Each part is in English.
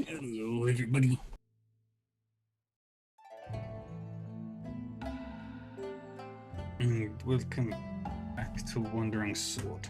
Hello, everybody. And welcome back to Wandering Sword.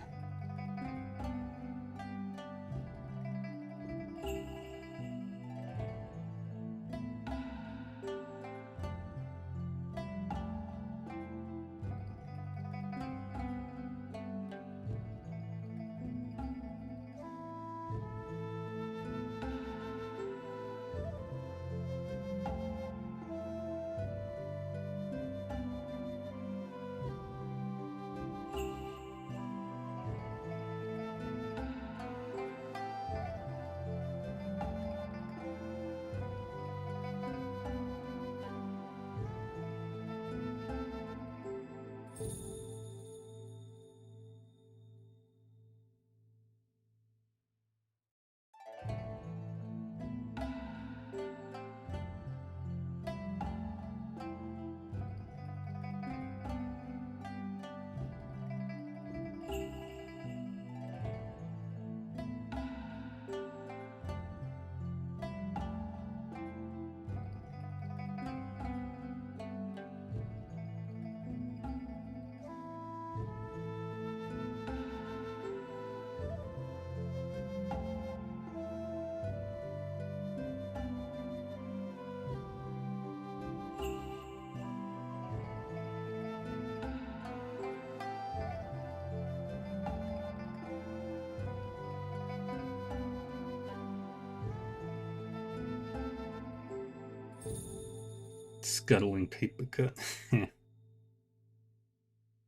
Scuttling paper cut.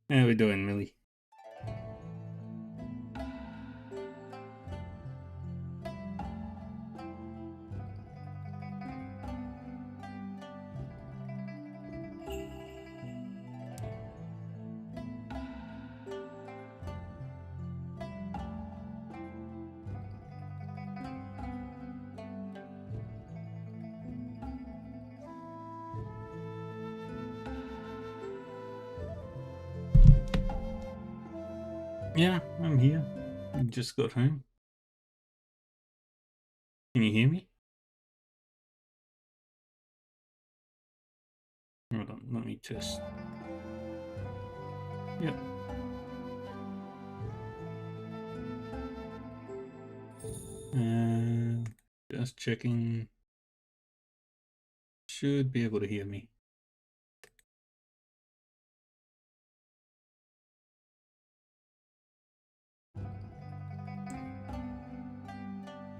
How we doing, Millie? Yeah, I'm here. I just got home. Can you hear me? Hold on, let me test. Yep. Just checking. Should be able to hear me.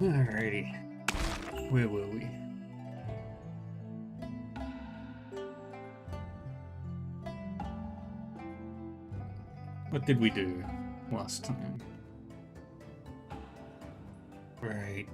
Alrighty. Where were we? What did we do last time? Right.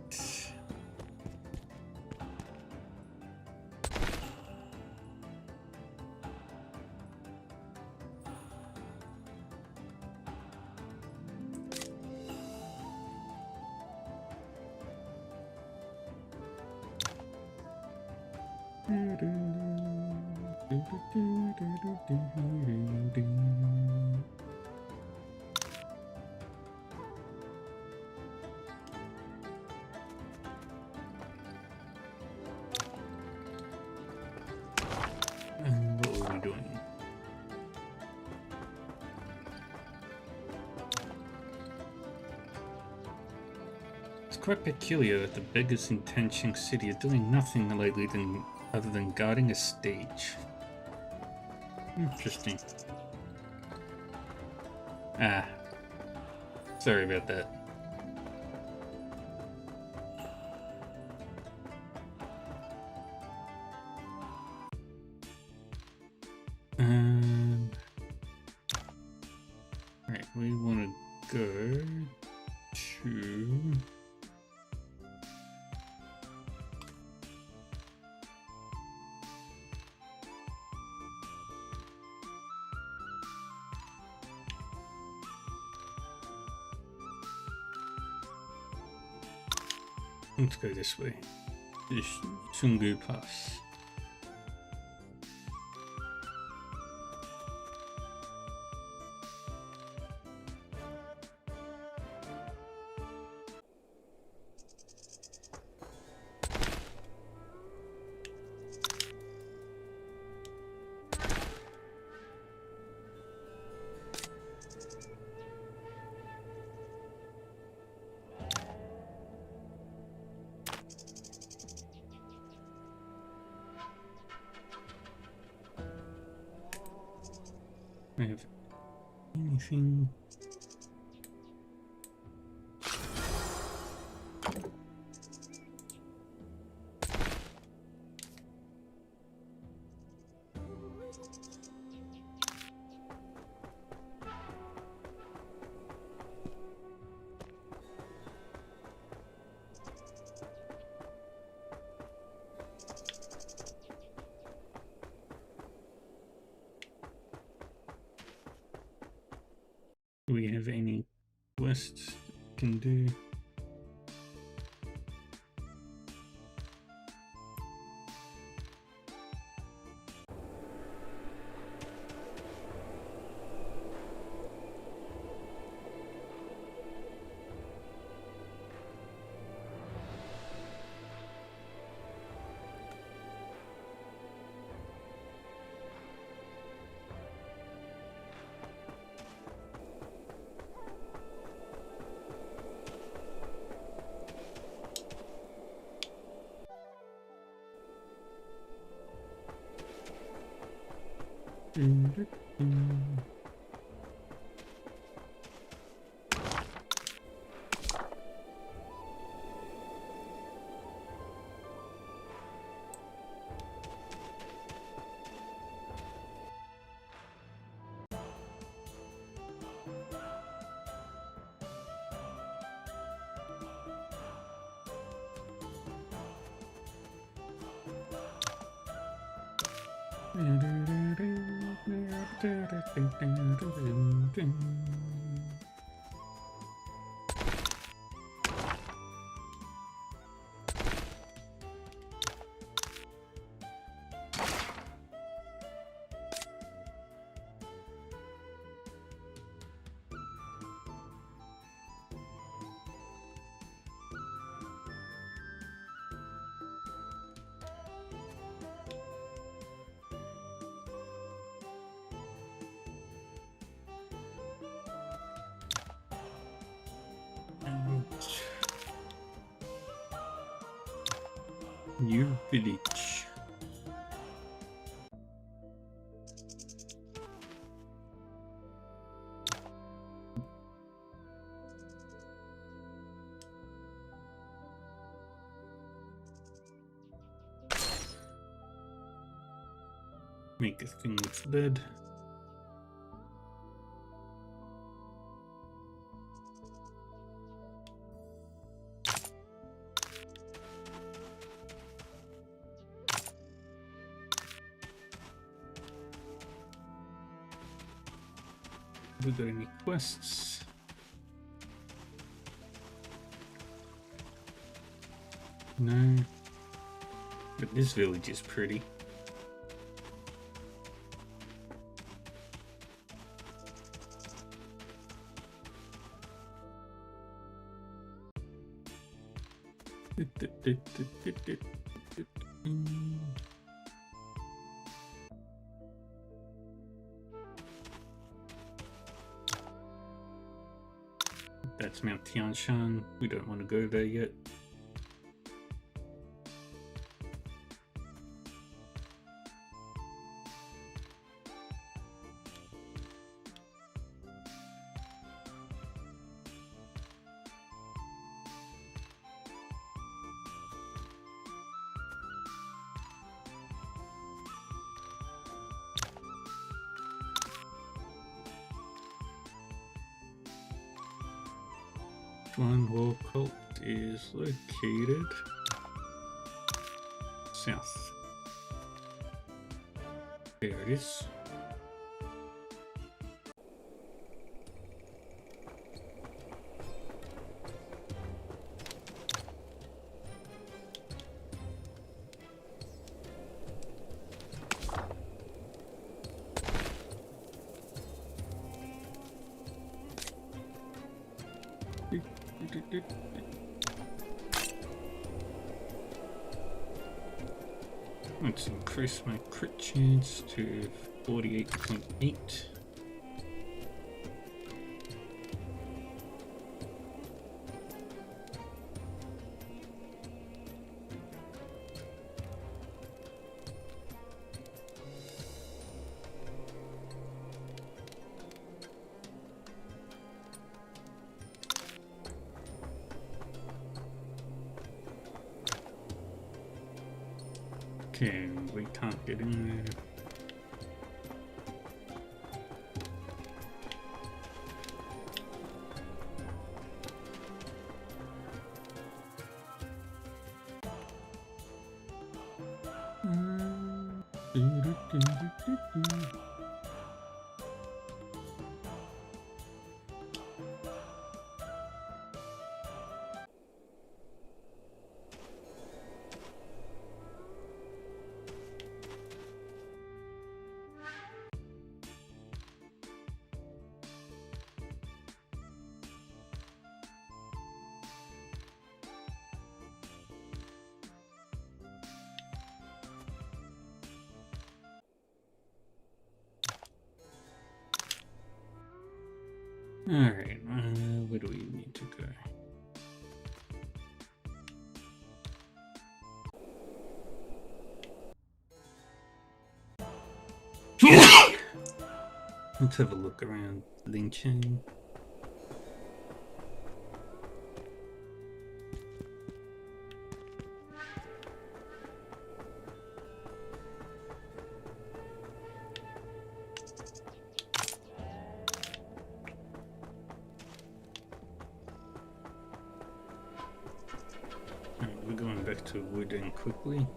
What were we doing? It's quite peculiar that the beggars in Tancheng City are doing nothing lately other than guarding a stage. Interesting. Ah. Sorry about that. Right, we want to go to... Let's go this way. This Sungu Pass. I have anything? Do we have any quests we can do? New village. Make a thing with lead. Are there any quests? No. But this village is pretty. That's Mount Tianshan. We don't want to go there yet. One War Cult is located south. There it is. Let's increase my crit chance to 48.8. Okay, we can't get in there. Alright, where do we need to go? Let's have a look around Linchen. We're going back to Wudang quickly.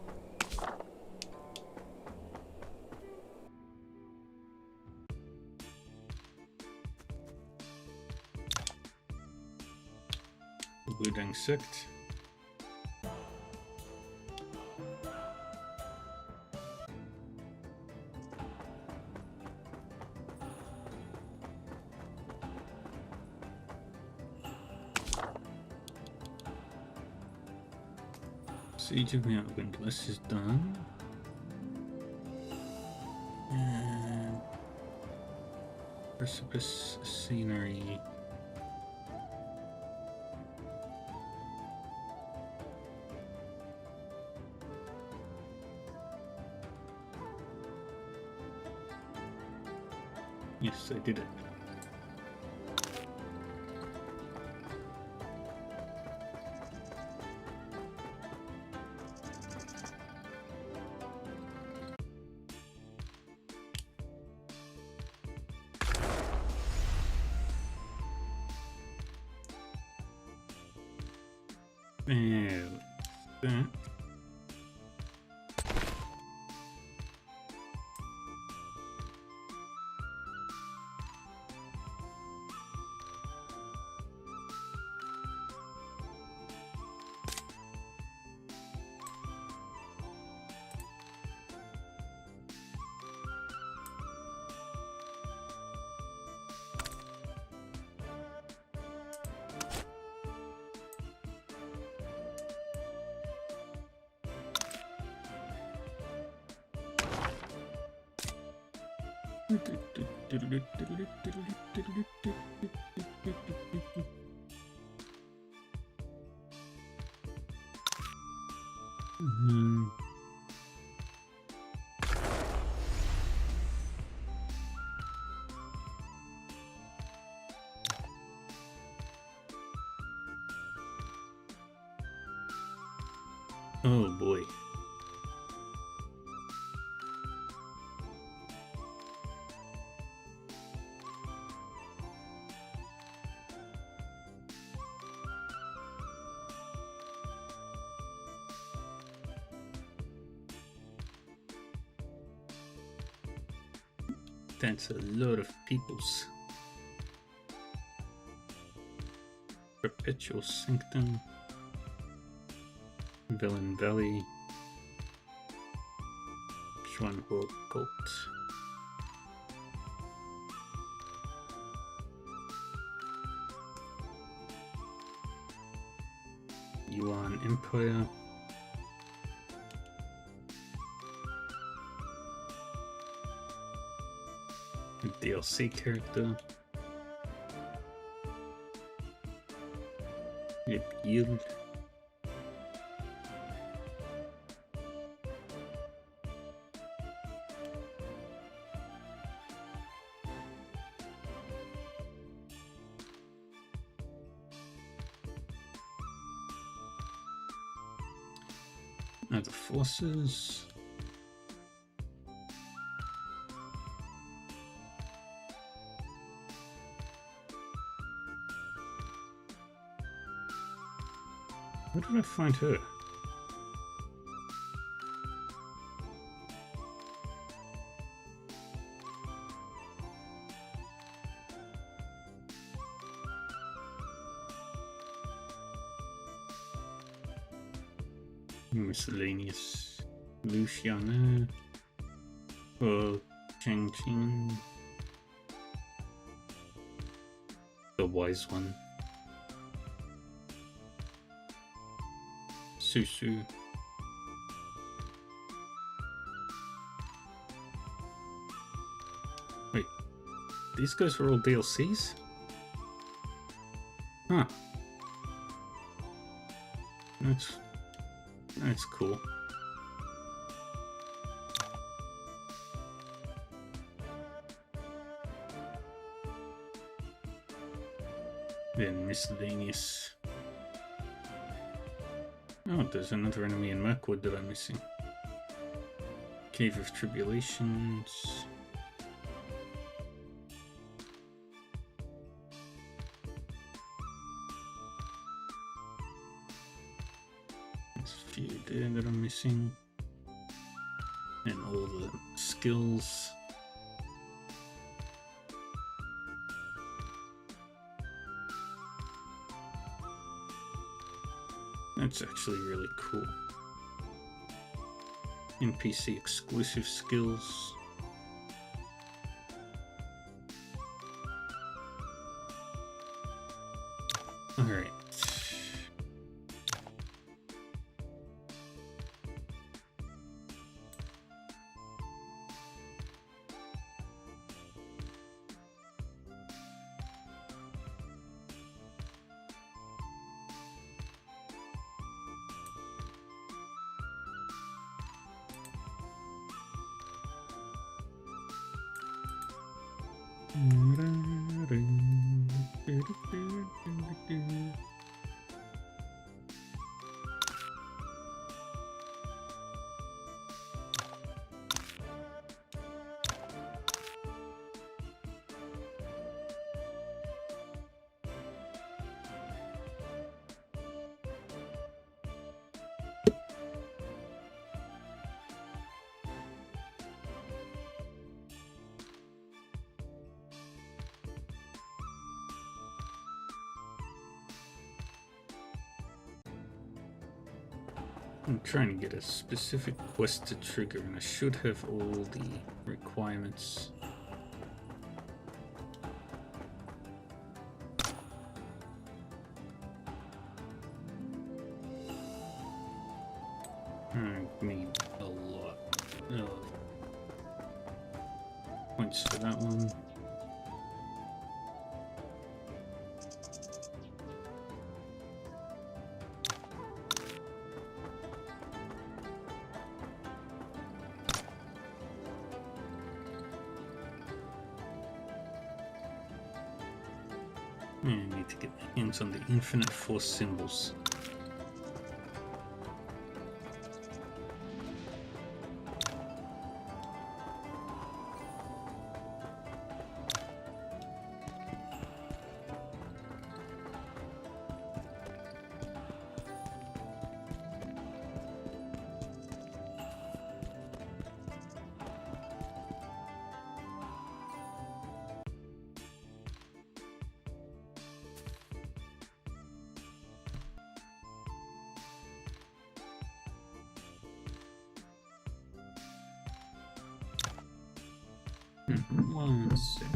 Wudang sect. Siege of Mount Windless is done. And Precipice scenery. Yes, I did it. And that. Oh boy. That's a lot of peoples. Perpetual Sanctum, Villain Valley, Schwanhorg Cult. Yuan Empire. DLC character. Yield. Other forces. Where did I find her? Miscellaneous. Luciana. Oh, Changqing. The wise one. Susu. Wait, these guys were all DLCs? Huh. That's cool. Then miscellaneous. Oh, there's another enemy in Mirkwood that I'm missing. Cave of Tribulations. There's a few there that I'm missing. And all the skills. That's actually really cool. NPC exclusive skills. Alright. I'm trying to get a specific quest to trigger, and I should have all the requirements. I need a lot of points for that one. I need to get my hands on the Infinite Force symbols. One sec.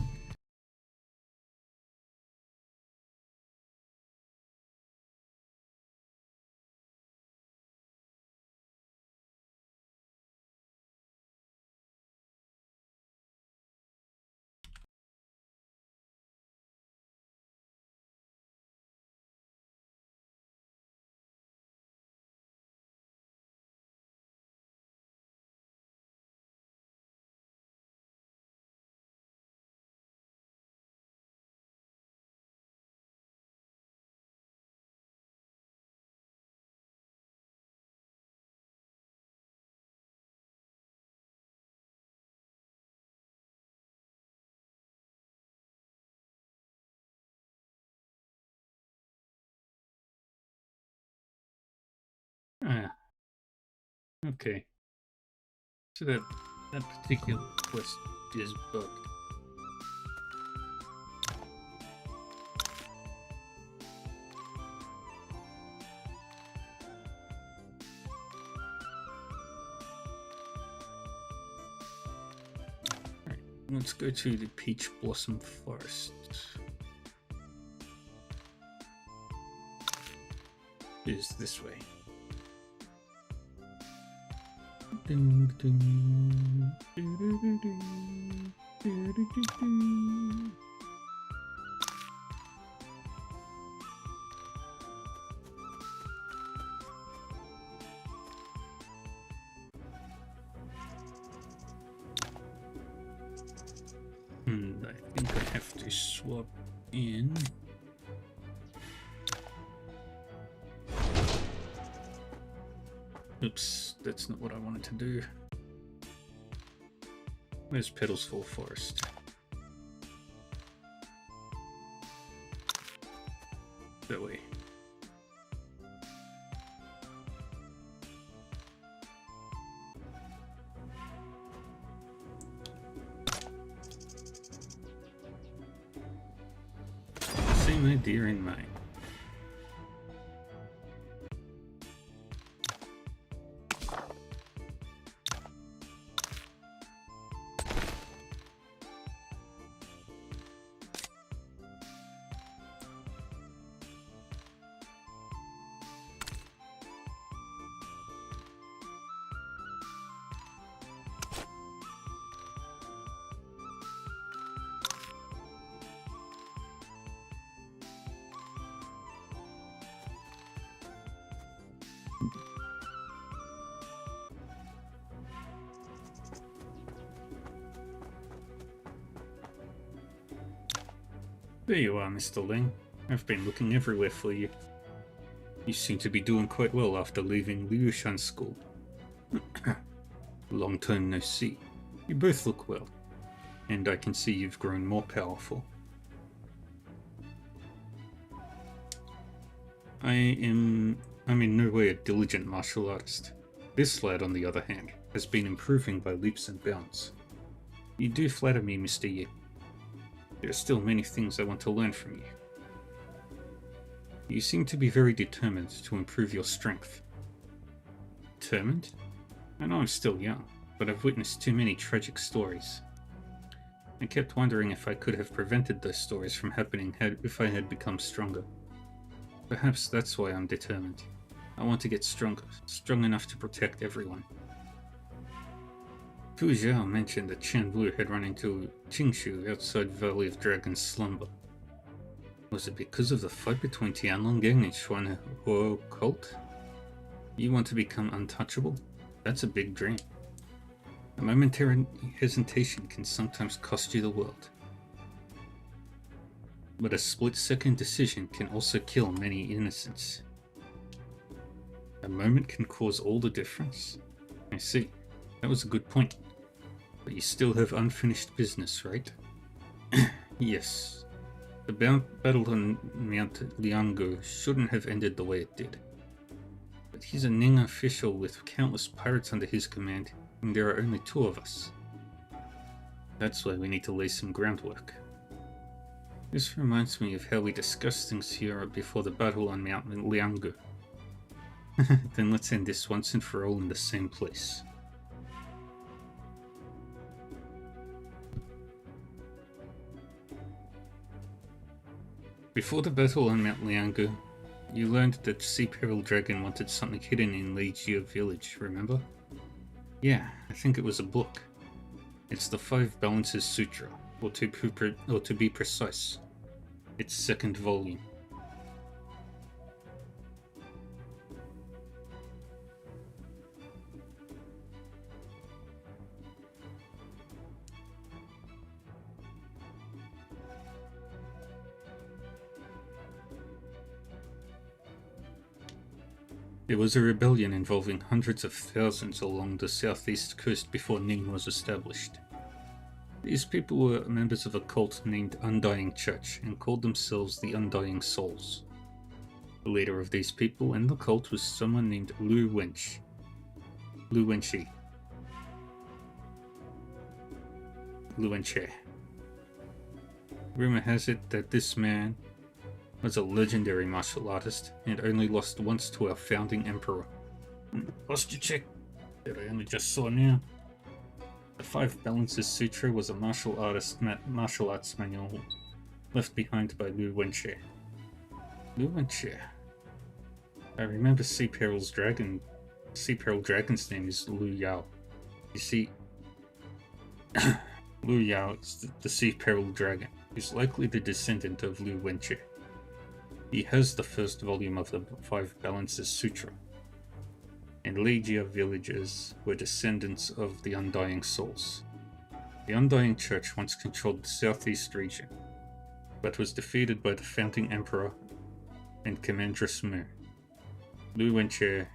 Ah, okay. So that particular quest is bugged. Alright, let's go to the Peach Blossom Forest. It is this way. Dun, dun, dun, dun, dun, dun, dun, dun, dun. And I think I have to swap in. Oops, that's not what I wanted to do. Where's Petalsfall Forest? That way. Same idea in mind. There you are, Mr. Ling. I've been looking everywhere for you. You seem to be doing quite well after leaving Liushan School. Long time no see. You both look well, and I can see you've grown more powerful. I'm in no way a diligent martial artist. This lad, on the other hand, has been improving by leaps and bounds. You do flatter me, Mr. Yi. There are still many things I want to learn from you. You seem to be very determined to improve your strength. Determined? I know I'm still young, but I've witnessed too many tragic stories. I kept wondering if I could have prevented those stories from happening if I had become stronger. Perhaps that's why I'm determined. I want to get stronger, strong enough to protect everyone. Fu Zhao mentioned that Chen Blue had run into Qingshu outside Valley of Dragon's Slumber. Was it because of the fight between Tianlonggang and Xuanhuo cult? You want to become untouchable? That's a big dream. A momentary hesitation can sometimes cost you the world. But a split-second decision can also kill many innocents. A moment can cause all the difference. I see. That was a good point. But you still have unfinished business, right? Yes. The battle on Mount Liangu shouldn't have ended the way it did. But he's a Ning official with countless pirates under his command, and there are only 2 of us. That's why we need to lay some groundwork. This reminds me of how we discussed things here before the battle on Mount Liangu. Then let's end this once and for all in the same place. Before the battle on Mount Liangu, you learned that Sea Peril Dragon wanted something hidden in Lijiao village, remember? Yeah, I think it was a book. It's the 5 Balances Sutra, or to be precise, its 2nd volume. There was a rebellion involving hundreds of thousands along the southeast coast before Ning was established. These people were members of a cult named Undying Church and called themselves the Undying Souls. The leader of these people and the cult was someone named Lu Wenchi. Lu Wenchi. Lu Wenchi. Rumor has it that this man was a legendary martial artist and only lost once to our founding emperor. Posture check that I only just saw now. The Five Balances Sutra was a martial arts manual left behind by Lu Wenchi. Lu Wenchi. I remember Sea Peril's dragon's name is Lu Yao. You see, Lu Yao is the Sea Peril dragon, who's likely the descendant of Lu Wenchi. He has the first volume of the Five Balances Sutra, and Legia villagers were descendants of the Undying Souls. The Undying Church once controlled the southeast region, but was defeated by the founding emperor and Commander Mu. Lu Wenchi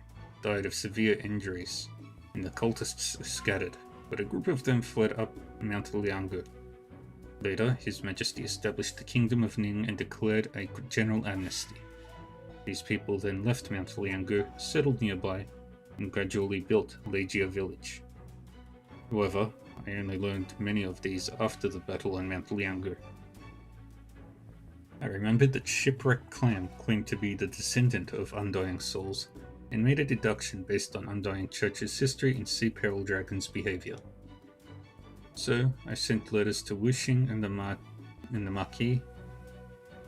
died of severe injuries, and the cultists scattered, but a group of them fled up Mount Lianggu. Later, His Majesty established the Kingdom of Ning and declared a general amnesty. These people then left Mount Lianggu, settled nearby, and gradually built Legia village. However, I only learned many of these after the battle on Mount Lianggu. I remembered that Shipwreck Clan claimed to be the descendant of Undying Souls, and made a deduction based on Undying Church's history and Sea Peril Dragon's behavior. So, I sent letters to Wuxing and the Marquis,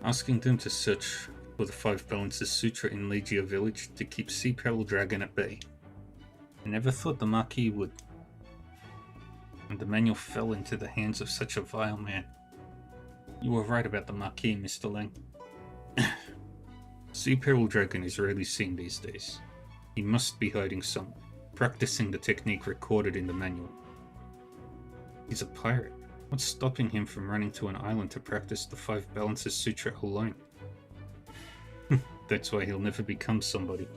asking them to search for the Five Balances Sutra in Legia village to keep Sea Peril Dragon at bay. I never thought the Marquis would, and the manual fell into the hands of such a vile man. You were right about the Marquis, Mr. Lang. Sea Peril Dragon is rarely seen these days. He must be hiding somewhere, practicing the technique recorded in the manual. He's a pirate. What's stopping him from running to an island to practice the Five Balances Sutra alone? That's why he'll never become somebody.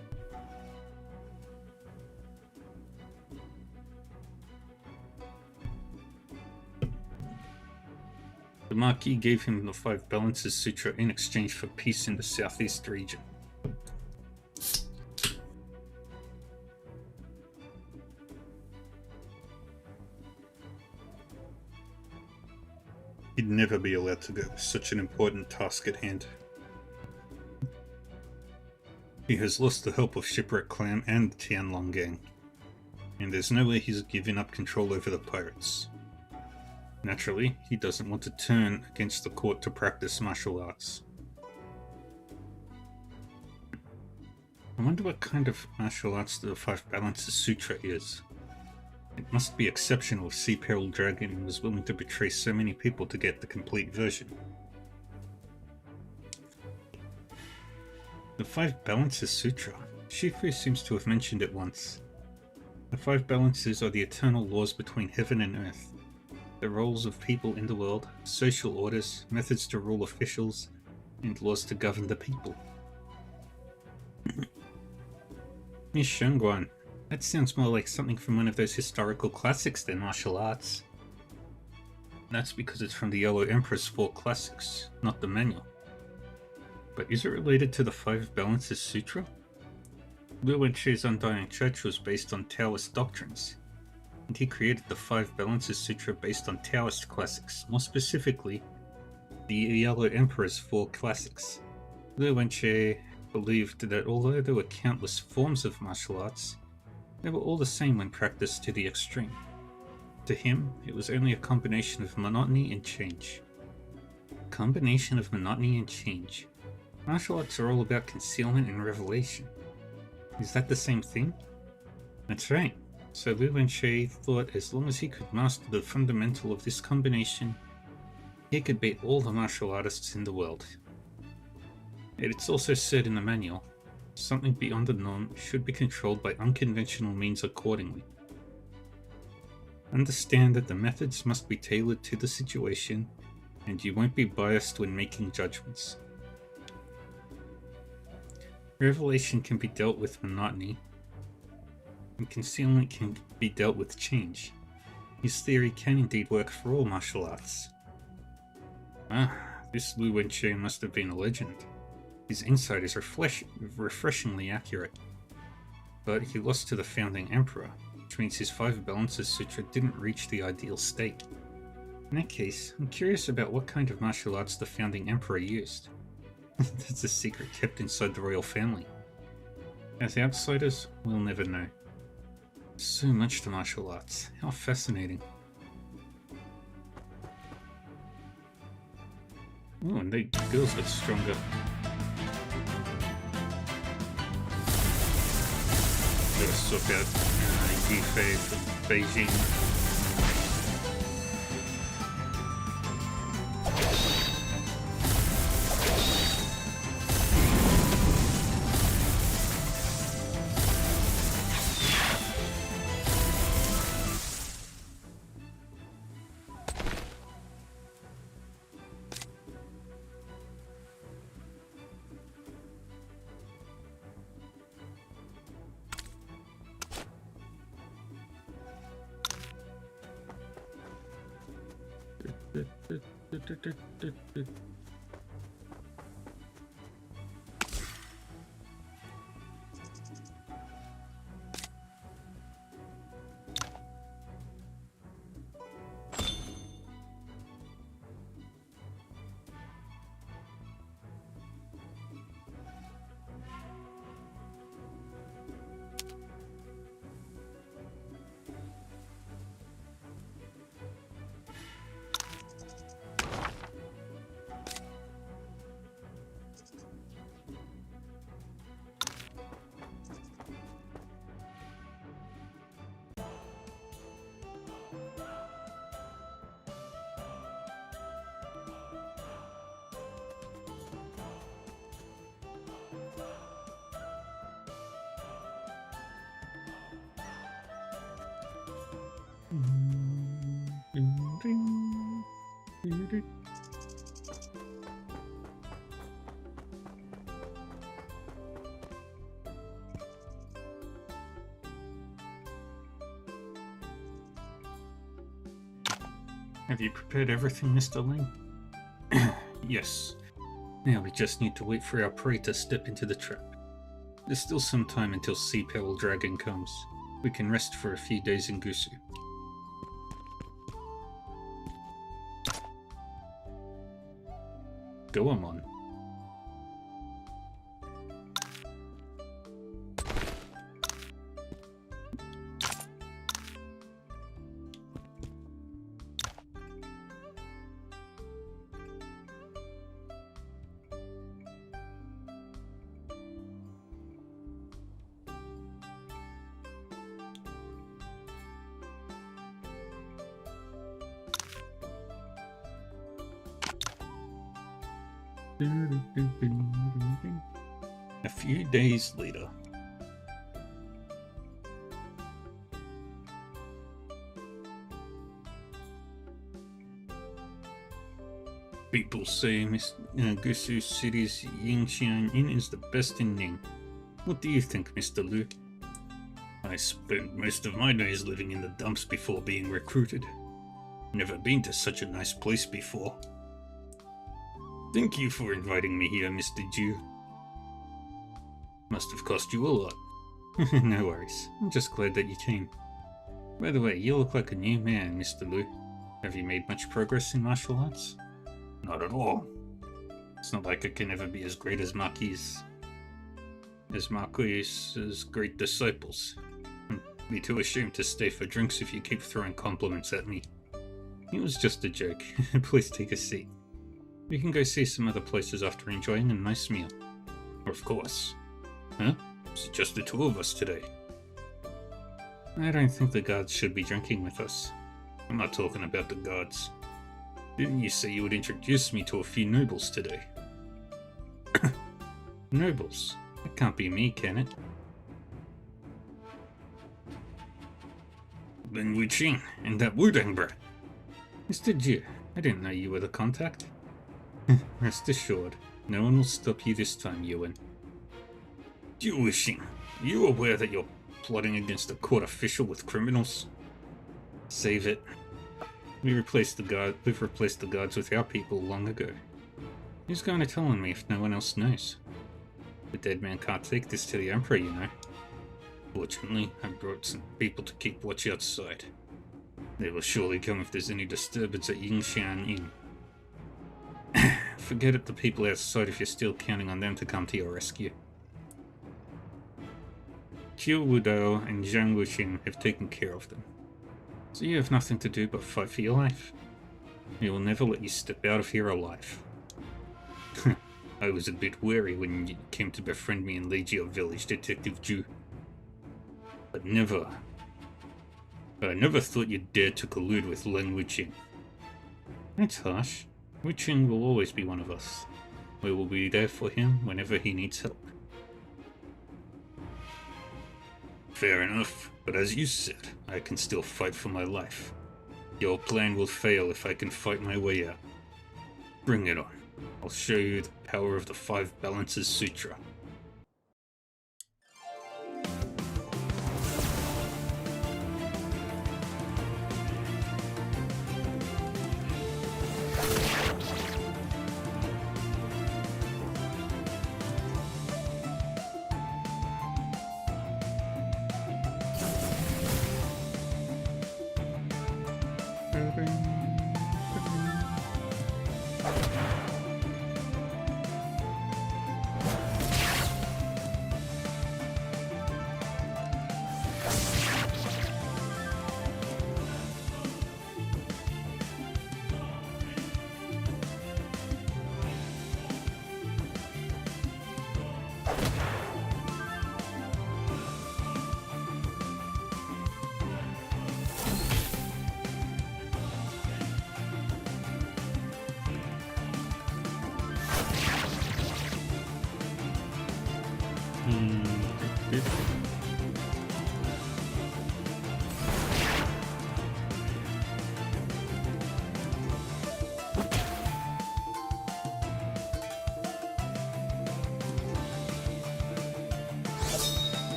The Marquis gave him the Five Balances Sutra in exchange for peace in the southeast region. He'd never be allowed to go with such an important task at hand. He has lost the help of Shipwreck Clan and the Tianlong Gang, and there's no way he's given up control over the pirates. Naturally, he doesn't want to turn against the court to practice martial arts. I wonder what kind of martial arts the Five Balances Sutra is. It must be exceptional if Sea Peril Dragon was willing to betray so many people to get the complete version. The Five Balances Sutra. Shifu seems to have mentioned it once. The Five Balances are the eternal laws between heaven and earth. The roles of people in the world, social orders, methods to rule officials, and laws to govern the people. Miss Shengguan, that sounds more like something from one of those historical classics than martial arts. That's because it's from the Yellow Emperor's 4 classics, not the manual. But is it related to the Five Balances Sutra? Lu Wenchi's Undying Church was based on Taoist doctrines, and he created the Five Balances Sutra based on Taoist classics, more specifically, the Yellow Emperor's 4 classics. Lu Wenchi believed that although there were countless forms of martial arts, they were all the same when practiced to the extreme. To him, it was only a combination of monotony and change. Combination of monotony and change. Martial arts are all about concealment and revelation. Is that the same thing? That's right. So Lu Wenchi thought as long as he could master the fundamental of this combination, he could beat all the martial artists in the world. Yet it's also said in the manual, something beyond the norm should be controlled by unconventional means accordingly. Understand that the methods must be tailored to the situation, and you won't be biased when making judgments. Revelation can be dealt with monotony, and concealment can be dealt with change. His theory can indeed work for all martial arts. This Lu Wenchi must have been a legend. His insight is refreshingly accurate. But he lost to the founding emperor, which means his 5 balances sutra didn't reach the ideal state. In that case, I'm curious about what kind of martial arts the founding emperor used. That's a secret kept inside the royal family. As outsiders, we'll never know. So much to martial arts. How fascinating. Oh, and the girls got stronger. Gotta swap out Yifei for Beijing. Have you prepared everything, Mr. Ling? Yes. Now we just need to wait for our prey to step into the trap. There's still some time until Sea Pearl Dragon comes. We can rest for a few days in Gusu. Go on. A few days later. People say Gusu City's Yingxian Inn is the best in Ning. What do you think, Mr. Liu? I spent most of my days living in the dumps before being recruited. Never been to such a nice place before. Thank you for inviting me here, Mr. Ju. Must have cost you a lot. No worries. I'm just glad that you came. By the way, you look like a new man, Mr. Liu. Have you made much progress in martial arts? Not at all. It's not like I can ever be as great as Marquis' great disciples. I'd be too ashamed to stay for drinks if you keep throwing compliments at me. It was just a joke. Please take a seat. We can go see some other places after enjoying a nice meal. Of course. Huh? It's just the 2 of us today. I don't think the guards should be drinking with us. I'm not talking about the guards. Didn't you say you would introduce me to a few nobles today? Nobles? That can't be me, can it? Then Wu Qing and that Wudang brat. Mr. Ju, I didn't know you were the contact. Rest assured, no one will stop you this time, Yuan. Ju Wuxing, are you aware that you're plotting against a court official with criminals? Save it. We've replaced the guards with our people long ago. Who's going to tell on me if no one else knows? The dead man can't take this to the Emperor, you know. Fortunately, I brought some people to keep watch outside. They will surely come if there's any disturbance at Yingshan Inn. Forget it, the people outside, if you're still counting on them to come to your rescue. Qiu Wudao and Zhang Wuxing have taken care of them. So you have nothing to do but fight for your life. We will never let you step out of here alive. I was a bit wary when you came to befriend me in Legio Village, Detective Zhu. But I never thought you'd dare to collude with Leng Wuqing. That's harsh. Wuqing will always be one of us. We will be there for him whenever he needs help. Fair enough, but as you said, I can still fight for my life. Your plan will fail if I can fight my way out. Bring it on. I'll show you the power of the Five Balances Sutra.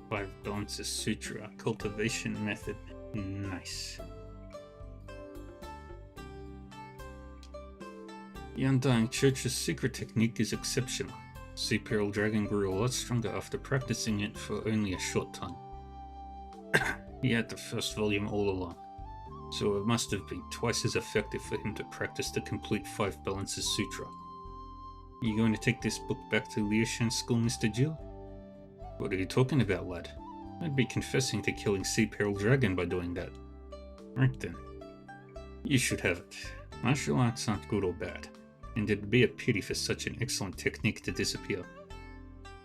Five Balances Sutra cultivation method. Nice. The Undying Church's secret technique is exceptional. Sea Pearl Dragon grew a lot stronger after practicing it for only a short time. He had the first volume all along, so it must have been twice as effective for him to practice the complete Five Balances Sutra. Are you going to take this book back to Liushan School, Mr. Jill? What are you talking about, lad? I'd be confessing to killing Sea Pearl Dragon by doing that. Right then. You should have it. Martial arts aren't good or bad, and it'd be a pity for such an excellent technique to disappear.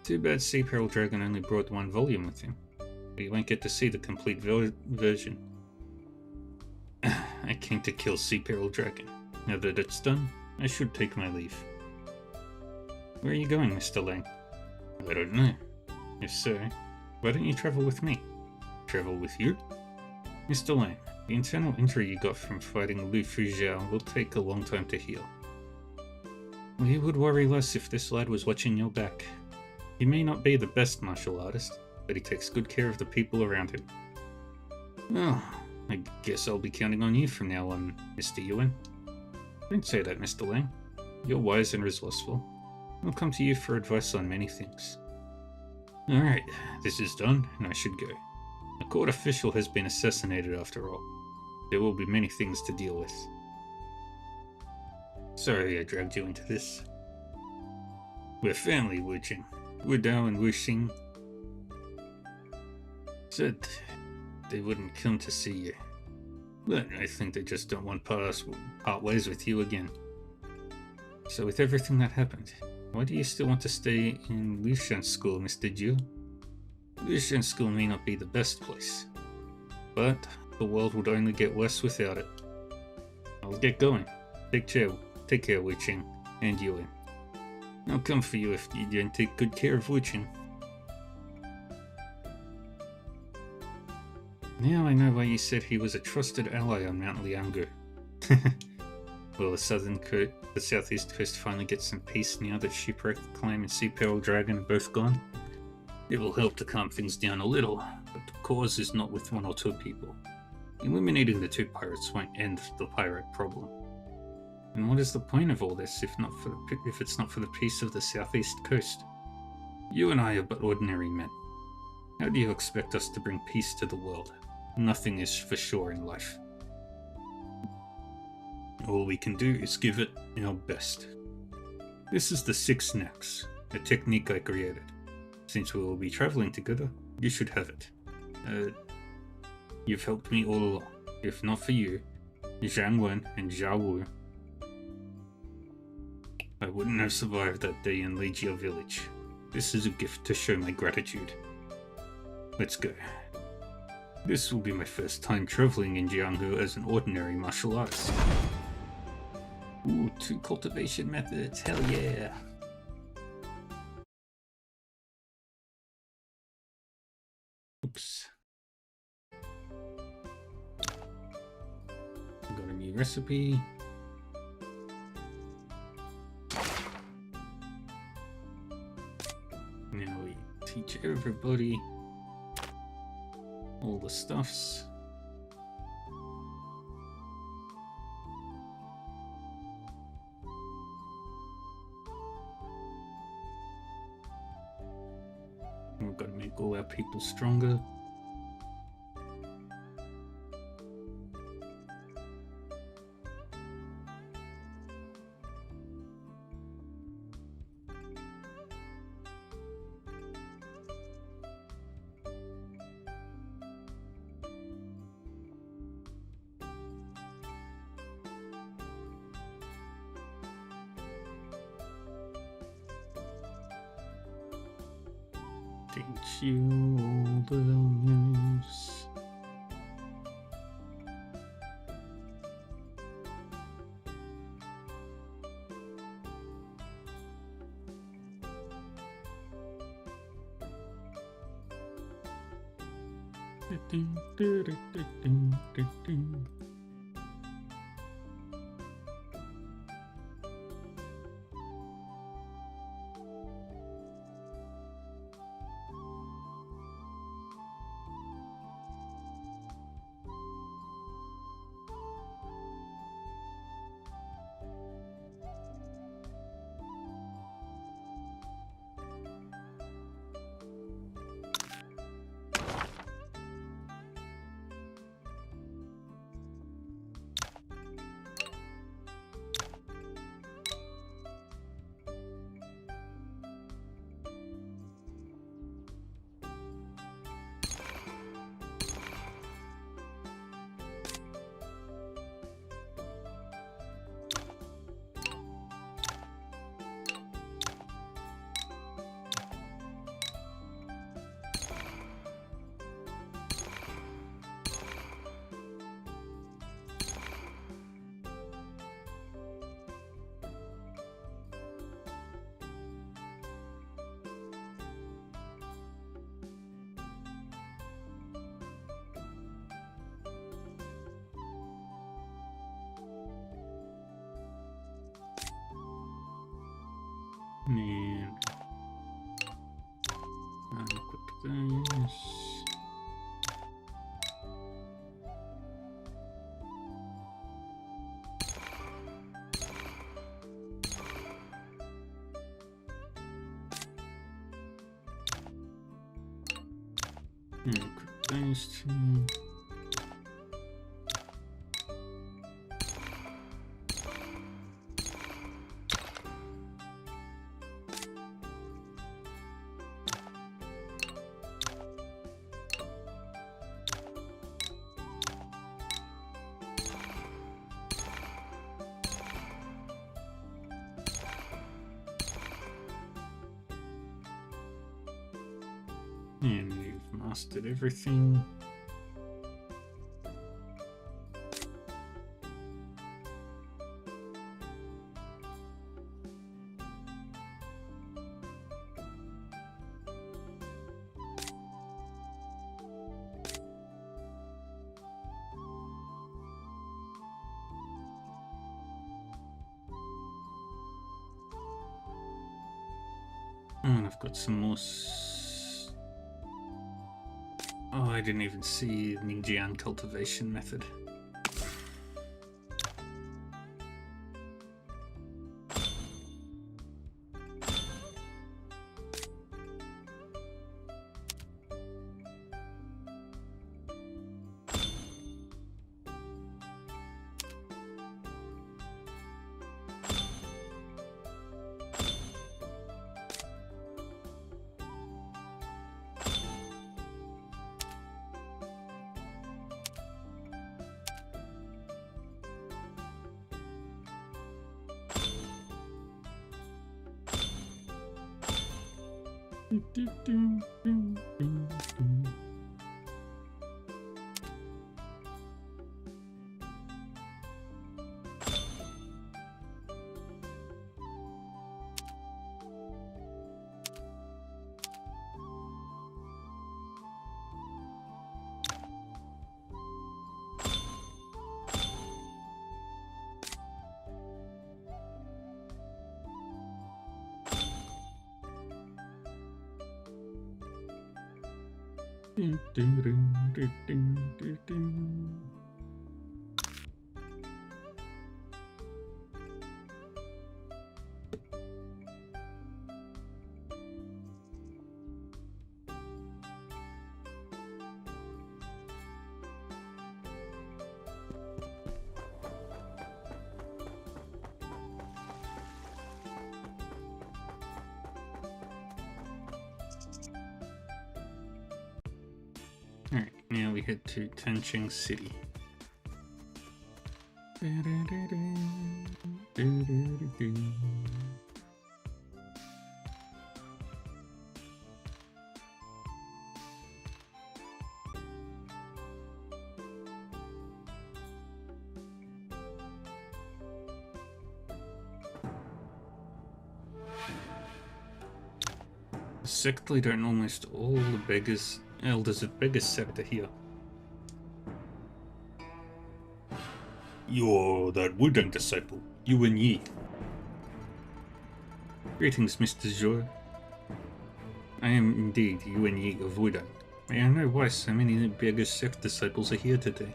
Too bad Sea Pearl Dragon only brought one volume with him. You won't get to see the complete version. I came to kill Sea Pearl Dragon. Now that it's done, I should take my leave. Where are you going, Mr. Lang? I don't know. If so, why don't you travel with me? Travel with you? Mr. Lang, the internal injury you got from fighting Lu Fujiao will take a long time to heal. We would worry less if this lad was watching your back. He may not be the best martial artist, but he takes good care of the people around him. Well, I guess I'll be counting on you from now on, Mr. Yuan. Don't say that, Mr. Lang. You're wise and resourceful. I'll come to you for advice on many things. Alright, this is done, and I should go. A court official has been assassinated after all. There will be many things to deal with. Sorry I dragged you into this. We're family, Wuqing. Wudao and Wuxing said they wouldn't come to see you. But I think they just don't want to part ways with you again. So with everything that happened, why do you still want to stay in Liushan School, Mr. Jiu? Liushan School may not be the best place, but the world would only get worse without it. I'll get going. Take care, Wuqing, and Yuan. I'll come for you if you don't take good care of Wuqing. Now I know why you said he was a trusted ally on Mount Liangu. Will the southeast coast finally get some peace now that Shipwrecked Clan and Sea Peril Dragon are both gone? It will help to calm things down a little, but the cause is not with one or two people. Eliminating the two pirates won't end the pirate problem. And what is the point of all this if it's not for the peace of the southeast coast? You and I are but ordinary men. How do you expect us to bring peace to the world? Nothing is for sure in life. All we can do is give it our best. This is the Six Knacks, a technique I created. Since we will be traveling together, you should have it. You've helped me all along. If not for you, Zhang Wen and Zhao Wu, I wouldn't have survived that day in Legia village. This is a gift to show my gratitude. Let's go. This will be my first time traveling in Jianghu as an ordinary martial artist. Ooh, 2 cultivation methods, hell yeah! Oops. Got a new recipe. Now we teach everybody all the stuffs. We've got to make all our people stronger. Teach you all the moves. And unequip this. And equip those two. And we've mastered everything. Oh, and I've got some more. Oh, I didn't even see Ningjian cultivation method. Alright, now we head to Tancheng City. The sect leader and almost all the elders of Beggar's Sect are here. You're that Wudang disciple, Yuan Yi. Greetings, Mr. Zhuo. I am indeed Yuan Yi of Wudang. May I know why so many Beggar's Sect disciples are here today?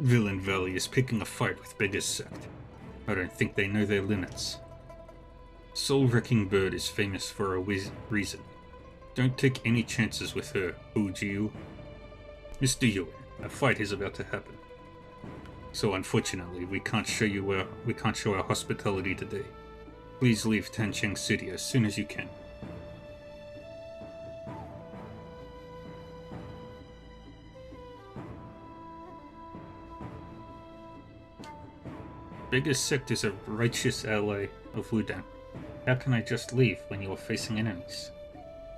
Villain Valley is picking a fight with Beggar's Sect. I don't think they know their limits. Soul-Wrecking Bird is famous for a reason. Don't take any chances with her, Hu Jiu. Mr. Yuan, a fight is about to happen. So unfortunately, we can't show our hospitality today. Please leave Tancheng City as soon as you can. Beggar's Sect is a righteous ally of Wudang. How can I just leave when you are facing enemies?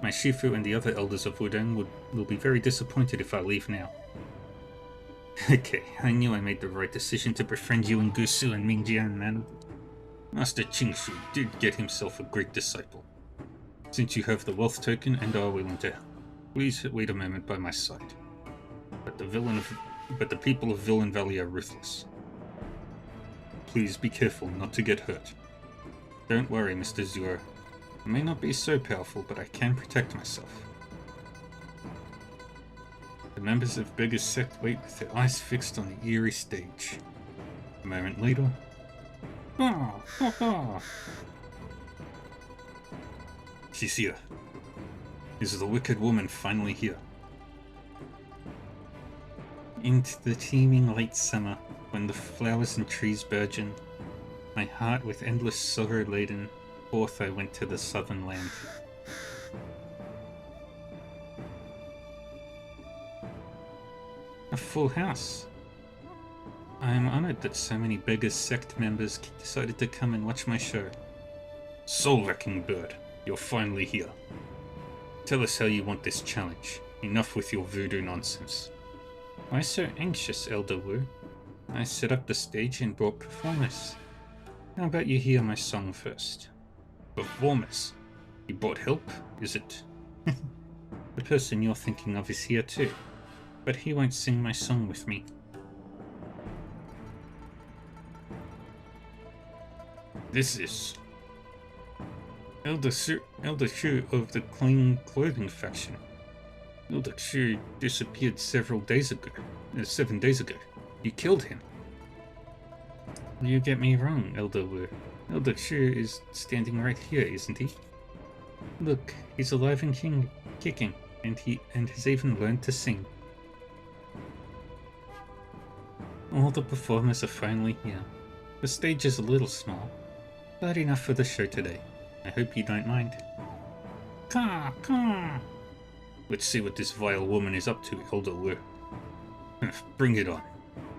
My Shifu and the other elders of Wudang will be very disappointed if I leave now. Okay, I knew I made the right decision to befriend you and Gusu and Mingjian, man. Master Qingshu did get himself a great disciple. Since you have the wealth token and are willing to help, please wait a moment by my side. But the people of Villain Valley are ruthless. Please be careful not to get hurt. Don't worry, Mr. Zhuo. I may not be so powerful, but I can protect myself. The members of Beggar's Sect wait with their eyes fixed on the eerie stage. A moment later... She's here. Is the wicked woman finally here? Into the teeming late summer, when the flowers and trees burgeon, my heart with endless sorrow laden, forth I went to the southern land. A full house. I am honored that so many Beggar's Sect members decided to come and watch my show. Soul-Wrecking Bird, you're finally here. Tell us how you want this challenge. Enough with your voodoo nonsense. Why so anxious, Elder Wu? I set up the stage and brought performers. How about you hear my song first? Performers? You brought help, is it? The person you're thinking of is here too, but he won't sing my song with me. Elder Shu of the Clean Clothing faction. Elder Shu disappeared 7 days ago. You killed him. You get me wrong, Elder Wu. Elder Shu is standing right here, isn't he? Look, he's alive and kicking, and has even learned to sing. All the performers are finally here. The stage is a little small, but enough for the show today. I hope you don't mind. Caw. Let's see what this vile woman is up to, Elder Wu. Bring it on.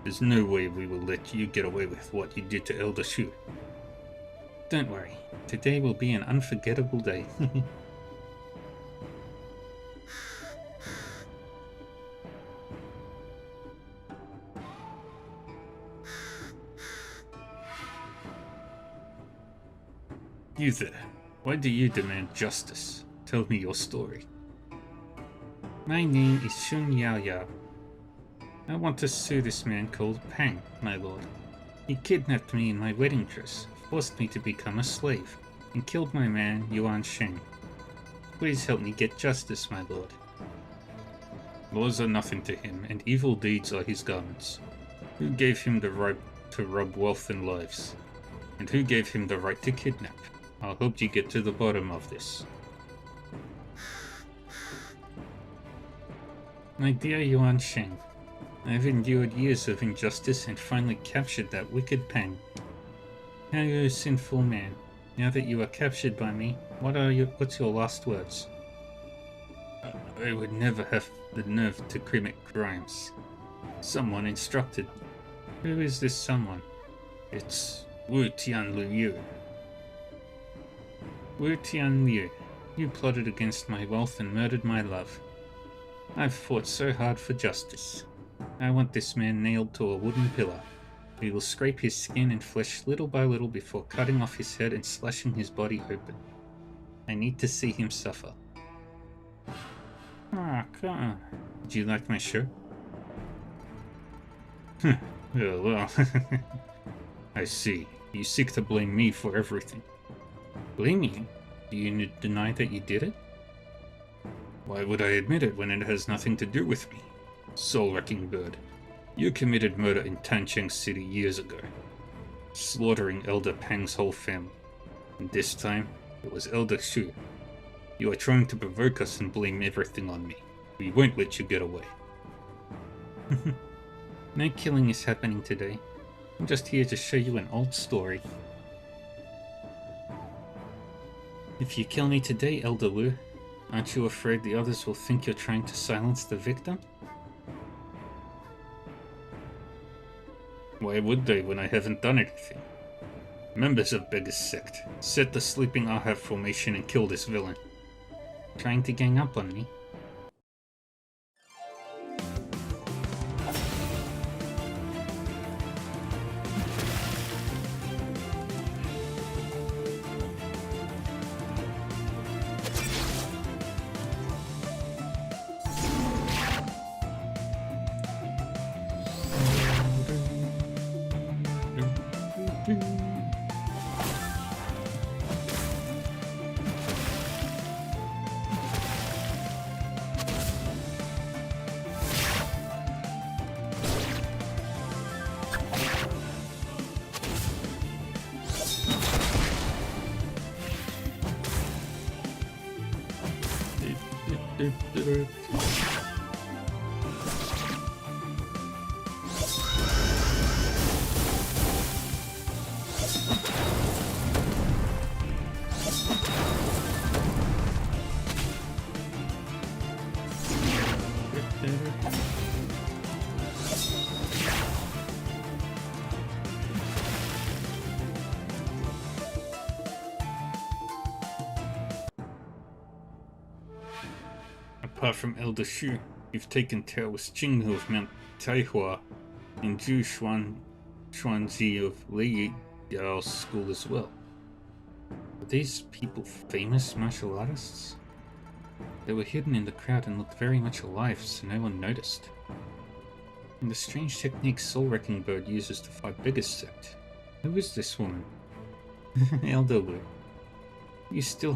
There's no way we will let you get away with what you did to Elder Shu. Don't worry, today will be an unforgettable day. You there, why do you demand justice? Tell me your story. My name is Shun Yao Yao. I want to sue this man called Pang, my lord. He kidnapped me in my wedding dress, forced me to become a slave, and killed my man Yuan Sheng. Please help me get justice, my lord. Laws are nothing to him, and evil deeds are his garments. Who gave him the right to rob wealth and lives? And who gave him the right to kidnap? I'll help you get to the bottom of this. My dear Yuan Sheng, I've endured years of injustice and finally captured that wicked Pang. Now you're a sinful man. Now that you are captured by me, what's your last words? I would never have the nerve to commit crimes. Someone instructed. Who is this someone? It's Wu Tianliu. Wu Tianliu, you plotted against my wealth and murdered my love. I've fought so hard for justice. I want this man nailed to a wooden pillar. We will scrape his skin and flesh little by little before cutting off his head and slashing his body open. I need to see him suffer. Come on. Do you like my shirt? Well, I see. You seek to blame me for everything. Blame you? Do you deny that you did it? Why would I admit it when it has nothing to do with me? Soul-wrecking bird. You committed murder in Tancheng City years ago, slaughtering Elder Pang's whole family. And this time, it was Elder Shu. You are trying to provoke us and blame everything on me. We won't let you get away. No killing is happening today. I'm just here to show you an old story. If you kill me today, Elder Wu, aren't you afraid the others will think you're trying to silence the victim? Why would they when I haven't done anything? Members of Beggar's Sect, set the sleeping Ahab formation and kill this villain. Trying to gang up on me? Apart from Elder Shu, you've taken Taoist Jinghu of Mount Taihua and Zhu Xuanzi of Lei Yao's school as well. Are these people famous martial artists? They were hidden in the crowd and looked very much alive, so no one noticed. And the strange technique Soul-Wrecking Bird uses to fight Beggar's Sect. Who is this woman? Elder Wu. You still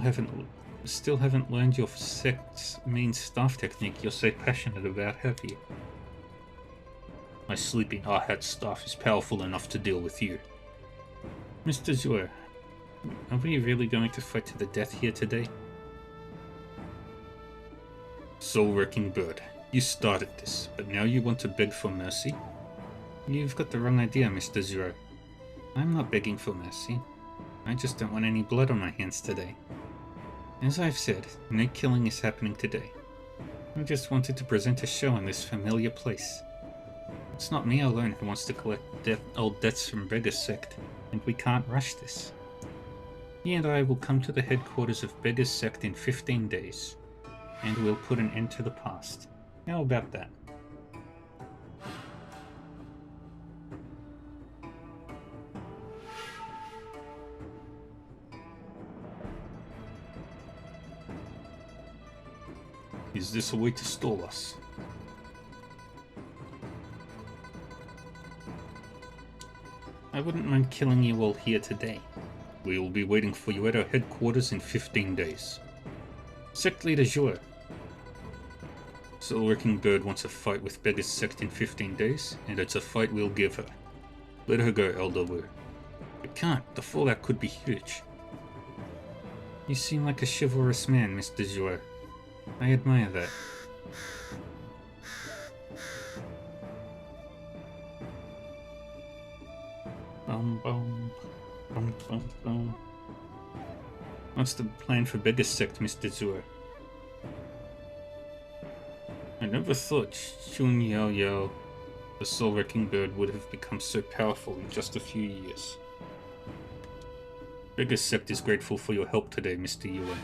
haven't learned your sect's main staff technique you're so passionate about, have you? My sleeping Arhat staff is powerful enough to deal with you. Mr. Zhuo, are we really going to fight to the death here today? Soul-wrecking bird, you started this, but now you want to beg for mercy? You've got the wrong idea, Mr. Zhuo. I'm not begging for mercy. I just don't want any blood on my hands today. As I've said, no killing is happening today. I just wanted to present a show in this familiar place. It's not me alone who wants to collect old debts from Beggar's Sect, and we can't rush this. He and I will come to the headquarters of Beggar's Sect in 15 days, and we'll put an end to the past. How about that? Is this a way to stall us? I wouldn't mind killing you all here today. We will be waiting for you at our headquarters in 15 days. Sect Leader Zhuo. Soul-wrecking bird wants a fight with Beggar's Sect in 15 days, and it's a fight we'll give her. Let her go, Elder Wu. I can't. The fallout could be huge. You seem like a chivalrous man, Mr. Zhuo. I admire that. Bum bum. Bum bum bum. What's the plan for Beggar's Sect, Mr. Zhuo? I never thought Xun Yao Yao, the soul-wrecking bird, would have become so powerful in just a few years. Beggar's Sect is grateful for your help today, Mr. Yuan.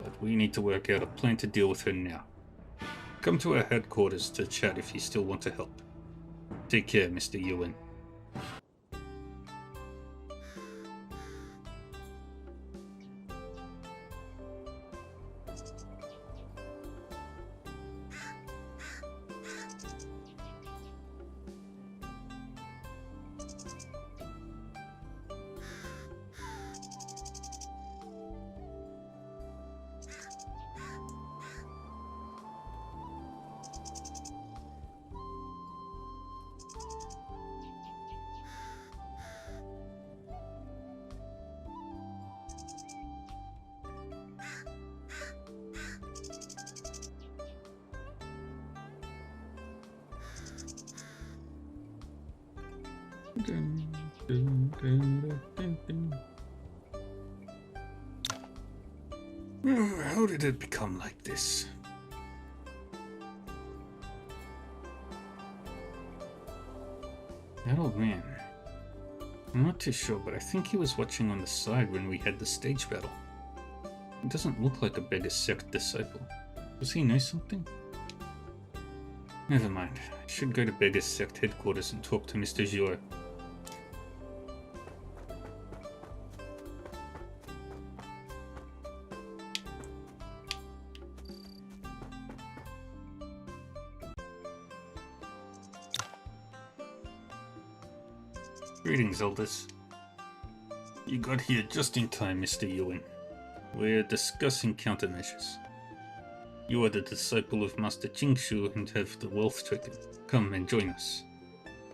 But we need to work out a plan to deal with her now. Come to our headquarters to chat if you still want to help. Take care, Mr. Yuan. How did it become like this? That old man. I'm not too sure, but I think he was watching on the side when we had the stage battle. He doesn't look like a Beggar's Sect disciple. Does he know something? Never mind. I should go to Beggar's Sect headquarters and talk to Mr. Zhuo. Greetings, elders. You got here just in time, Mr. Yuan. We're discussing countermeasures. You are the disciple of Master Jingshu and have the wealth token. Come and join us.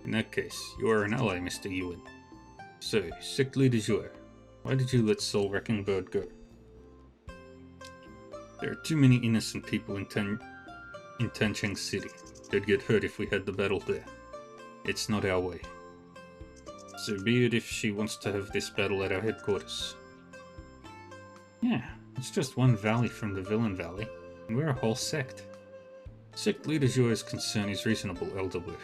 In that case, you are an ally, Mr. Yuan. So, Sect Leader Zhuo, why did you let Soul-wrecking bird go? There are too many innocent people in Tancheng City. They'd get hurt if we had the battle there. It's not our way. So be it if she wants to have this battle at our headquarters. Yeah, it's just one valley from the Villain Valley, and we're a whole sect. Sect Leader Zhuo's concern is reasonable, Elder Wu.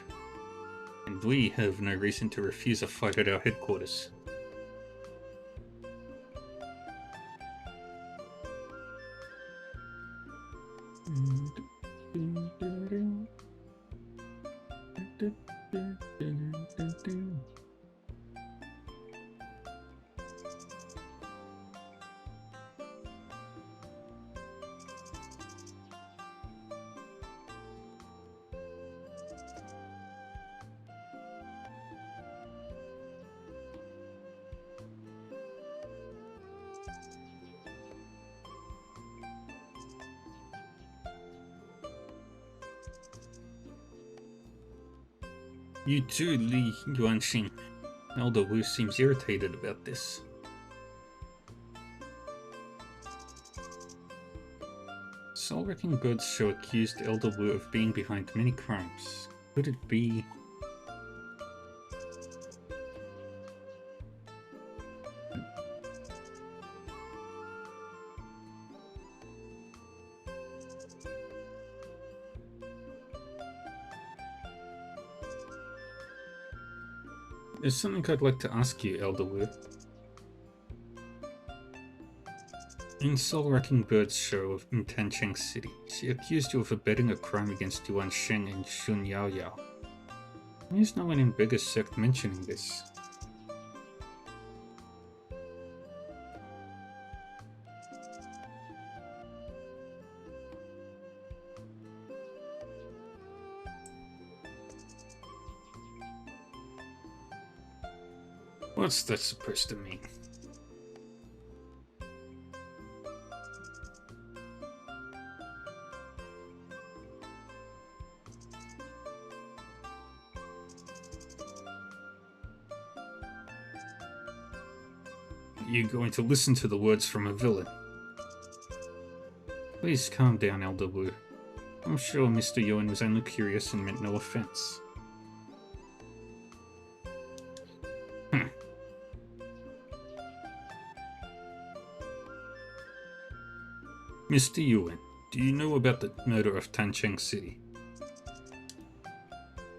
And we have no reason to refuse a fight at our headquarters. You too, Li Yuanxing. Elder Wu seems irritated about this. Soul Wrecking Bird's show accused Elder Wu of being behind many crimes. Could it be... There's something I'd like to ask you, Elder Wu. In Soul Wrecking Bird's show in Tancheng City, she accused you of abetting a crime against Yuan Sheng and Xun Yao Yao. Why is no one in Beggar's sect mentioning this? What's that supposed to mean? You're going to listen to the words from a villain. Please calm down, Elder Wu. I'm sure Mr. Yuan was only curious and meant no offense. Mr. Yuan, do you know about the murder of Tancheng City?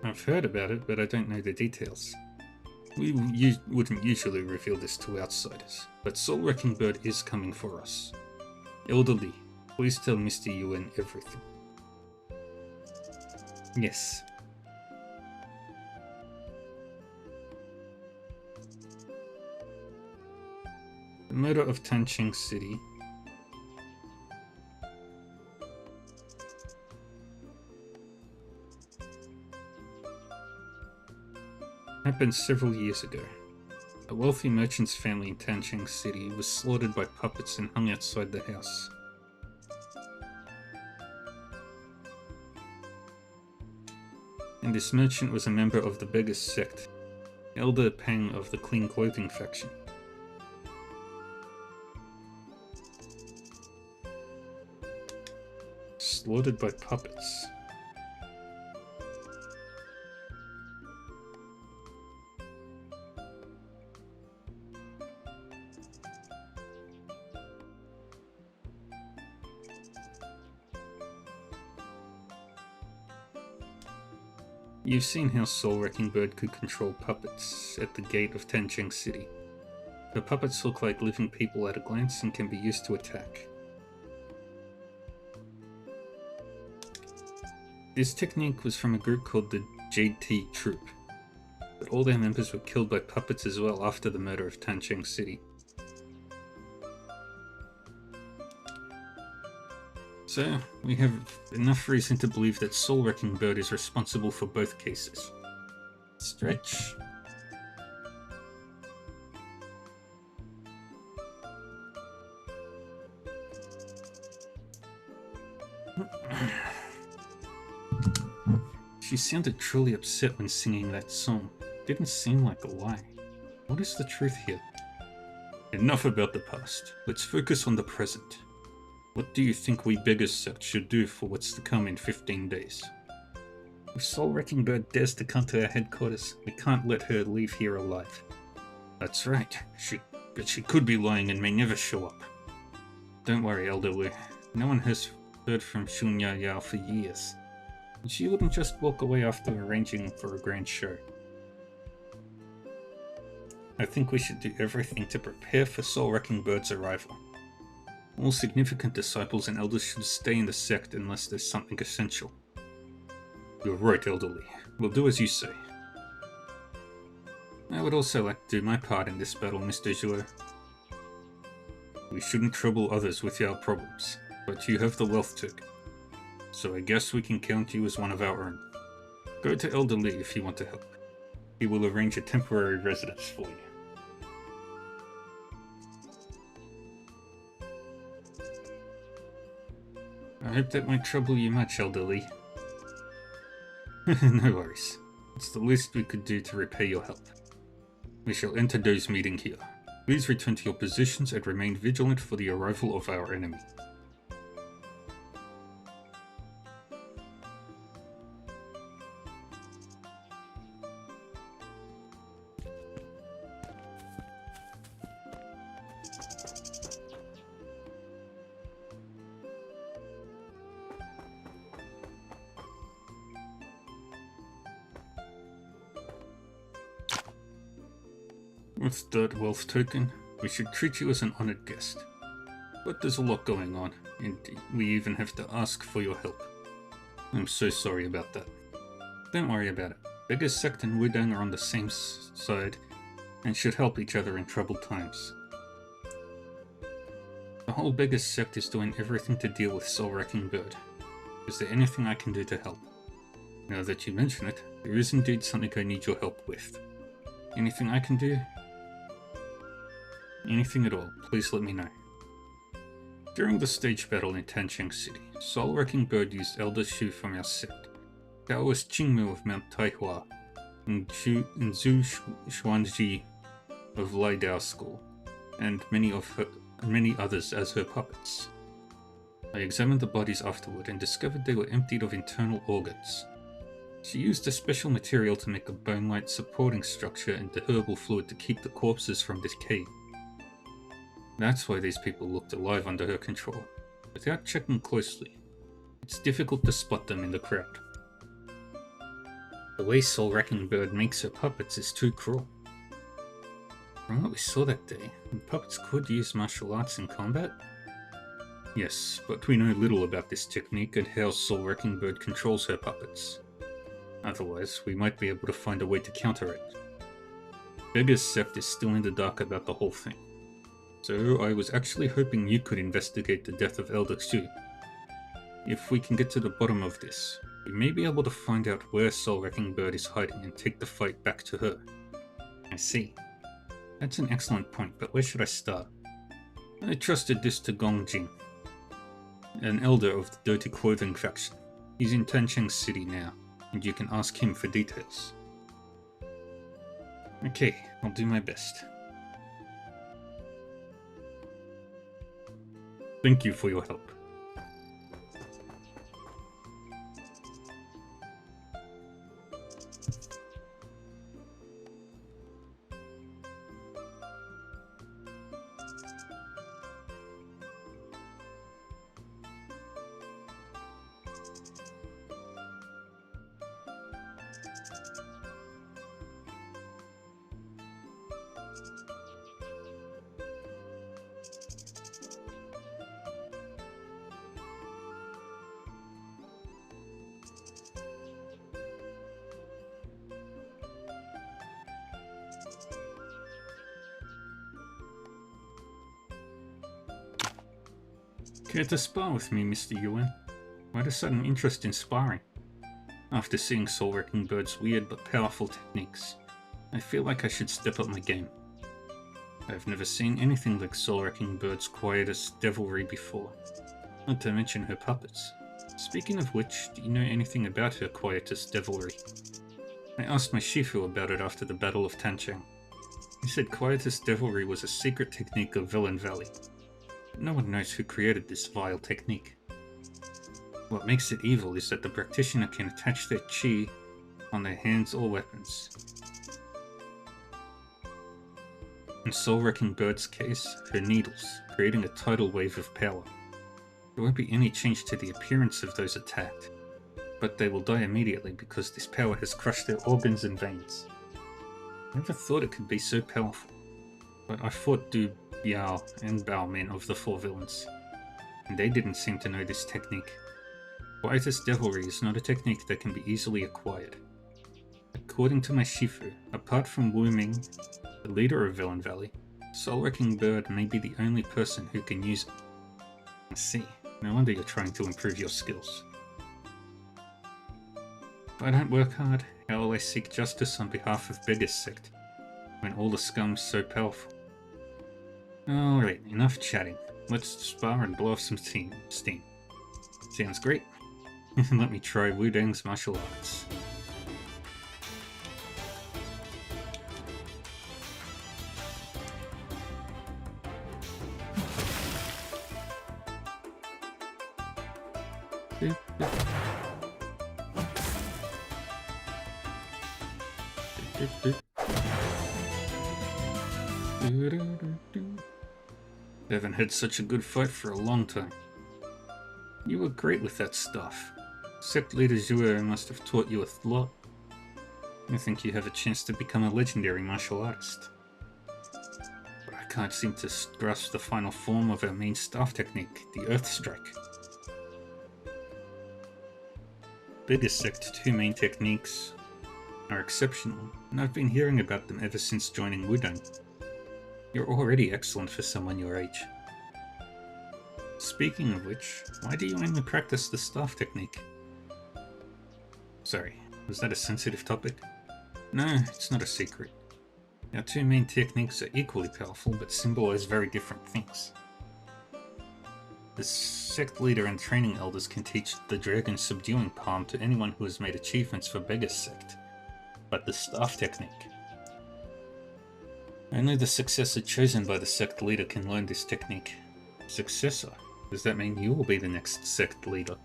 I've heard about it, but I don't know the details. We wouldn't usually reveal this to outsiders, but Soul Wrecking Bird is coming for us. Elder Li, please tell Mr. Yuan everything. Yes. The murder of Tancheng City happened several years ago. A wealthy merchant's family in Tancheng City was slaughtered by puppets and hung outside the house. And this merchant was a member of the Beggar's sect, Elder Pang of the Clean Clothing faction. Slaughtered by puppets. You've seen how Soul Wrecking Bird could control puppets at the gate of Tancheng City. The puppets look like living people at a glance and can be used to attack. This technique was from a group called the JT Troop, but all their members were killed by puppets as well after the murder of Tancheng City. So, we have enough reason to believe that Soul Wrecking Bird is responsible for both cases. Stretch. She sounded truly upset when singing that song. Didn't seem like a lie. What is the truth here? Enough about the past. Let's focus on the present. What do you think we Beggar's sect should do for what's to come in 15 days? If Soul Wrecking Bird dares to come to our headquarters, we can't let her leave here alive. That's right, but she could be lying and may never show up. Don't worry, Elder Wu. No one has heard from Xun Yao Yao for years. And she wouldn't just walk away after arranging for a grand show. I think we should do everything to prepare for Soul Wrecking Bird's arrival. All significant disciples and elders should stay in the sect unless there's something essential. You're right, Elder Li. We'll do as you say. I would also like to do my part in this battle, Mr. Zhuo. We shouldn't trouble others with our problems, but you have the wealth token, so I guess we can count you as one of our own. Go to Elder Li if you want to help. He will arrange a temporary residence for you. I hope that won't trouble you much, Elder Li. No worries. It's the least we could do to repay your help. We shall enter Do's meeting here. Please return to your positions and remain vigilant for the arrival of our enemy. With that wealth token, we should treat you as an honored guest. But there's a lot going on, and we even have to ask for your help. I'm so sorry about that. Don't worry about it. Beggar's Sect and Wudang are on the same side, and should help each other in troubled times. The whole Beggar's Sect is doing everything to deal with Soul Wrecking Bird. Is there anything I can do to help? Now that you mention it, there is indeed something I need your help with. Anything I can do? Anything at all, please let me know. During the stage battle in Tancheng City, Soul Wrecking Bird used Elder Shu from our sect, Taoist Qingmu of Mount Taihua, and Zhu Xuanji of Lidao School, and many others as her puppets. I examined the bodies afterward and discovered they were emptied of internal organs. She used a special material to make a bone-like supporting structure and the herbal fluid to keep the corpses from decaying. That's why these people looked alive under her control. Without checking closely, it's difficult to spot them in the crowd. The way Soul Wrecking Bird makes her puppets is too cruel. From what we saw that day, puppets could use martial arts in combat? Yes, but we know little about this technique and how Soul Wrecking Bird controls her puppets. Otherwise, we might be able to find a way to counter it. Beggar's Sect is still in the dark about the whole thing. So I was actually hoping you could investigate the death of Elder Shu. If we can get to the bottom of this, we may be able to find out where Soul Wrecking Bird is hiding and take the fight back to her. I see. That's an excellent point, but where should I start? I trusted this to Gong Jing, an elder of the Dirty Clothing faction. He's in Tancheng City now, and you can ask him for details. Okay, I'll do my best. Thank you for your help. Care to spar with me, Mr. Yuan? Quite a sudden interest in sparring. After seeing Soul Wrecking Bird's weird but powerful techniques, I feel like I should step up my game. I've never seen anything like Soul Wrecking Bird's Quietus Devilry before, not to mention her puppets. Speaking of which, do you know anything about her Quietus Devilry? I asked my Shifu about it after the Battle of Tancheng. He said Quietus Devilry was a secret technique of Villain Valley. No one knows who created this vile technique. What makes it evil is that the practitioner can attach their chi on their hands or weapons. In Soul Wrecking Bird's case, her needles, creating a tidal wave of power. There won't be any change to the appearance of those attacked, but they will die immediately because this power has crushed their organs and veins. I never thought it could be so powerful, but I fought Du Biao and Bao Men of the four villains, and they didn't seem to know this technique. Quietus Devilry is not a technique that can be easily acquired. According to my Shifu, apart from Wu Ming, the leader of Villain Valley, Soul Wrecking Bird may be the only person who can use it. I see. No wonder you're trying to improve your skills. If I don't work hard, how will I seek justice on behalf of Beggar's Sect, when all the scum's so powerful? Alright, enough chatting. Let's spar and blow off some steam. Sounds great. Let me try Wudang's martial arts. Haven't had such a good fight for a long time. You were great with that stuff. Sect leader Zhuo must have taught you a lot. I think you have a chance to become a legendary martial artist. But I can't seem to grasp the final form of our main staff technique, the Earth Strike. Biggest Sect's two main techniques are exceptional, and I've been hearing about them ever since joining Wudang. You're already excellent for someone your age. Speaking of which, why do you only practice the staff technique? Sorry, was that a sensitive topic? No, it's not a secret. Our two main techniques are equally powerful, but symbolize very different things. The sect leader and training elders can teach the dragon subduing palm to anyone who has made achievements for Beggar's Sect, but the staff technique. Only the successor chosen by the sect leader can learn this technique. Successor? Does that mean you will be the next sect leader?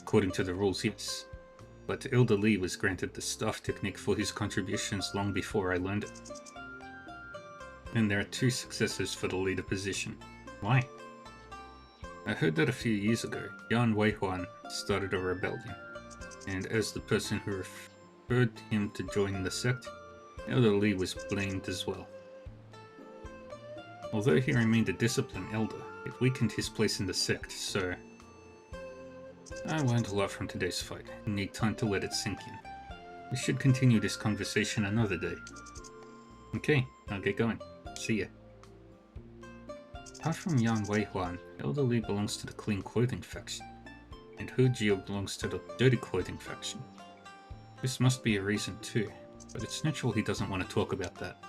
According to the rules, yes. But Elder Lee was granted the staff technique for his contributions long before I learned it. And there are two successors for the leader position. Why? I heard that a few years ago, Yan Weihuan started a rebellion, and as the person who referred him to join the sect, Elder Lee was blamed as well. Although he remained a disciplined elder, it weakened his place in the sect, so I learned a lot from today's fight and need time to let it sink in. We should continue this conversation another day. Okay, I'll get going. See ya. Apart from Yan Weihuan, Elder Lee belongs to the Clean Clothing faction, and Hu Jio belongs to the Dirty Clothing faction. This must be a reason too, but it's natural he doesn't want to talk about that.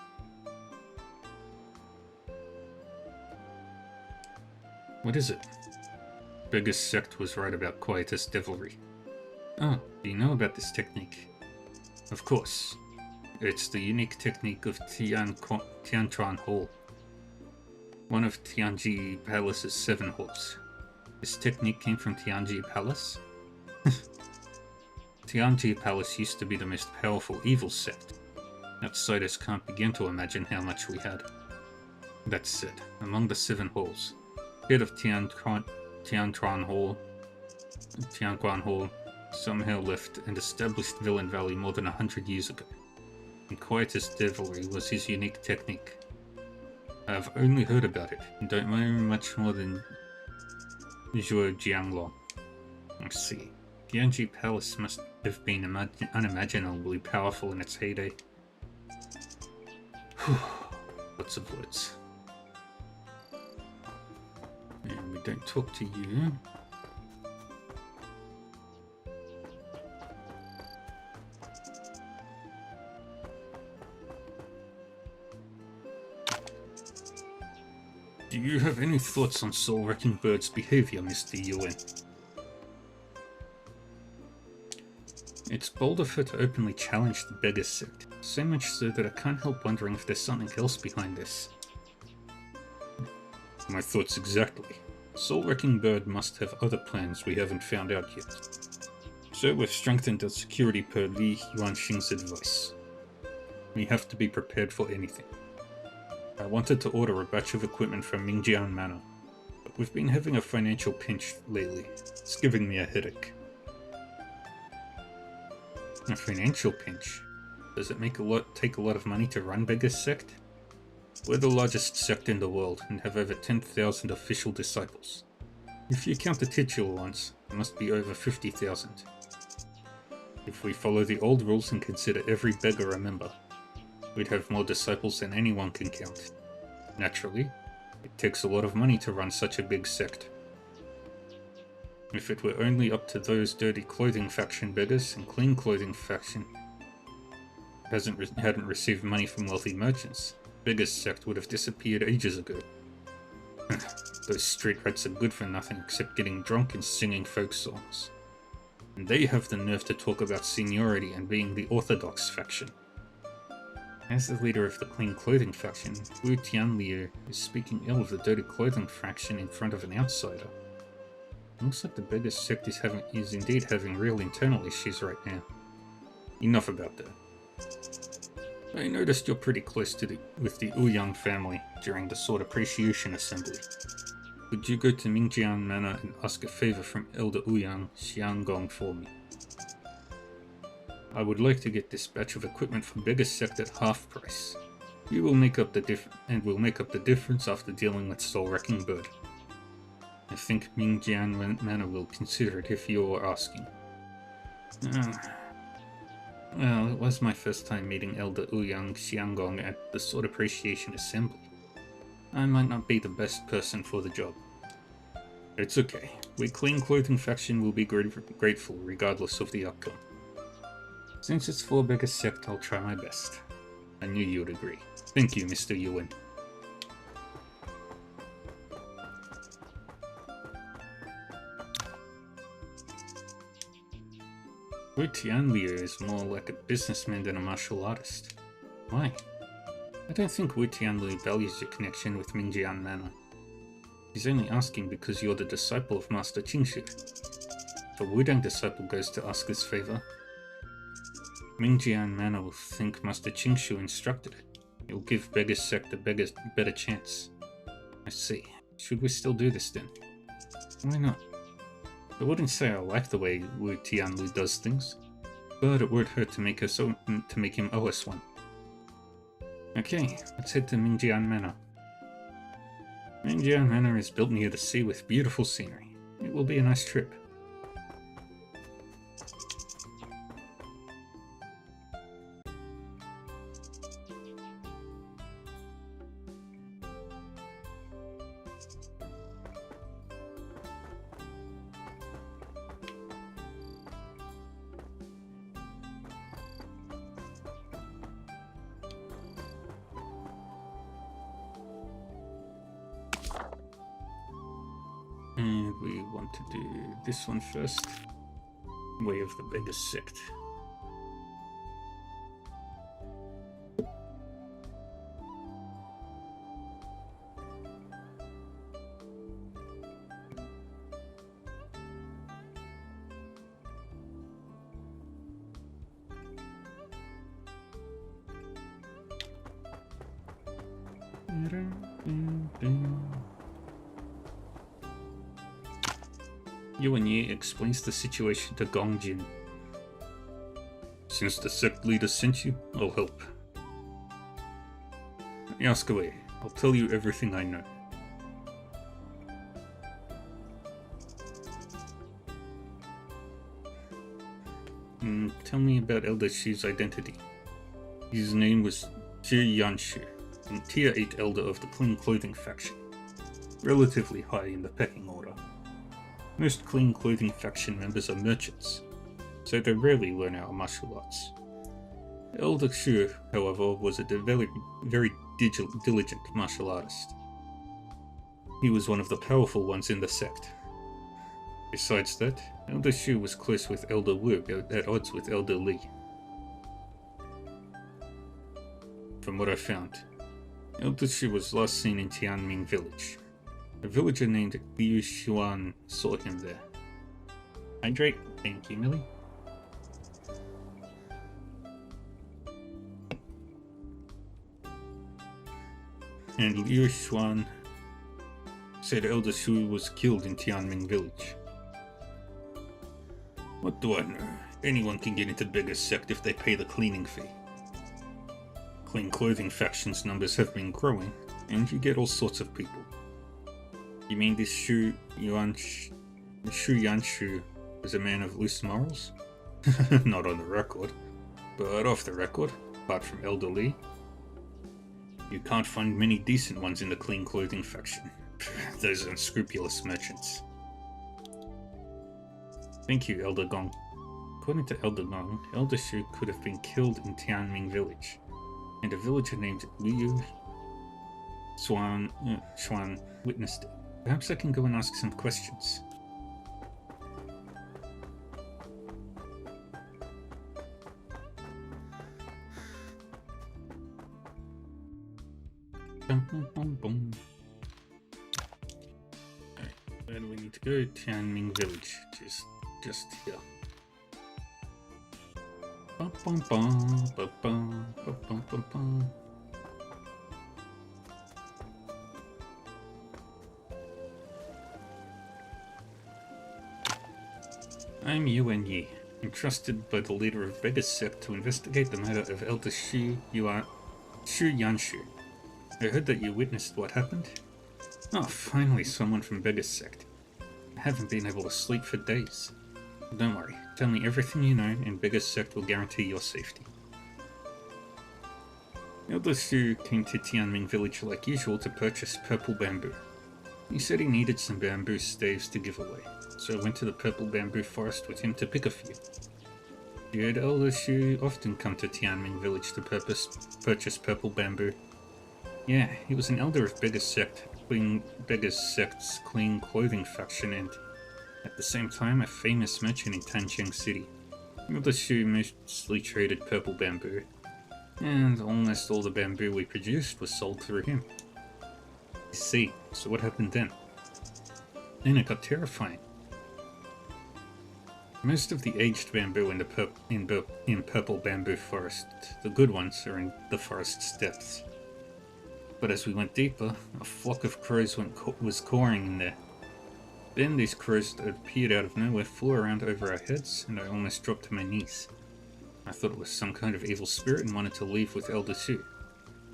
What is it? Beggar's Sect was right about Quietus Devilry. Oh, do you know about this technique? Of course. It's the unique technique of Tianquan Hall, one of Tianji Palace's 7 halls. This technique came from Tianji Palace? Tianji Palace used to be the most powerful evil sect. Outsiders can't begin to imagine how much we had. That said, among the 7 halls, head of Tianquan Hall somehow left and established Villain Valley more than 100 years ago, and Quietus Devilry was his unique technique. I have only heard about it, and don't know much more than Zhuo Jianglong. I see. Tianji Palace must have been unimaginably powerful in its heyday. Lots of words. And we don't talk to you. Do you have any thoughts on Soul Wrecking Bird's behavior, Mr. Yuan? It's bold of her to openly challenge the Beggar's Sect, so much so that I can't help wondering if there's something else behind this. My thoughts exactly. Soul Wrecking Bird must have other plans we haven't found out yet. So we've strengthened our security per Li Yuanxing's advice. We have to be prepared for anything. I wanted to order a batch of equipment from Mingjian Manor, but we've been having a financial pinch lately. It's giving me a headache. A financial pinch? Does it take a lot of money to run Beggar's Sect? We're the largest sect in the world and have over 10,000 official disciples. If you count the titular ones, it must be over 50,000. If we follow the old rules and consider every beggar a member, we'd have more disciples than anyone can count. Naturally, it takes a lot of money to run such a big sect. If it were only up to those Dirty Clothing faction beggars and Clean Clothing faction hadn't received money from wealthy merchants, Beggar's Sect would have disappeared ages ago. Those street rats are good for nothing except getting drunk and singing folk songs. And they have the nerve to talk about seniority and being the orthodox faction. As the leader of the Clean Clothing faction, Wu Tianliu is speaking ill of the Dirty Clothing faction in front of an outsider. Looks like the biggest sect is indeed having real internal issues right now. Enough about that. I noticed you're pretty close with the Ouyang family during the Sword Appreciation Assembly. Would you go to Mingjian Manor and ask a favor from Elder Ouyang Xianggong for me? I would like to get this batch of equipment from biggest sect at half price. You will make up the difference after dealing with Soul Wrecking Bird. I think Mingjian Manor will consider it if you are asking. Well, it was my first time meeting Elder Ouyang Xianggong at the Sword Appreciation Assembly. I might not be the best person for the job. It's okay. We Clean Clothing faction will be grateful regardless of the outcome. Since it's for biggest sect, I'll try my best. I knew you'd agree. Thank you, Mr. Yuan. Wu Tianliu is more like a businessman than a martial artist. Why? I don't think Wu Tianliu values your connection with Mingjian Manor. He's only asking because you're the disciple of Master Qingshu. If a Wudang disciple goes to ask this favor, Mingjian Manor will think Master Qingshu instructed it. It will give Beggar's Sect a better chance. I see. Should we still do this then? Why not? I wouldn't say I like the way Wu Tianliu does things, but it would hurt to make him owe us one. Okay, let's head to Mingjian Manor. Mingjian Manor is built near the sea with beautiful scenery. It will be a nice trip. And we want to do this one first. Way of the biggest sect. Yuan Yi explains the situation to Gong Jin. Since the sect leader sent you, I'll help. Ask away. I'll tell you everything I know. Tell me about Elder Shi's identity. His name was Zhi Yanshu, and Tier 8 Elder of the Clean Clothing faction. Relatively high in the pecking order. Most Clean Clothing faction members are merchants, so they rarely learn our martial arts. Elder Shu, however, was a very diligent martial artist. He was one of the powerful ones in the sect. Besides that, Elder Shu was close with Elder Wu, at odds with Elder Li. From what I found, Elder Shu was last seen in Tianming Village. A villager named Liu Xuan saw him there. Hydrate, thank you, Millie. And Liu Xuan said Elder Shu was killed in Tianming Village. What do I know? Anyone can get into biggest sect if they pay the cleaning fee. Clean Clothing faction's numbers have been growing, and you get all sorts of people. You mean this Shu Yanshu is a man of loose morals? Not on the record, but off the record, apart from Elder Li. You can't find many decent ones in the Clean Clothing faction. Those unscrupulous merchants. Thank you, Elder Gong. According to Elder Gong, Elder Shu could have been killed in Tianming Village, and a villager named Liu Xuan witnessed it. Perhaps I can go and ask some questions. Boom, boom, boom, boom. Where do we need to go? Tianming Village, which is just here. Bum, bum, bum, bum, bum, bum, bum, bum, bum. I'm Yuan Yi, entrusted by the leader of Vega's sect to investigate the matter of Elder Shu Yanshu. I heard that you witnessed what happened. Oh, finally someone from Vega's sect. I haven't been able to sleep for days. Don't worry, tell me everything you know and Vega's sect will guarantee your safety. Elder Shu came to Tianming Village like usual to purchase purple bamboo. He said he needed some bamboo staves to give away, so I went to the purple bamboo forest with him to pick a few. You heard Elder Shu often come to Tianming Village to purchase purple bamboo. Yeah, he was an elder of Vega's sect's clean clothing faction and, at the same time, a famous merchant in Tancheng City. Elder Shu mostly traded purple bamboo, and almost all the bamboo we produced was sold through him. I see, so what happened then? Then it got terrifying. Most of the aged bamboo in purple bamboo forest, the good ones, are in the forest's depths. But as we went deeper, a flock of crows was cawing in there. Then these crows that appeared out of nowhere flew around over our heads, and I almost dropped to my knees. I thought it was some kind of evil spirit and wanted to leave with Elder Shu.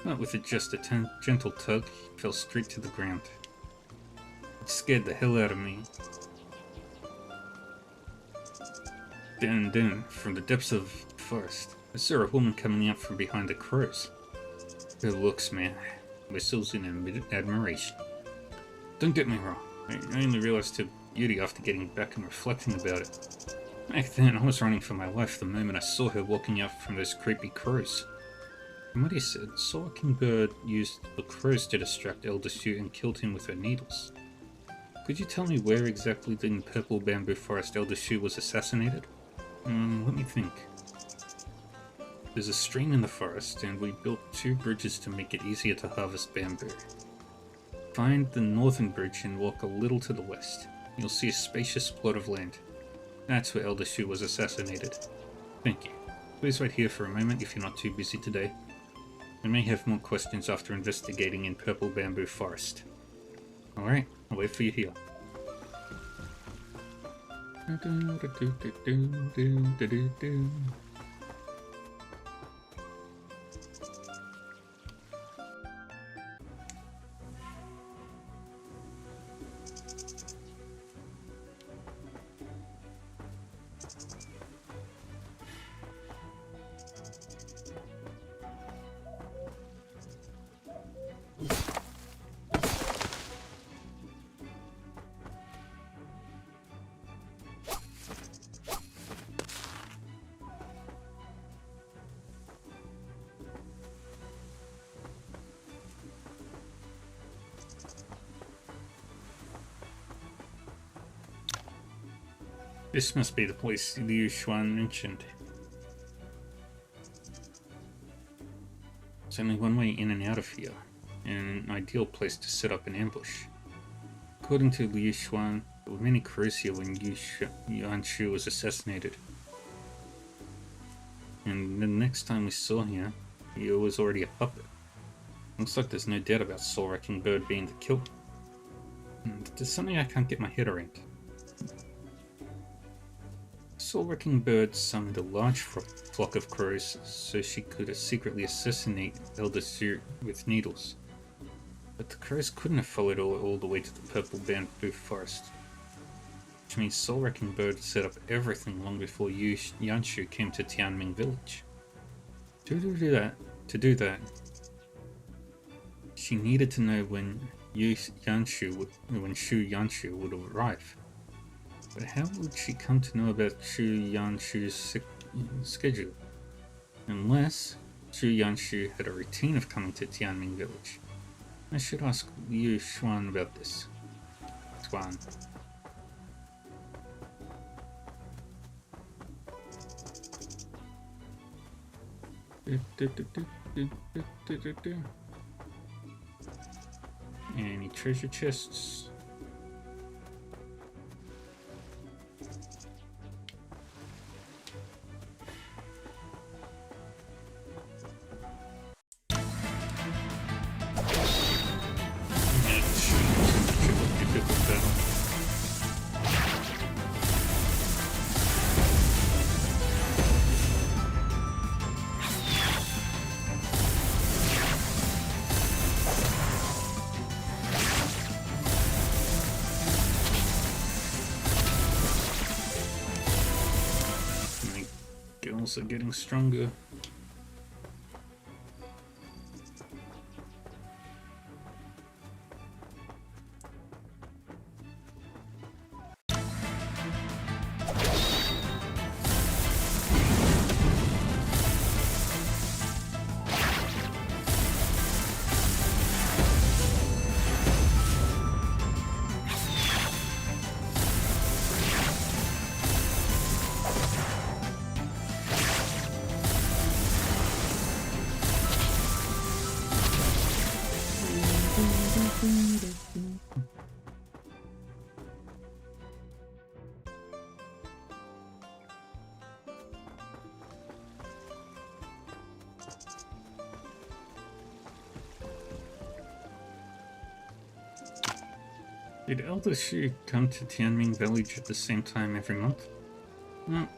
But with just a gentle tug, he fell straight to the ground. It scared the hell out of me. Then, from the depths of the forest, I saw a woman coming out from behind the crows. Her looks, man, whistles in admiration. Don't get me wrong, I only realized her beauty after getting back and reflecting about it. Back then, I was running for my life the moment I saw her walking out from those creepy crows. From what he said, Soul King Bird used the crows to distract Elder Shu and killed him with her needles. Could you tell me where exactly in Purple Bamboo Forest Elder Shu was assassinated? Let me think. There's a stream in the forest, and we built 2 bridges to make it easier to harvest bamboo. Find the northern bridge and walk a little to the west. You'll see a spacious plot of land. That's where Elder Shu was assassinated. Thank you. Please wait here for a moment if you're not too busy today. I may have more questions after investigating in Purple Bamboo Forest. Alright, I'll wait for you here. This must be the place Liu Xuan mentioned. There's only one way in and out of here, and an ideal place to set up an ambush. According to Liu Xuan, there were many crows here when Yanshu was assassinated. And the next time we saw him, he was already a puppet. Looks like there's no doubt about Soul Wrecking Bird being the killer. There's something I can't get my head around. Soul Wrecking Bird summoned a large flock of crows so she could secretly assassinate Elder Shu with needles. But the crows couldn't have followed all the way to the Purple Bamboo Forest. Which means Soul Wrecking Bird set up everything long before Yanshu came to Tianming Village. To do that, she needed to know when Shu Yanshu would arrive. But how would she come to know about Shu Yanshu's schedule? Unless Shu Yanshu had a routine of coming to Tianming Village. I should ask Liu Xuan about this. Xuan. Any treasure chests? also getting stronger. Did Elder Shu come to Tianming Village at the same time every month? No.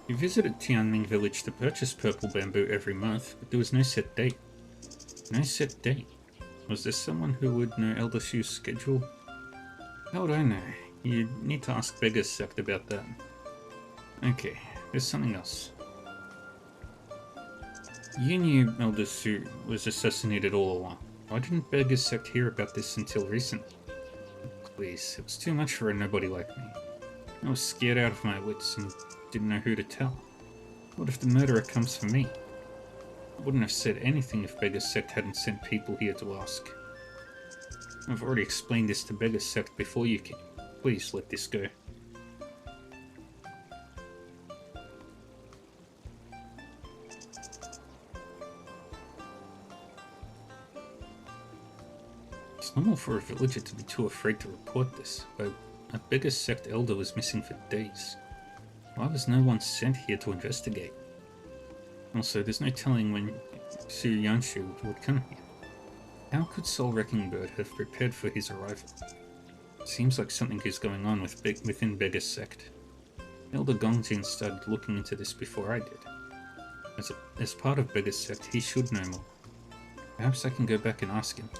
He visited Tianming Village to purchase purple bamboo every month, but there was no set date. No set date. Was there someone who would know Elder Shu's schedule? How would I know? You need to ask Beggar's Sect about that. Okay, there's something else. You knew Elder Shu was assassinated all along. Why didn't Beggar's Sect hear about this until recently? Please, it was too much for a nobody like me. I was scared out of my wits and didn't know who to tell. What if the murderer comes for me? I wouldn't have said anything if Beggar's Sect hadn't sent people here to ask. I've already explained this to Beggar's Sect before you came. Please let this go. It's normal for a villager to be too afraid to report this, but a Beggar's Sect elder was missing for days. Why was no one sent here to investigate? Also, there's no telling when Xu Yanshu would come here. How could Soul Wrecking Bird have prepared for his arrival? Seems like something is going on within Beggar's Sect. Elder Gongjin started looking into this before I did. As part of Beggar's Sect, he should know more. Perhaps I can go back and ask him.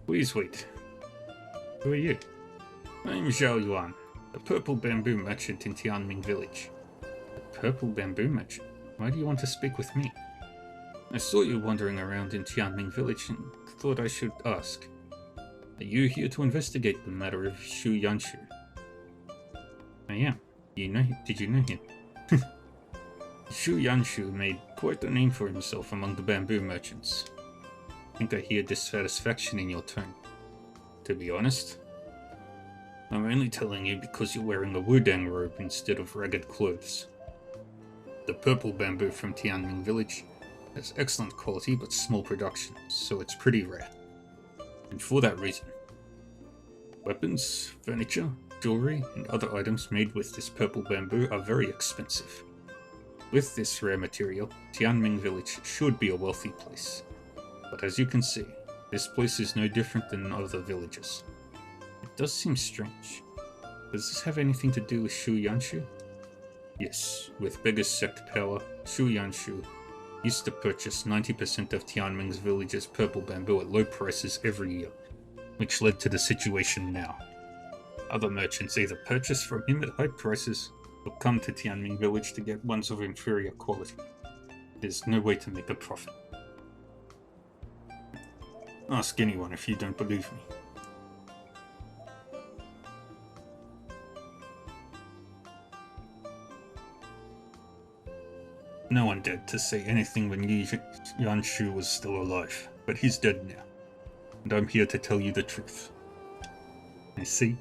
Please wait. Who are you? I'm Zhao Yuan, a purple bamboo merchant in Tianming Village. A purple bamboo merchant? Why do you want to speak with me? I saw you wandering around in Tianming Village and thought I should ask. Are you here to investigate the matter of Xu Yanshu? I am. Did you know him? Xu Yanshu made quite a name for himself among the bamboo merchants. I think I hear dissatisfaction in your tone. To be honest, I'm only telling you because you're wearing a Wudang robe instead of ragged clothes. The purple bamboo from Tianming Village has excellent quality but small production, so it's pretty rare. And for that reason, weapons, furniture, jewelry, and other items made with this purple bamboo are very expensive. With this rare material, Tianming Village should be a wealthy place. But as you can see, this place is no different than other villages. It does seem strange. Does this have anything to do with Xu Yanshu? Yes, with Beggar's Sect power, Xu Yanshu used to purchase 90% of Tianming's village's purple bamboo at low prices every year, which led to the situation now. Other merchants either purchase from him at high prices or come to Tianming Village to get ones of inferior quality. There's no way to make a profit. Ask anyone if you don't believe me. No one dared to say anything when Yanshu was still alive, but he's dead now. And I'm here to tell you the truth. You see?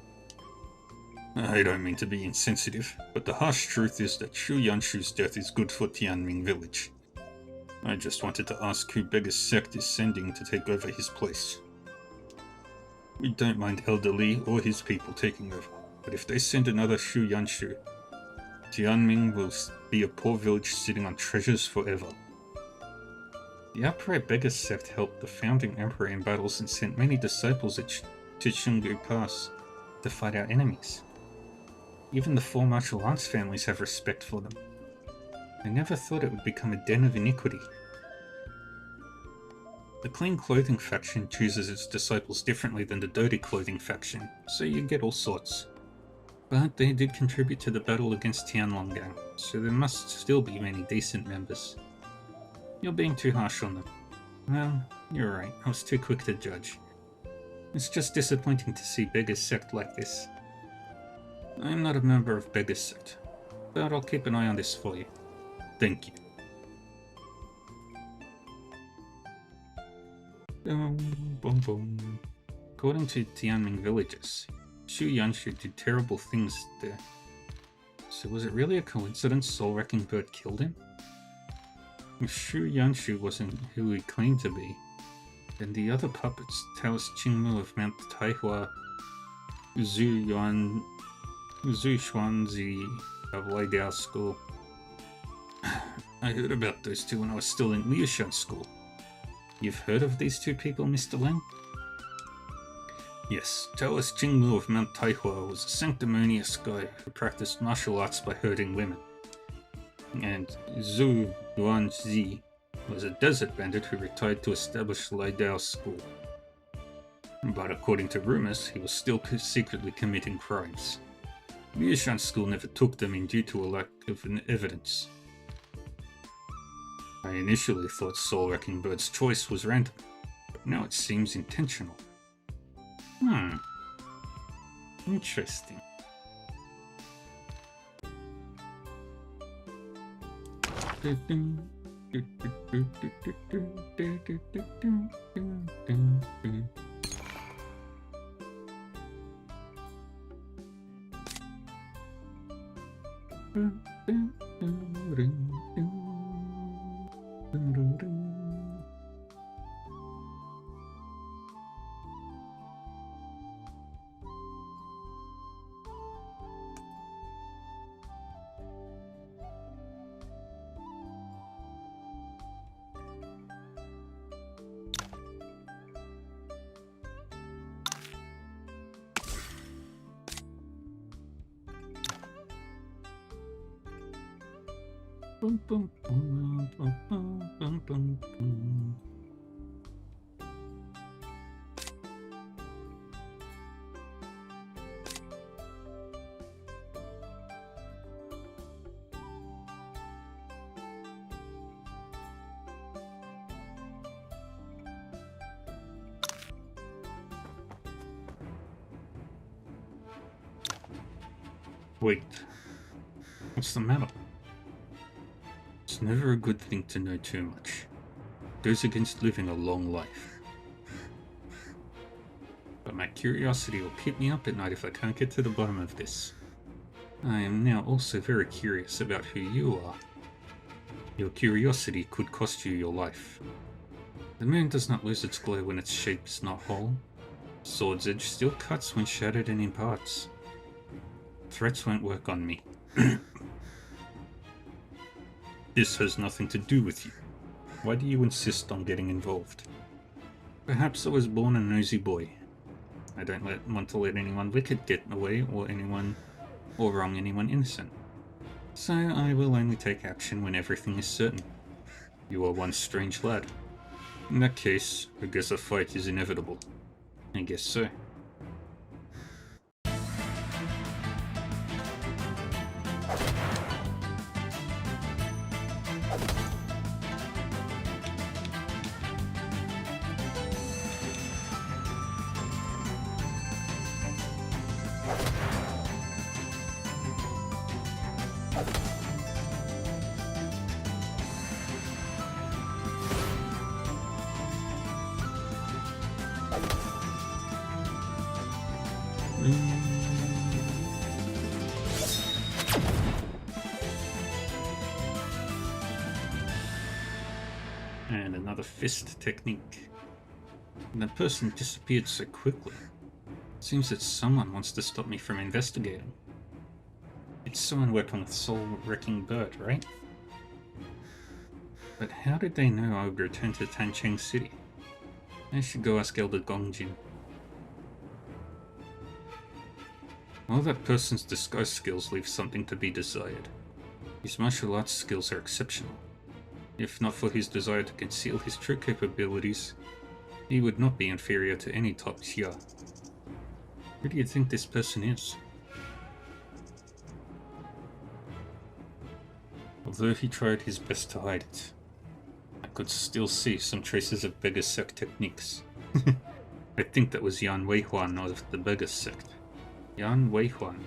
I don't mean to be insensitive, but the harsh truth is that Xu Yanshu's death is good for Tianming Village. I just wanted to ask who Beggar's Sect is sending to take over his place. We don't mind Elder Li or his people taking over, but if they send another Xu Yanshu, Tianming will be a poor village sitting on treasures forever. The upright Beggar's Sect helped the founding emperor in battles and sent many disciples to Chengdu Pass to fight our enemies. Even the four martial arts families have respect for them. I never thought it would become a den of iniquity. The clean clothing faction chooses its disciples differently than the dirty clothing faction, so you get all sorts. But they did contribute to the battle against Tianlonggang, so there must still be many decent members. You're being too harsh on them. Well, you're right, I was too quick to judge. It's just disappointing to see Beggar's Sect like this. I'm not a member of Beggar's Sect, but I'll keep an eye on this for you. Thank you. Boom, boom, boom. According to Tianming villagers, Xu Yanshu did terrible things there. So was it really a coincidence Soul Wrecking Bird killed him? If Xu Yanshu wasn't who he claimed to be, then the other puppets, Taoist Qingmu of Mount Taihua, Zhu Xuanzi of Lidiao School. I heard about those two when I was still in Liushan School. You've heard of these two people, Mr. Lang? Yes, Taoist Qingmu of Mount Taihua was a sanctimonious guy who practiced martial arts by hurting women. And Zhu Yuanzi was a desert bandit who retired to establish Lidiao School. But according to rumors, he was still secretly committing crimes. Liushan School never took them in due to a lack of evidence. I initially thought Soul Wrecking Bird's choice was random, but now it seems intentional. Interesting. Boom, boom, boom, boom, boom, boom, boom, boom. Wait, what's the matter? It's never a good thing to know too much. It goes against living a long life. But my curiosity will keep me up at night if I can't get to the bottom of this. I am now also very curious about who you are. Your curiosity could cost you your life. The moon does not lose its glow when its shape is not whole. Sword's edge still cuts when shattered and in parts. Threats won't work on me. This has nothing to do with you. Why do you insist on getting involved? Perhaps I was born a nosy boy. I don't want to let anyone wicked get away or wrong anyone innocent. So I will only take action when everything is certain. You are one strange lad. In that case, I guess a fight is inevitable. I guess so. And another fist technique. And the person disappeared so quickly. Seems that someone wants to stop me from investigating. It's someone working with Soul Wrecking Bird, right? But how did they know I would return to Tancheng City? I should go ask Elder Gongjin. Well, that person's disguise skills leave something to be desired. His martial arts skills are exceptional. If not for his desire to conceal his true capabilities, he would not be inferior to any top tier. Who do you think this person is? Although he tried his best to hide it, I could still see some traces of Beggar Sect techniques. I think that was Yan Weihuan of the Beggar Sect. Yan Weihuan.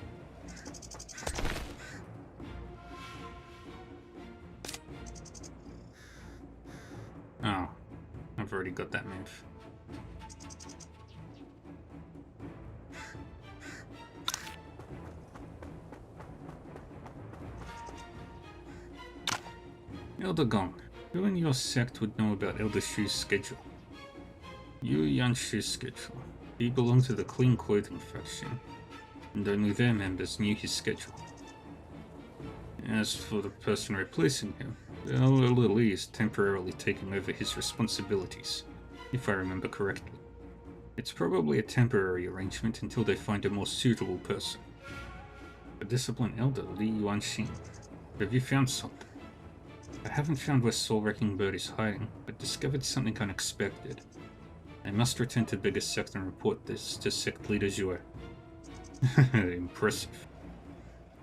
Oh, I've already got that move. Elder Gong, who in your sect would know about Elder Shu's schedule? Yu Yanshu's schedule. He belonged to the Clean Clothing faction, and only their members knew his schedule. As for the person replacing him, Elder Li is temporarily taking over his responsibilities, if I remember correctly. It's probably a temporary arrangement until they find a more suitable person. The disciplined Elder Li Yuanxin, have you found something? I haven't found where Soul Wrecking Bird is hiding, but discovered something unexpected. I must return to Beggar Sect and report this to Sect Leader Zhuo. Impressive.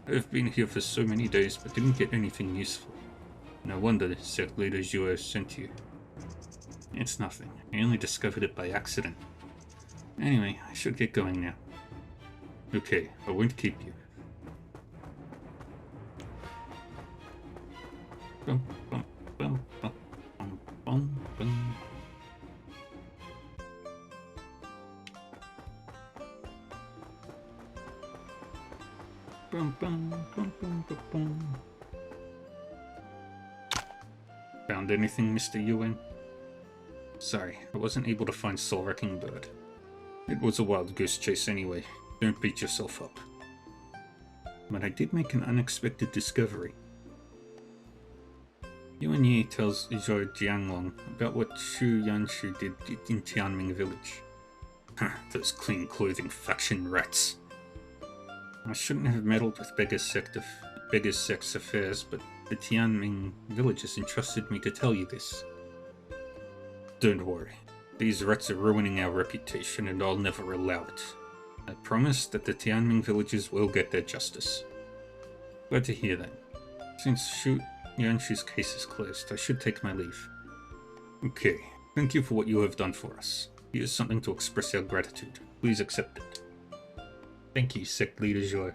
I've been here for so many days but didn't get anything useful. No wonder Sect Leader Zhuo sent you. It's nothing. I only discovered it by accident. Anyway, I should get going now. Okay, I won't keep you. Bum, bum, bum, bum, bum, bum, bum. Bum, bum, bum, bum, bum, bum. Found anything, Mr. Yuan? Sorry, I wasn't able to find Soul Wrecking Bird. It was a wild goose chase anyway. Don't beat yourself up. But I did make an unexpected discovery. Yuan Yi tells Zhou Jianglong about what Shu Yanshu did in Tianming Village. Those Clean Clothing faction rats. I shouldn't have meddled with Beggar Sect's affairs, but the Tianming villagers entrusted me to tell you this. Don't worry. These rats are ruining our reputation and I'll never allow it. I promise that the Tianming villagers will get their justice. Glad to hear that. Since Shu Yanshu's case is closed, I should take my leave. Okay, thank you for what you have done for us. Here's something to express our gratitude. Please accept it. Thank you, Sect Leader Zhuo.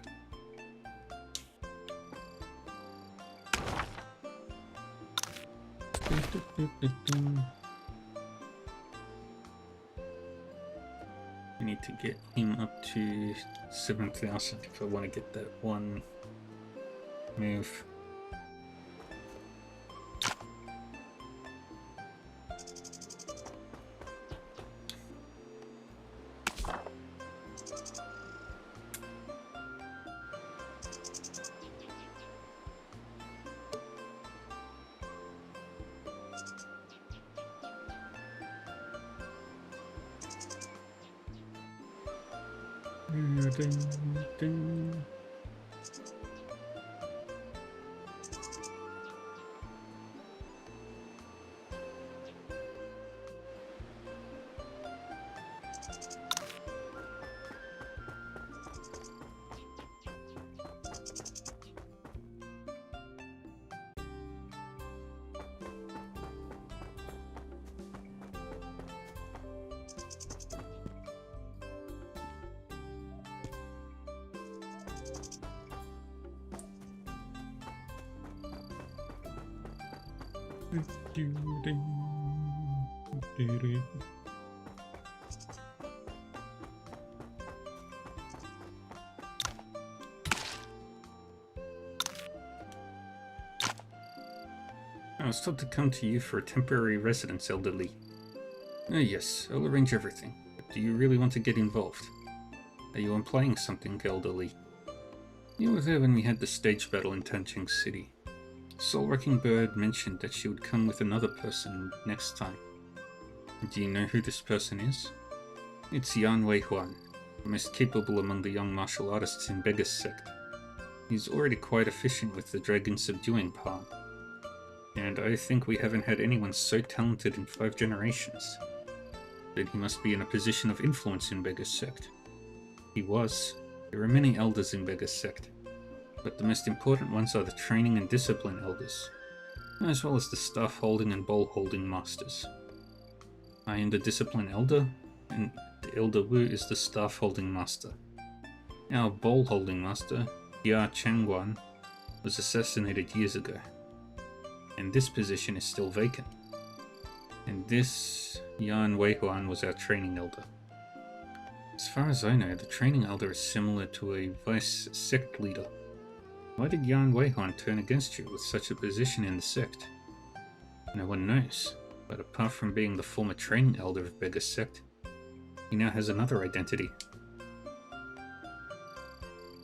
I need to get him up to 7,000 if I want to get that one move. I was told to come to you for a temporary residence, Elder Li. Yes, I'll arrange everything. But do you really want to get involved? Are you implying something, Elder Li? You were there when we had the stage battle in Tancheng City. Soul Wrecking Bird mentioned that she would come with another person next time. Do you know who this person is? It's Yan Weihuan, the most capable among the young martial artists in Beggar Sect. He's already quite efficient with the dragon subduing palm. And I think we haven't had anyone so talented in 5 generations. Then he must be in a position of influence in Bega's sect. He was. There are many elders in Bega's sect, but the most important ones are the training and discipline elders, as well as the staff holding and bowl holding masters. I am the discipline elder, and the Elder Wu is the staff holding master. Our bowl holding master, Ya Changguan, was assassinated years ago, and this position is still vacant. And this Yan Weihuan was our training elder. As far as I know, the training elder is similar to a vice sect leader. Why did Yan Weihuan turn against you with such a position in the sect? No one knows, but apart from being the former training elder of Bega's sect, he now has another identity.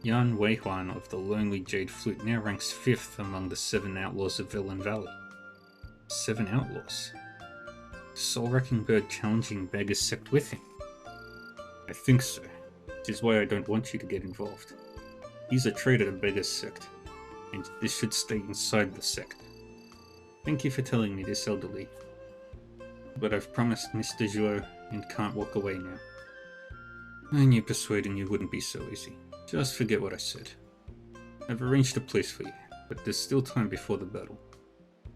Yan Weihuan of the Lonely Jade Flute now ranks 5th among the 7 outlaws of Villain Valley. 7 outlaws? Soul Wrecking Bird challenging Bega's sect with him? I think so, which is why I don't want you to get involved. He's a traitor to Bega's sect, and this should stay inside the sect. Thank you for telling me this, Elderly. But I've promised Mr. Zhuo and can't walk away now. I knew persuading you wouldn't be so easy. Just forget what I said. I've arranged a place for you, but there's still time before the battle.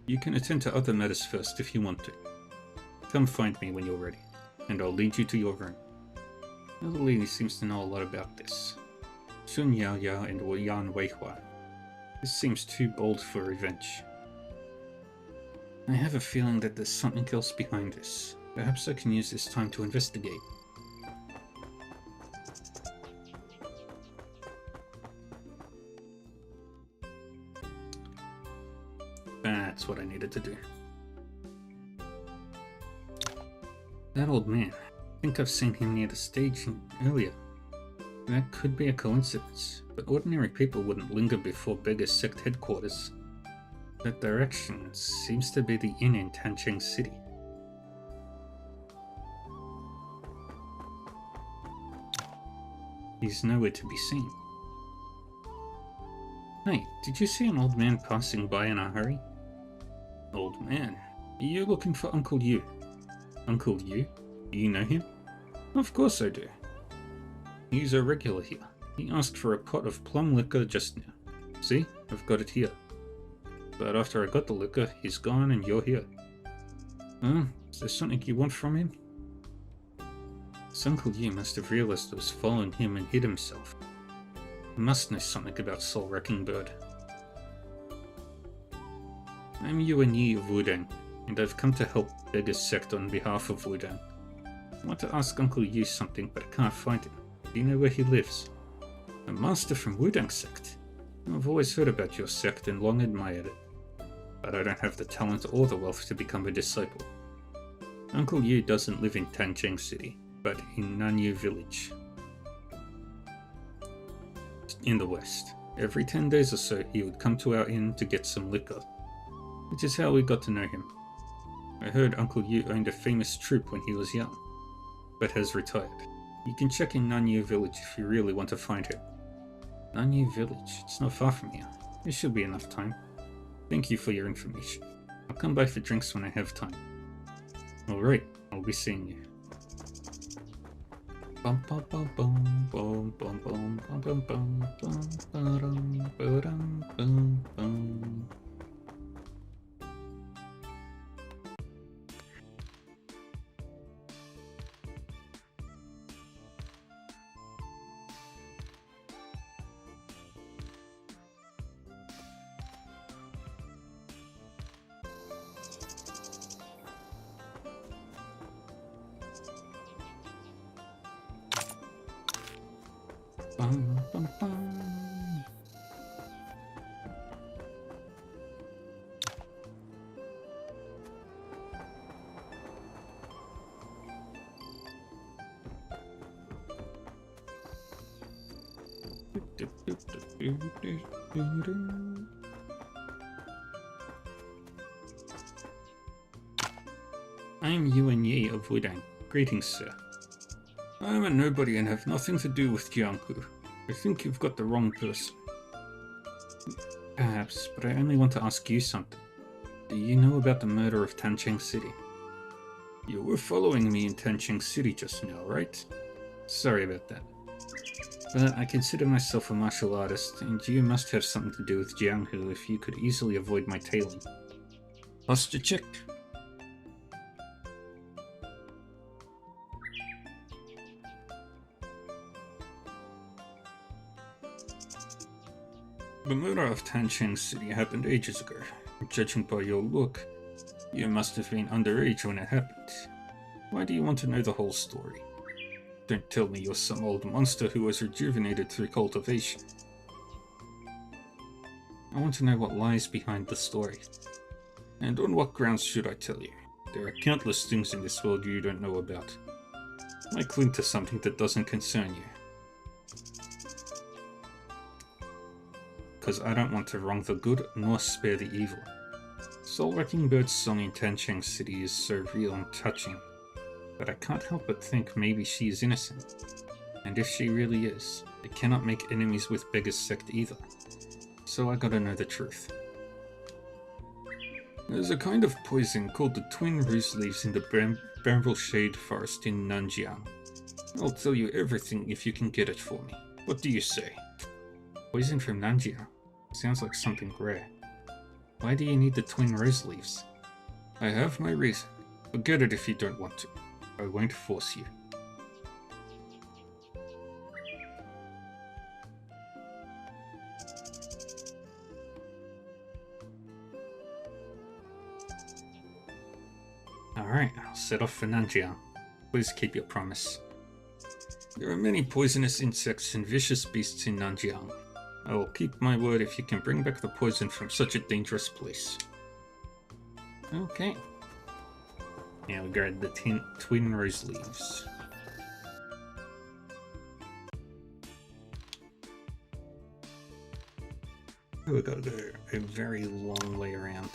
You can attend to other matters first if you want to. Come find me when you're ready, and I'll lead you to your room. The other lady seems to know a lot about this. Shun Yao Yao and Yan Weihua. This seems too bold for revenge. I have a feeling that there's something else behind this. Perhaps I can use this time to investigate. That's what I needed to do. That old man. I think I've seen him near the stage earlier. That could be a coincidence, but ordinary people wouldn't linger before Bega's sect headquarters. That direction seems to be the inn in Tancheng City. He's nowhere to be seen. Hey, did you see an old man passing by in a hurry? Old man? Are you looking for Uncle Yu? Uncle Yu? Do you know him? Of course I do. He's a regular here. He asked for a pot of plum liquor just now. See, I've got it here. But after I got the liquor, he's gone and you're here. Is there something you want from him? This Uncle Yu must have realized I was following him and hid himself. He must know something about Soul Wrecking Bird. I'm Yuan Yi of Wudang, and I've come to help Bega's sect on behalf of Wudang. I want to ask Uncle Yu something, but I can't find him. Do you know where he lives? A master from Wudang sect? I've always heard about your sect and long admired it, but I don't have the talent or the wealth to become a disciple. Uncle Yu doesn't live in Tancheng City, but in Nanyu Village, in the west. Every 10 days or so he would come to our inn to get some liquor, which is how we got to know him. I heard Uncle Yu owned a famous troupe when he was young, but has retired. You can check in Nanyu Village if you really want to find him. Nanyu Village? It's not far from here. There should be enough time. Thank you for your information. I'll come by for drinks when I have time. Alright, I'll be seeing you. Bum bum bum bum bum bum bum bum bum bum bum bum bum bum. Bum, bum, bum. I am Yuan Yi of Wudang. Greetings, sir. I am a nobody and have nothing to do with Jianghu. I think you've got the wrong person. Perhaps, but I only want to ask you something. Do you know about the murder of Tancheng City? You were following me in Tancheng City just now, right? Sorry about that. But I consider myself a martial artist, and you must have something to do with Jianghu if you could easily avoid my tailing. Posture check. The murder of Tancheng City happened ages ago. Judging by your look, you must have been underage when it happened. Why do you want to know the whole story? Don't tell me you're some old monster who was rejuvenated through cultivation. I want to know what lies behind the story. And on what grounds should I tell you? There are countless things in this world you don't know about. Why cling to something that doesn't concern you? Because I don't want to wrong the good nor spare the evil. Soul Wrecking Bird's song in Tancheng City is so real and touching, but I can't help but think maybe she is innocent. And if she really is, I cannot make enemies with Beggar's Sect either. So I gotta know the truth. There's a kind of poison called the Twin Rose Leaves in the Bramble Shade Forest in Nanjiang. I'll tell you everything if you can get it for me. What do you say? Poison from Nanjiang? Sounds like something rare. Why do you need the Twin Rose Leaves? I have my reason. Forget it if you don't want to. I won't force you. Alright, I'll set off for Nanjiang. Please keep your promise. There are many poisonous insects and vicious beasts in Nanjiang. I will keep my word if you can bring back the poison from such a dangerous place. Okay. Now we grab the Twin Rose Leaves. We gotta go a very long way around.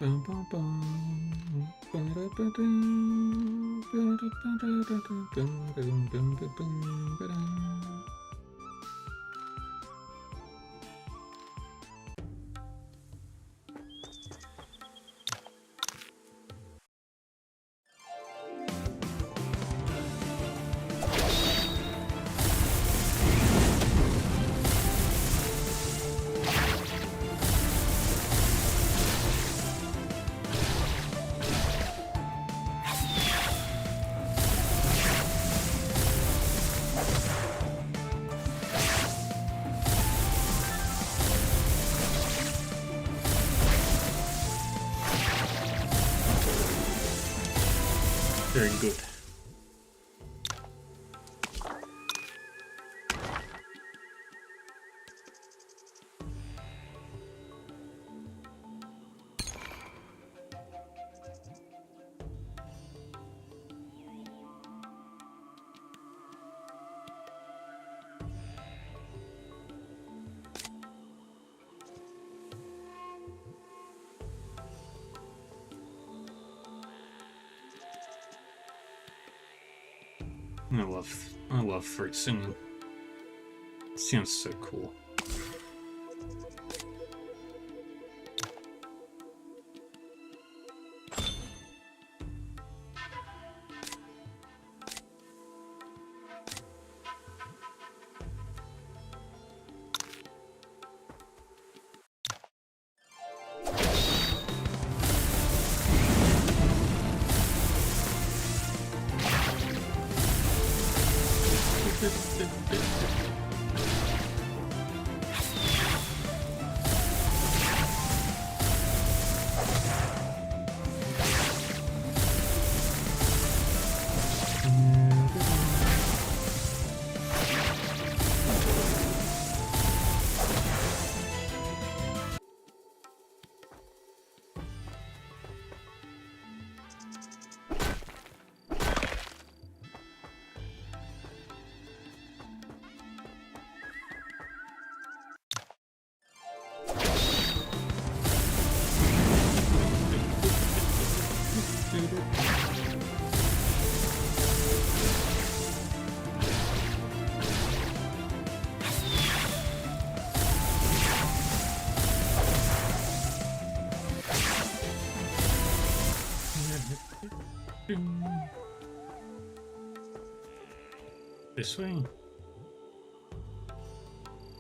Bum, bum, bum. Very good. I love fruit singing. It sounds so cool. This way.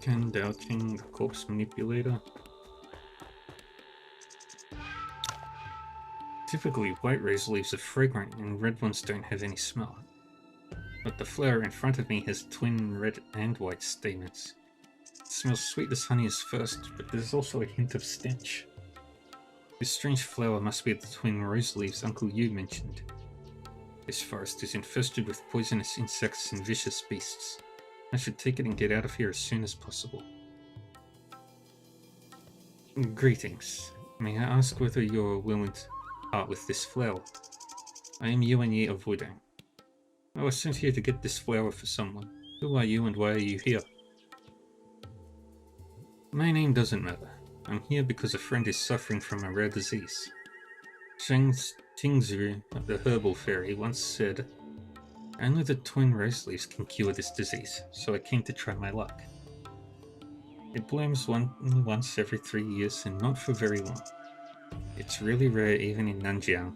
Ken Dao-King, the corpse manipulator. Typically, white rose leaves are fragrant and red ones don't have any smell. But the flower in front of me has twin red and white stamens. It smells sweet as honey at first, but there's also a hint of stench. This strange flower must be the twin rose leaves Uncle Yu mentioned. This forest is infested with poisonous insects and vicious beasts. I should take it and get out of here as soon as possible. Greetings. May I ask whether you're willing to part with this flower? I am Yuan Yi of Wudang. I was sent here to get this flower for someone. Who are you and why are you here? My name doesn't matter. I'm here because a friend is suffering from a rare disease. Shang Tingzhu, the herbal fairy, once said, only the twin rose leaves can cure this disease, so I came to try my luck. It blooms only once every 3 years and not for very long. It's really rare even in Nanjiang,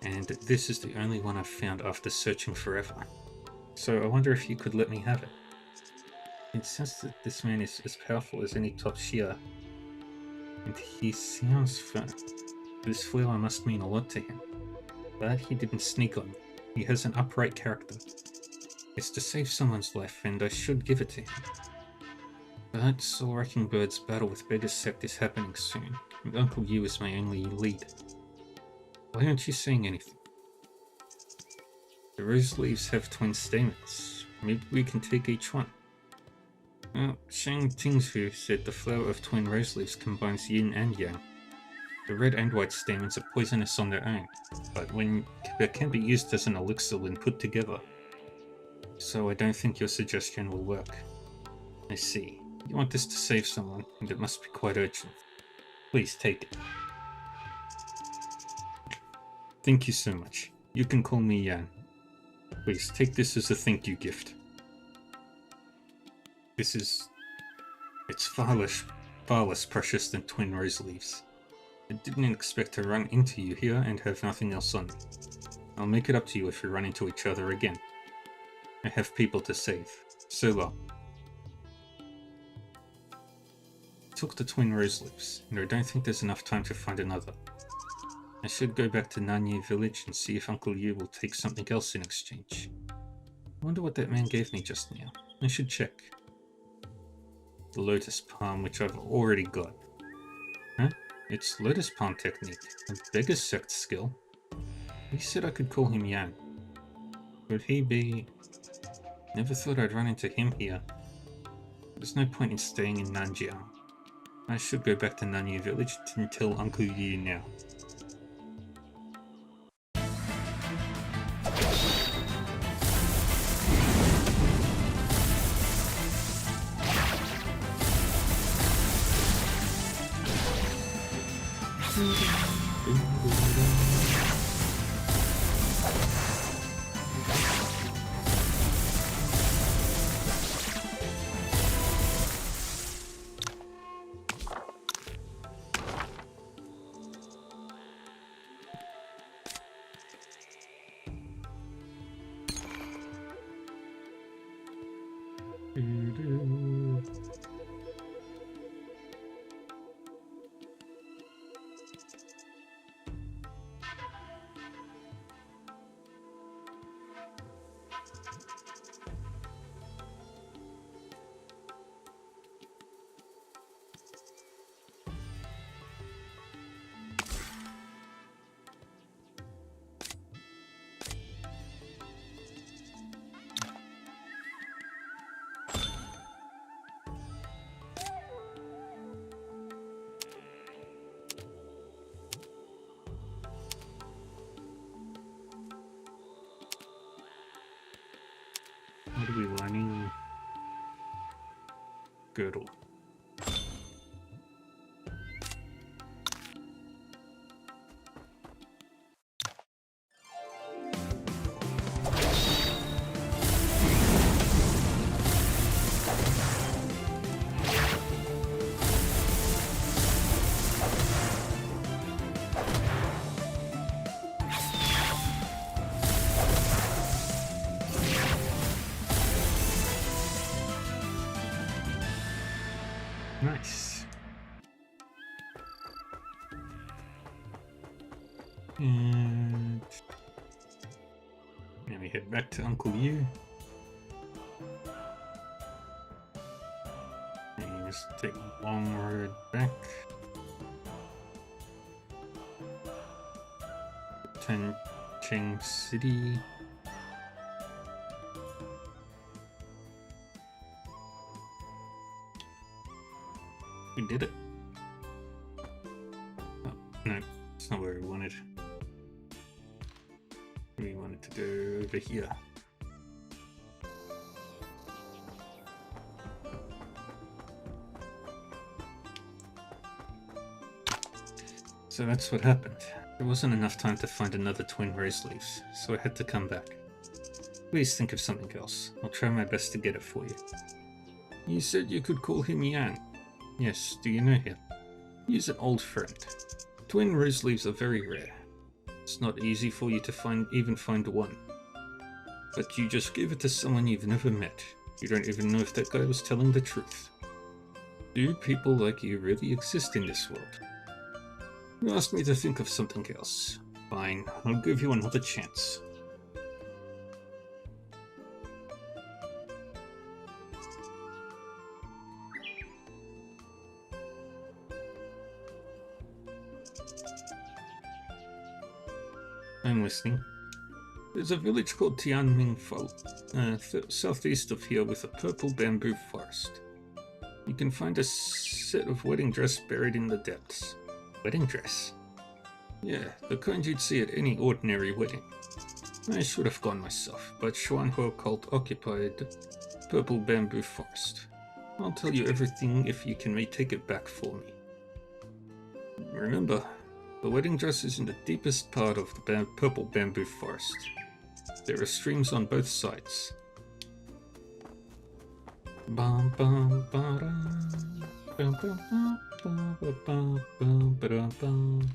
and this is the only one I've found after searching forever. So I wonder if you could let me have it. It says that this man is as powerful as any top Xia, and he sounds fun. This flower must mean a lot to him, but he didn't sneak on me. He has an upright character. It's to save someone's life, and I should give it to him. But Soul Wrecking Bird's battle with Beggar's Sect is happening soon, and Uncle Yu is my only lead. Why aren't you saying anything? The rose leaves have twin stamens. Maybe we can take each one. Well, Shang Tingzhu said the flower of twin rose leaves combines yin and yang. The red and white stamens are poisonous on their own, but they can be used as an elixir when put together. So I don't think your suggestion will work. I see. You want this to save someone, and it must be quite urgent. Please take it. Thank you so much. You can call me Yan. Please take this as a thank you gift. It's far less precious than twin rose leaves. I didn't expect to run into you here and have nothing else on me. I'll make it up to you if we run into each other again. I have people to save. So long. I took the twin rose leaves, and I don't think there's enough time to find another. I should go back to Nanyi village and see if Uncle Yu will take something else in exchange. I wonder what that man gave me just now. I should check. The lotus palm, which I've already got. Huh? It's lotus palm technique, a Beggar's Sect skill. He said I could call him Yan. Could he be... Never thought I'd run into him here. There's no point in staying in Nanjiang. I should go back to Nanyi village and tell Uncle Yu now. What are we learning? Girdle. Nice. And now we head back to Uncle Yu. And just take a long road back. Tancheng City. We did it. Oh, no, it's not where we wanted. We wanted to go over here. So that's what happened. There wasn't enough time to find another twin rose leaves, so I had to come back. Please think of something else. I'll try my best to get it for you. You said you could call him Yang. Yes, do you know him? He's an old friend. Twin rose leaves are very rare. It's not easy for you to even find one. But you just give it to someone you've never met. You don't even know if that guy was telling the truth. Do people like you really exist in this world? You asked me to think of something else. Fine, I'll give you another chance. I'm listening. There's a village called Tianmingfo, southeast of here with a purple bamboo forest. You can find a set of wedding dress buried in the depths. Wedding dress? Yeah, the kind you'd see at any ordinary wedding. I should have gone myself, but Xuanhua cult occupied purple bamboo forest. I'll tell you everything if you can take it back for me. Remember, the wedding dress is in the deepest part of the purple bamboo forest. There are streams on both sides. Bum, bum, ba-dum, bum, bum, bum, bum, bum, bum, ba-dum, bum.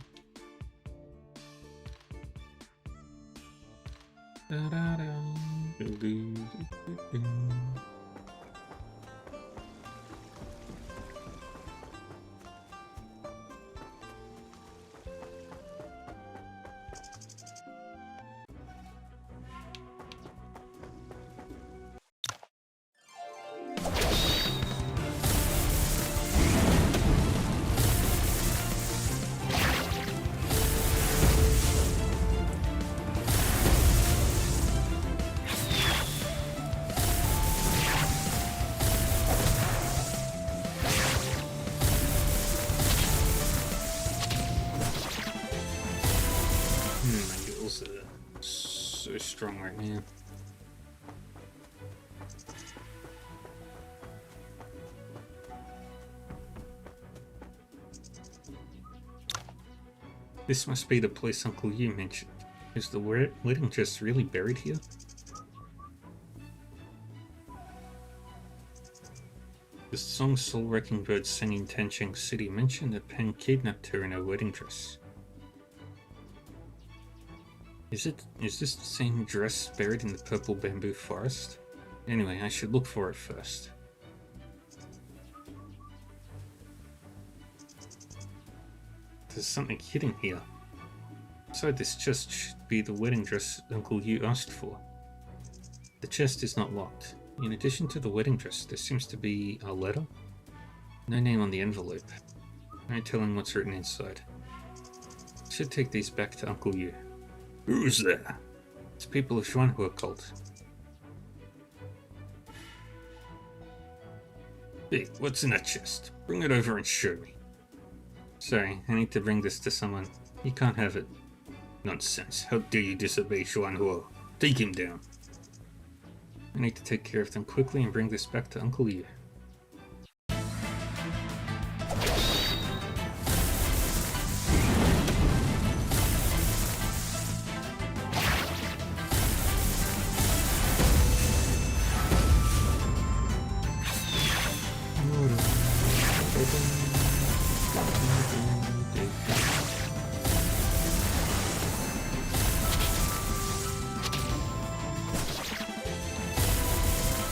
Da-da-dum, doo-doo-doo-doo-doo. My heals are so strong right now. This must be the place Uncle Yu mentioned. Is the wedding dress really buried here? The song Soul-Wrecking Bird sang in Tancheng City mentioned that Pan kidnapped her in her wedding dress. Is this the same dress buried in the purple bamboo forest? Anyway, I should look for it first. There's something hidden here. Inside this chest should be the wedding dress Uncle Yu asked for. The chest is not locked. In addition to the wedding dress, there seems to be a letter. No name on the envelope. No telling what's written inside. Should take these back to Uncle Yu. Who's there? It's people of Xuanhua cult. Hey, what's in that chest? Bring it over and show me. Sorry, I need to bring this to someone. You can't have it. Nonsense. How dare you disobey Xuanhua? Take him down. I need to take care of them quickly and bring this back to Uncle Yu.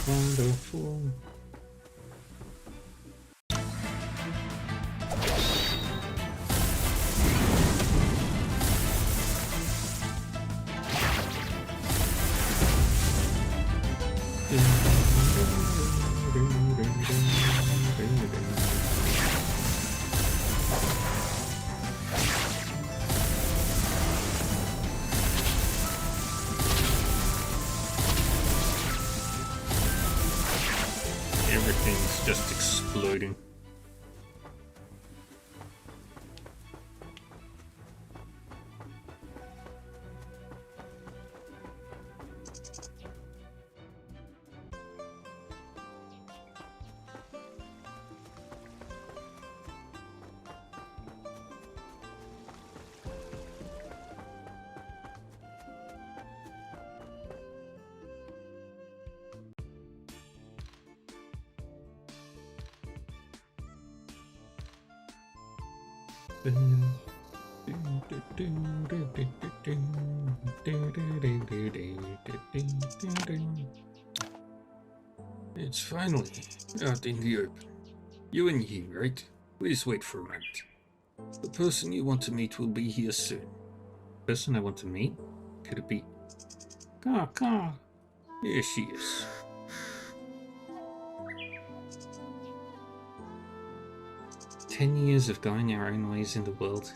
Wonderful. loading. It's finally out in the open. You and Yi, right? Please wait for a moment. The person you want to meet will be here soon. Person I want to meet? Could it be? Ka. Here she is. 10 years of going our own ways in the world.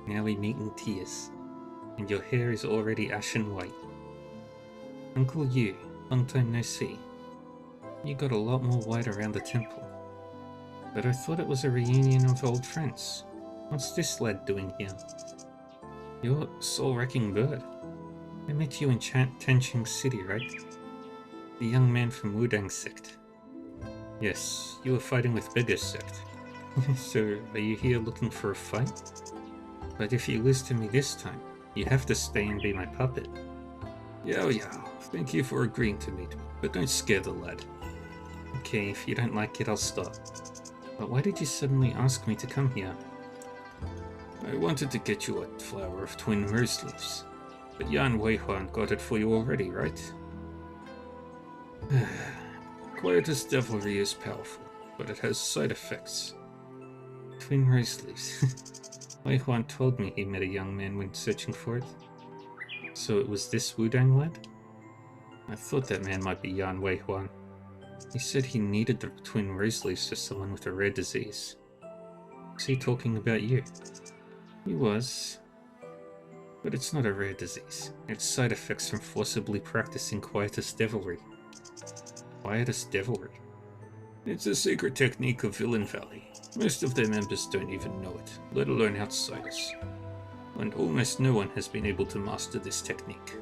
Now we meet in tears. And your hair is already ashen white. Uncle Yu, long time no see. You got a lot more white around the temple. But I thought it was a reunion of old friends. What's this lad doing here? You're Soul-Wrecking Bird. I met you in Tancheng City, right? The young man from Wudang sect. Yes, you were fighting with Beggar's sect. So, are you here looking for a fight? But if you lose to me this time, you have to stay and be my puppet. Yao, thank you for agreeing to meet me, but don't scare the lad. Okay, if you don't like it, I'll stop. But why did you suddenly ask me to come here? I wanted to get you a flower of twin rose leaves, but Yan Weihuan got it for you already, right? Quietus Devilry is powerful, but it has side effects. Twin rose leaves. Weihuan told me he met a young man when searching for it. So it was this Wudang lad? I thought that man might be Yan Weihuan. He said he needed the twin rose leaves for someone with a rare disease. Was he talking about you? He was. But it's not a rare disease. It's side effects from forcibly practicing Quietus Devilry. Quietus Devilry? It's a secret technique of Villain Valley. Most of their members don't even know it, let alone outsiders. And almost no one has been able to master this technique.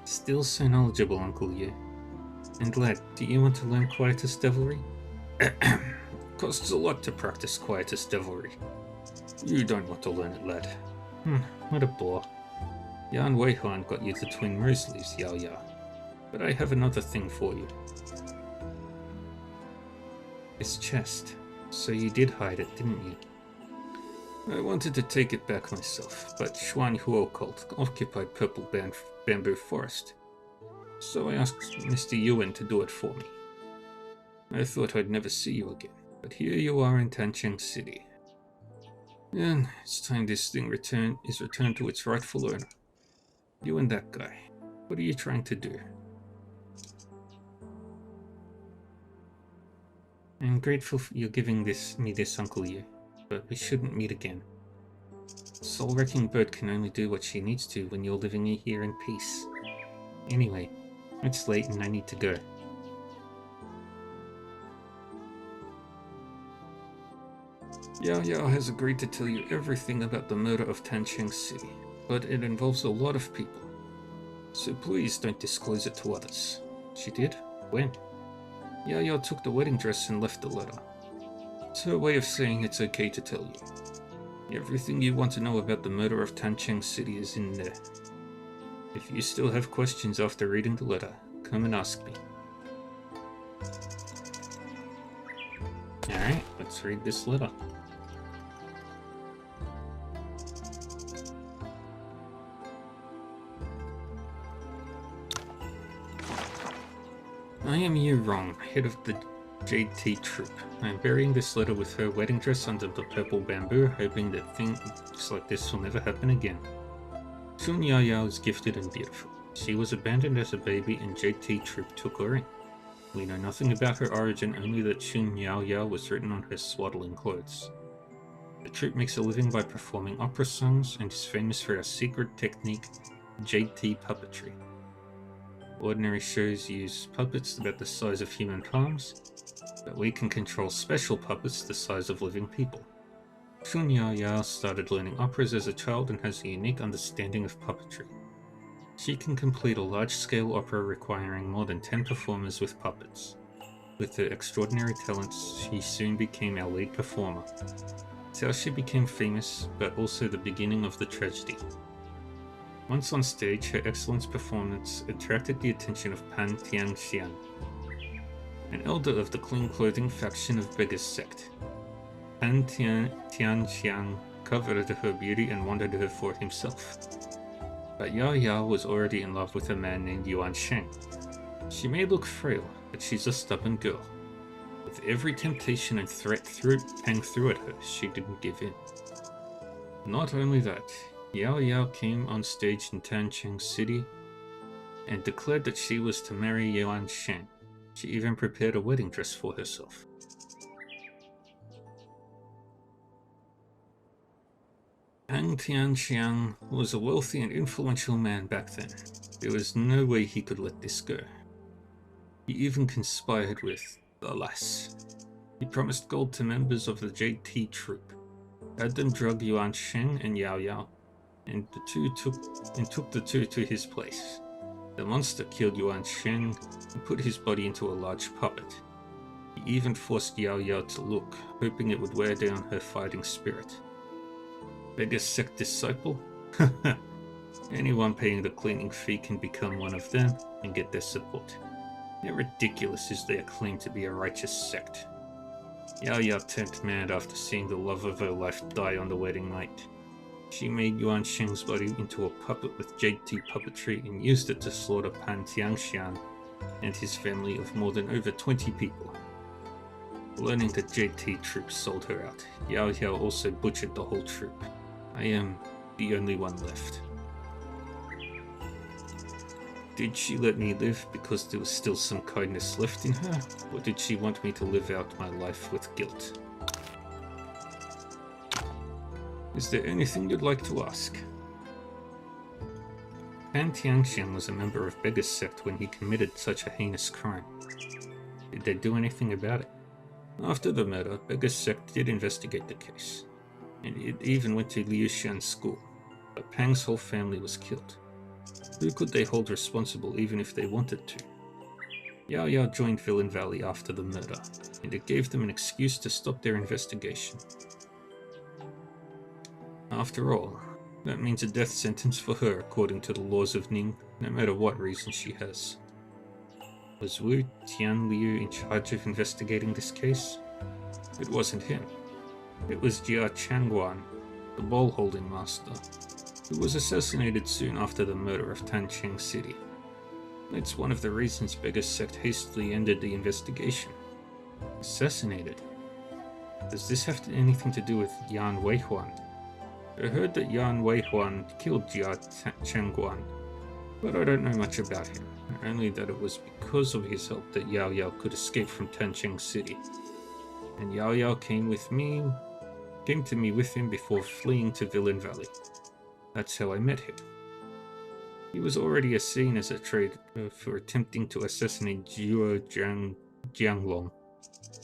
Still so knowledgeable, Uncle Yu. And lad, do you want to learn Quietus Devilry? Costs a lot to practice Quietus Devilry. You don't want to learn it, lad. What a bore. Yan Weihuan got you the twin rose leaves, Yao. But I have another thing for you. This chest. So you did hide it, didn't you? I wanted to take it back myself, but Xuan Huo cult occupied Purple Bamboo Forest. So I asked Mr. Yuan to do it for me. I thought I'd never see you again, but here you are in Tancheng City. And it's time this thing is returned to its rightful owner. You and that guy. What are you trying to do? I'm grateful for you giving me this, Uncle Yu, but we shouldn't meet again. Soul-Wrecking Bird can only do what she needs to when you're living here in peace. Anyway, it's late and I need to go. Yao has agreed to tell you everything about the murder of Tancheng City, but it involves a lot of people. So please don't disclose it to others. She did? When? Yao took the wedding dress and left the letter. It's her way of saying it's okay to tell you. Everything you want to know about the murder of Tancheng City is in there. If you still have questions after reading the letter, come and ask me. Alright, let's read this letter. I am Yu Rong, head of the JT troop. I am burying this letter with her wedding dress under the purple bamboo, hoping that things like this will never happen again. Sun Yao is gifted and beautiful. She was abandoned as a baby and JT troop took her in. We know nothing about her origin, only that Shun Yao was written on her swaddling clothes. The troop makes a living by performing opera songs and is famous for our secret technique, JT puppetry. Ordinary shows use puppets about the size of human palms, but we can control special puppets the size of living people. Shun Yao started learning operas as a child and has a unique understanding of puppetry. She can complete a large-scale opera requiring more than 10 performers with puppets. With her extraordinary talents, she soon became our lead performer. It's how she became famous, but also the beginning of the tragedy. Once on stage, her excellent performance attracted the attention of Pan Tianxiang, an elder of the clean clothing faction of Beggar's sect. Pan Tianxiang coveted her beauty and wanted her for himself. But Yao Yao was already in love with a man named Yuan Sheng. She may look frail, but she's a stubborn girl. With every temptation and threat hang through at her, she didn't give in. Not only that, Yao Yao came on stage in Tancheng City and declared that she was to marry Yuan Sheng. She even prepared a wedding dress for herself. Pang Tianxiang was a wealthy and influential man back then. There was no way he could let this go. He even conspired with the lass. He promised gold to members of the JT troop, had them drug Yuan Sheng and Yao Yao, and took the two to his place. The monster killed Yuan Sheng and put his body into a large puppet. He even forced Yao Yao to look, hoping it would wear down her fighting spirit. Beggar's sect disciple? Anyone paying the cleaning fee can become one of them and get their support. How ridiculous is their claim to be a righteous sect? Yao Yao turned mad after seeing the love of her life die on the wedding night. She made Yuan Sheng's body into a puppet with JT puppetry and used it to slaughter Pan Tianxiang and his family of more than over 20 people. Learning that JT troops sold her out, Yao Yao also butchered the whole troop. I am the only one left. Did she let me live because there was still some kindness left in her, or did she want me to live out my life with guilt? Is there anything you'd like to ask? Pan Tianxiang was a member of Beggar's sect when he committed such a heinous crime. Did they do anything about it? After the murder, Beggar's sect did investigate the case, and it even went to Liushan's school, but Pang's whole family was killed. Who could they hold responsible even if they wanted to? Yao Yao joined Villain Valley after the murder, and it gave them an excuse to stop their investigation. After all, that means a death sentence for her according to the laws of Ning, no matter what reason she has. Was Wu Tianliu in charge of investigating this case? It wasn't him. It was Jia Changguan, the ball-holding master, who was assassinated soon after the murder of Tancheng City. It's one of the reasons Beggar's sect hastily ended the investigation. Assassinated? Does this have anything to do with Yan Weihuan? I heard that Yan Weihuan killed Jia Changguan, but I don't know much about him, only that it was because of his help that Yao Yao could escape from Tancheng City. And Yao Yao came to me with him before fleeing to Villain Valley. That's how I met him. He was already seen as a traitor for attempting to assassinate Zhuo Jianglong,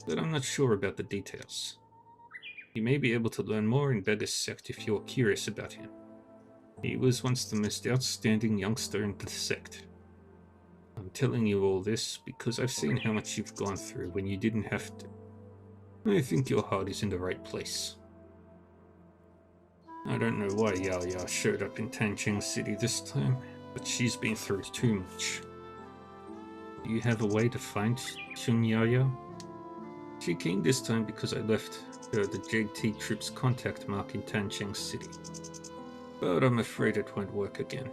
but I'm not sure about the details. You may be able to learn more in Beggar's sect if you're curious about him. He was once the most outstanding youngster in the sect. I'm telling you all this because I've seen how much you've gone through when you didn't have to. I think your heart is in the right place. I don't know why Yao Yao showed up in Tancheng City this time, but she's been through too much. Do you have a way to find Shun Yao Yao? She came this time because I left her the JT troop's contact mark in Tancheng City. But I'm afraid it won't work again.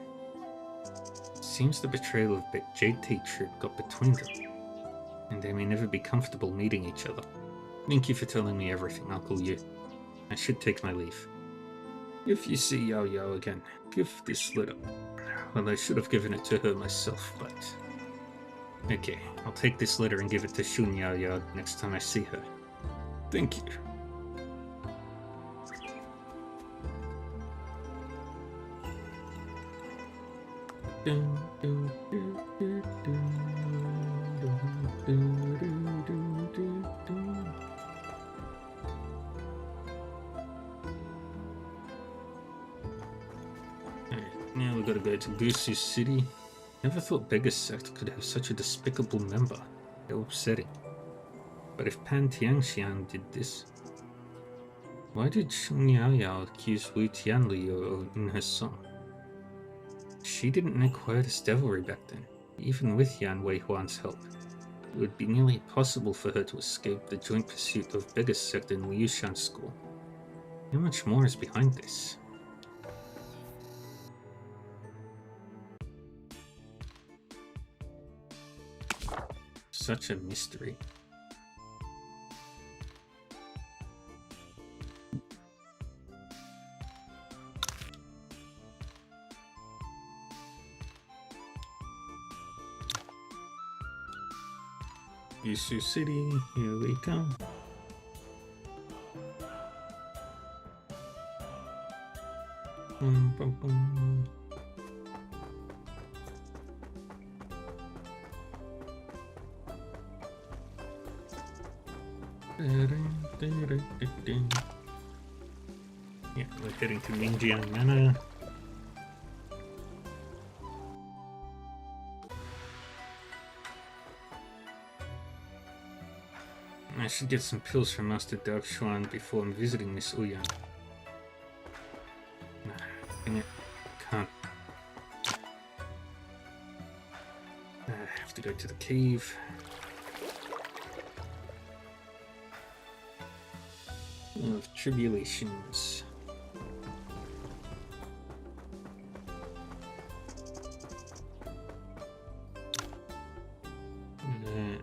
Seems the betrayal of JT troop got between them, and they may never be comfortable meeting each other. Thank you for telling me everything, Uncle Yu. I should take my leave. If you see Yao Yao again, give this letter. Well, I should have given it to her myself, but... Okay, I'll take this letter and give it to Shun Yao Yao next time I see her. Thank you. Dun, dun, dun, dun. we gotta go to Gusu City. Never thought Beggar Sect could have such a despicable member. How upsetting. But if Pan Tianxiang did this, why did Sheng Yaoyao accuse Wu Tianliu in her song? She didn't know quietest devilry back then, even with Yan Weihuan's help. It would be nearly impossible for her to escape the joint pursuit of Beggar Sect in Liushan School. How much more is behind this? Such a mystery. Gusu City, here we come. Bum, bum, bum. Yeah, we're heading to Ningjiang Manor. I should get some pills from Master Daoxuan before I'm visiting Miss Uyan. Nah, dang it. Can't. I have to go to the cave. Of tribulations. And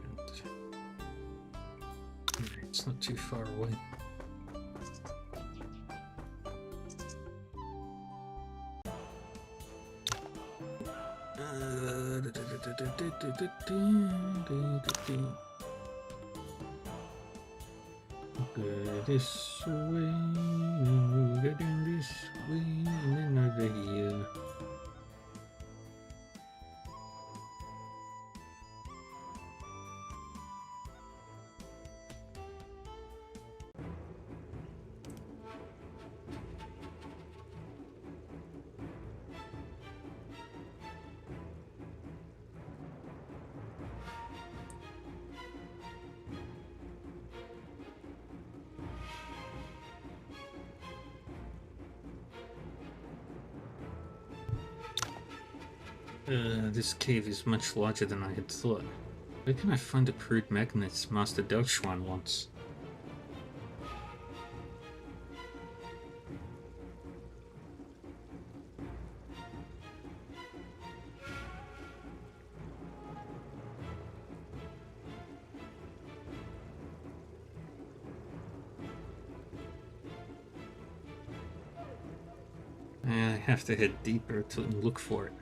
it's not too far away. Go this way, and we go down this way, and then over here. This cave is much larger than I had thought. Where can I find the crude magnets Master Daoxuan wants? I have to head deeper to look for it.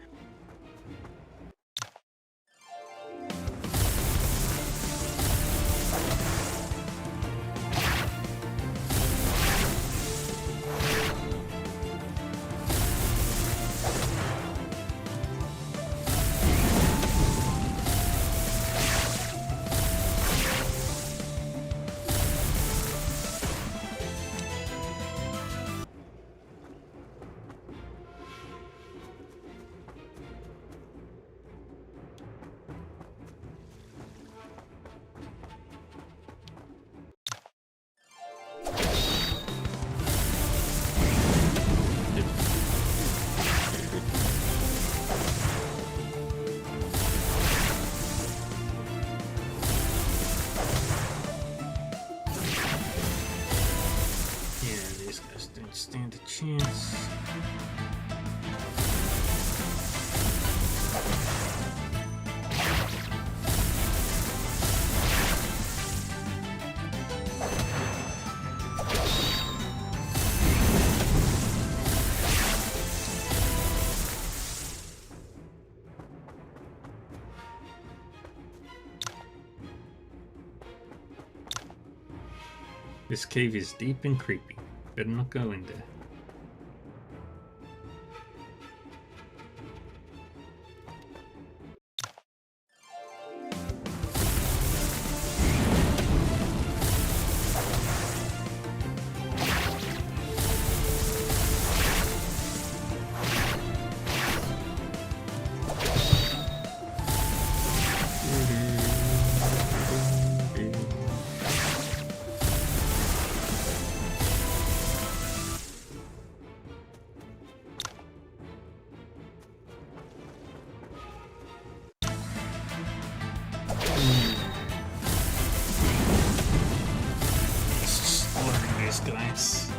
Stand a chance. This cave is deep and creepy. Better not go in there. these guys.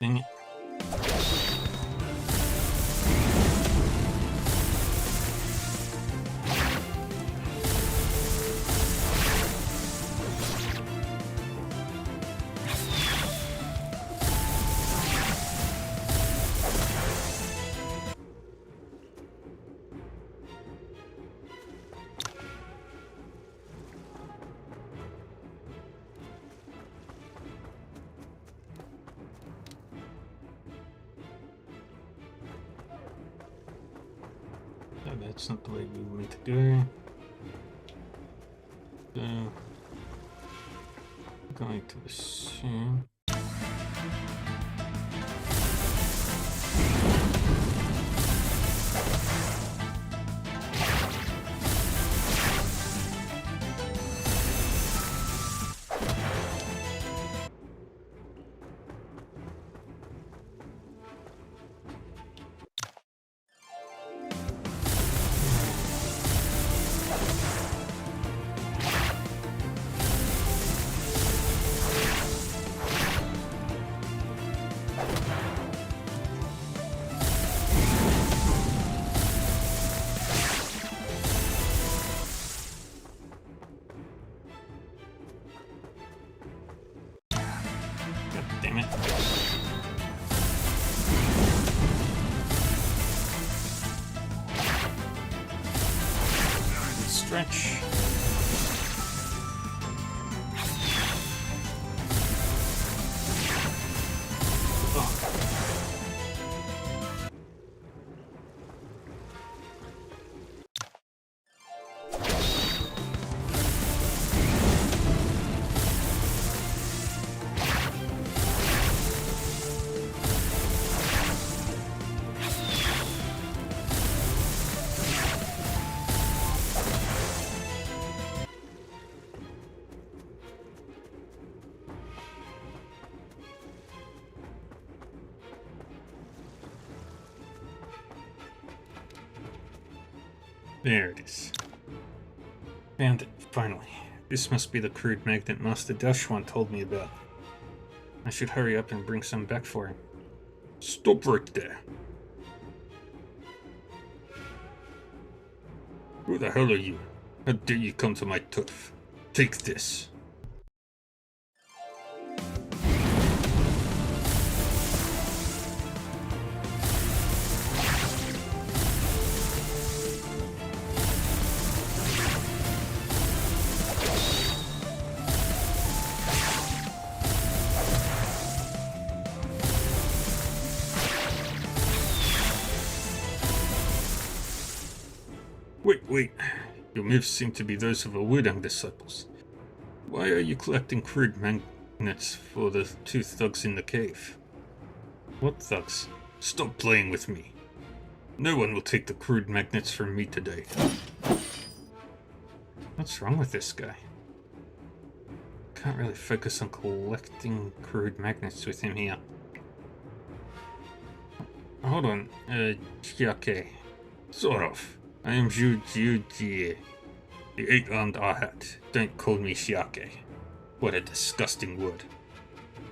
Dang it. No, that's not the way we want to go. So, going to assume. Damn it. Stretch. There it is. Found it, finally. This must be the crude magnet Master Dashwan told me about. I should hurry up and bring some back for him. Stop right there. Who the hell are you? How dare you come to my turf? Take this. Wait. Your moves seem to be those of a Wudang disciples. Why are you collecting crude magnets for the two thugs in the cave? What thugs? Stop playing with me. No one will take the crude magnets from me today. What's wrong with this guy? Can't really focus on collecting crude magnets with him here. Hold on, Chiake. Sort of. I am Zhu Jie, the eight-armed Arhat. Don't call me Shiake. What a disgusting word.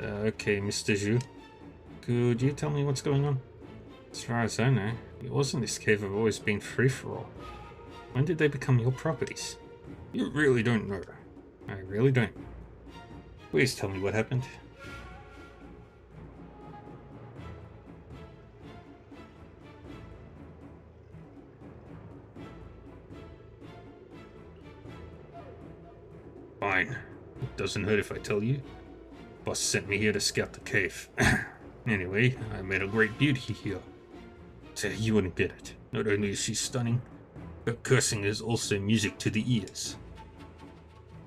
Okay, Mr. Zhu. Could you tell me what's going on? As far as I know, the ores in this cave have always been free-for-all. When did they become your properties? You really don't know. I really don't. Please tell me what happened. Fine. It doesn't hurt if I tell you. Boss sent me here to scout the cave. Anyway, I met a great beauty here. You wouldn't get it. Not only is she stunning, her cursing is also music to the ears.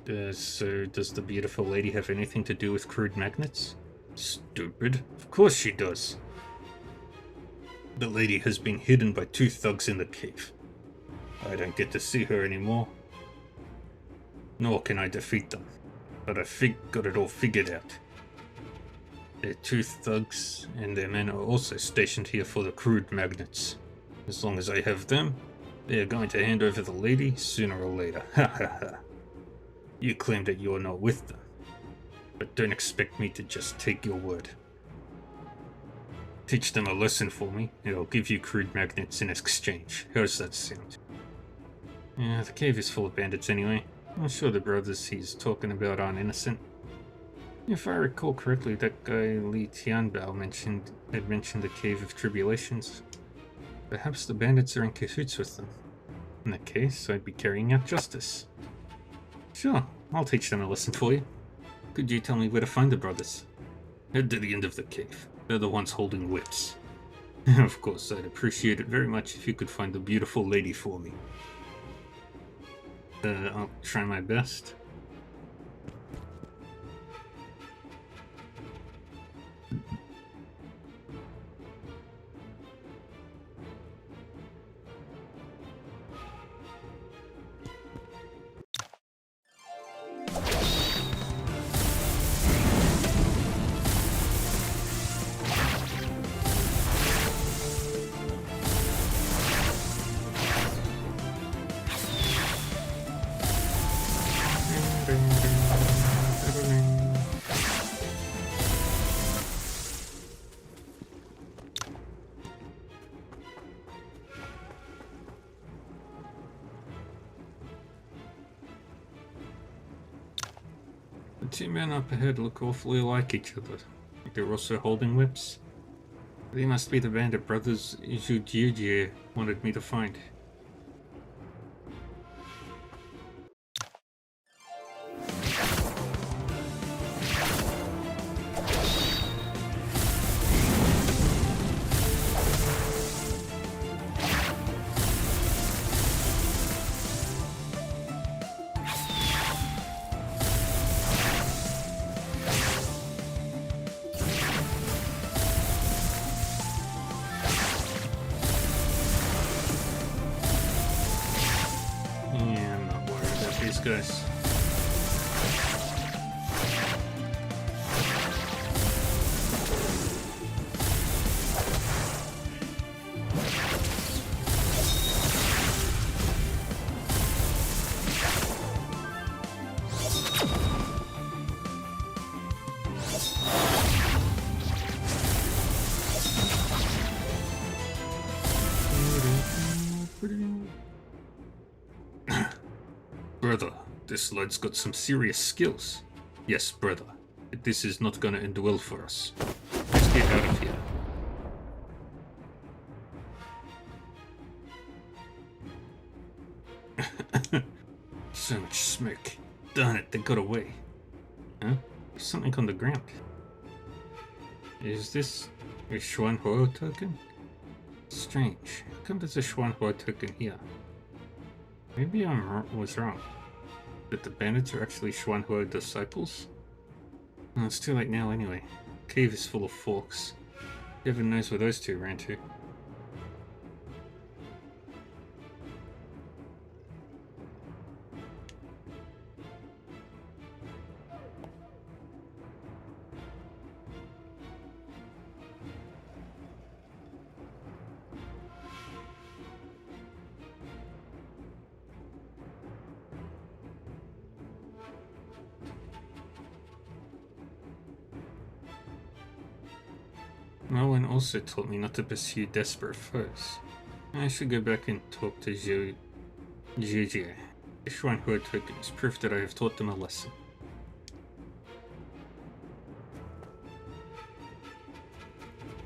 So does the beautiful lady have anything to do with crude magnets? Stupid. Of course she does. The lady has been hidden by 2 thugs in the cave. I don't get to see her anymore. Nor can I defeat them. But I got it all figured out. Their 2 thugs and their men are also stationed here for the crude magnets. As long as I have them, they are going to hand over the lady sooner or later. Ha ha ha. You claim that you are not with them, but don't expect me to just take your word. Teach them a lesson for me, and I'll give you crude magnets in exchange. How's that sound? Yeah, the cave is full of bandits anyway. I'm sure the brothers he's talking about aren't innocent. If I recall correctly, that guy Li Tianbao had mentioned the Cave of Tribulations. Perhaps the bandits are in cahoots with them. In that case, I'd be carrying out justice. Sure, I'll teach them a lesson for you. Could you tell me where to find the brothers? Head to the end of the cave. They're the ones holding whips. Of course, I'd appreciate it very much if you could find the beautiful lady for me. I'll try my best. The 2 men up ahead look awfully like each other. They're also holding whips. They must be the bandit brothers Zhu Jie wanted me to find. Guys. Brother, this lad's got some serious skills. Yes, brother. This is not gonna end well for us. Let's get out of here. So much smoke. Darn it, they got away. Huh? There's something on the ground. Is this a Xuanhua token? Strange. How come there's a Xuanhua token here? Maybe I was wrong. That the bandits are actually Xuanhua disciples? Well, it's too late now anyway. Cave is full of forks. Heaven knows where those 2 ran to. Nolan also told me not to pursue desperate foes. I should go back and talk to Zhu Jie. The Xuanhua token is proof that I have taught them a lesson.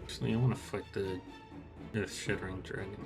Actually, I want to fight the Earth-Shattering Dragon.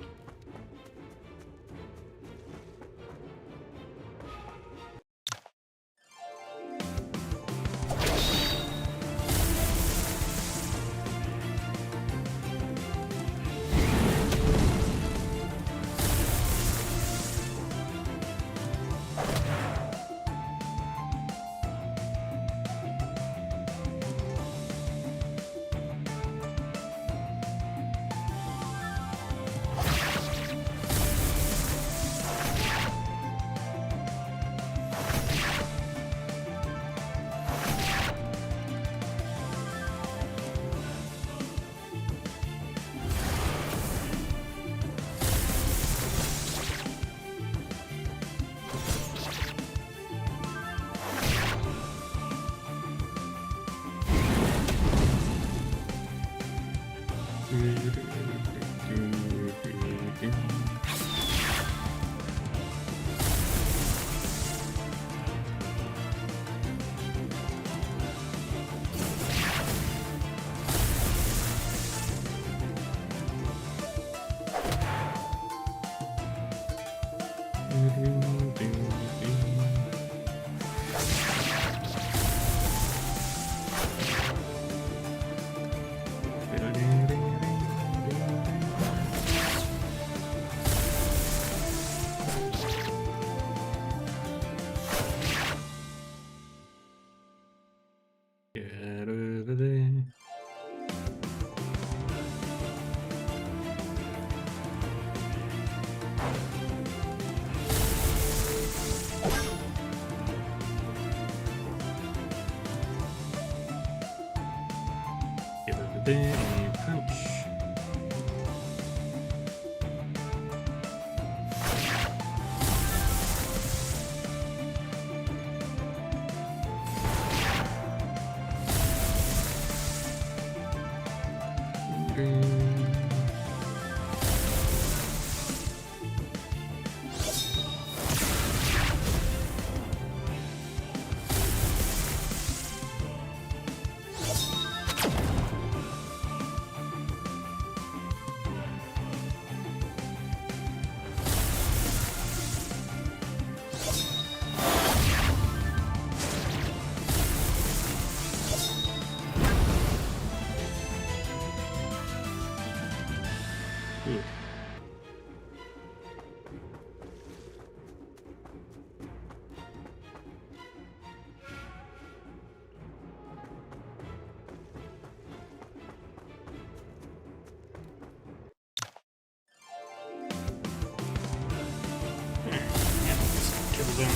Get over there. Get over there and punch. Good. Yeah, just kill them.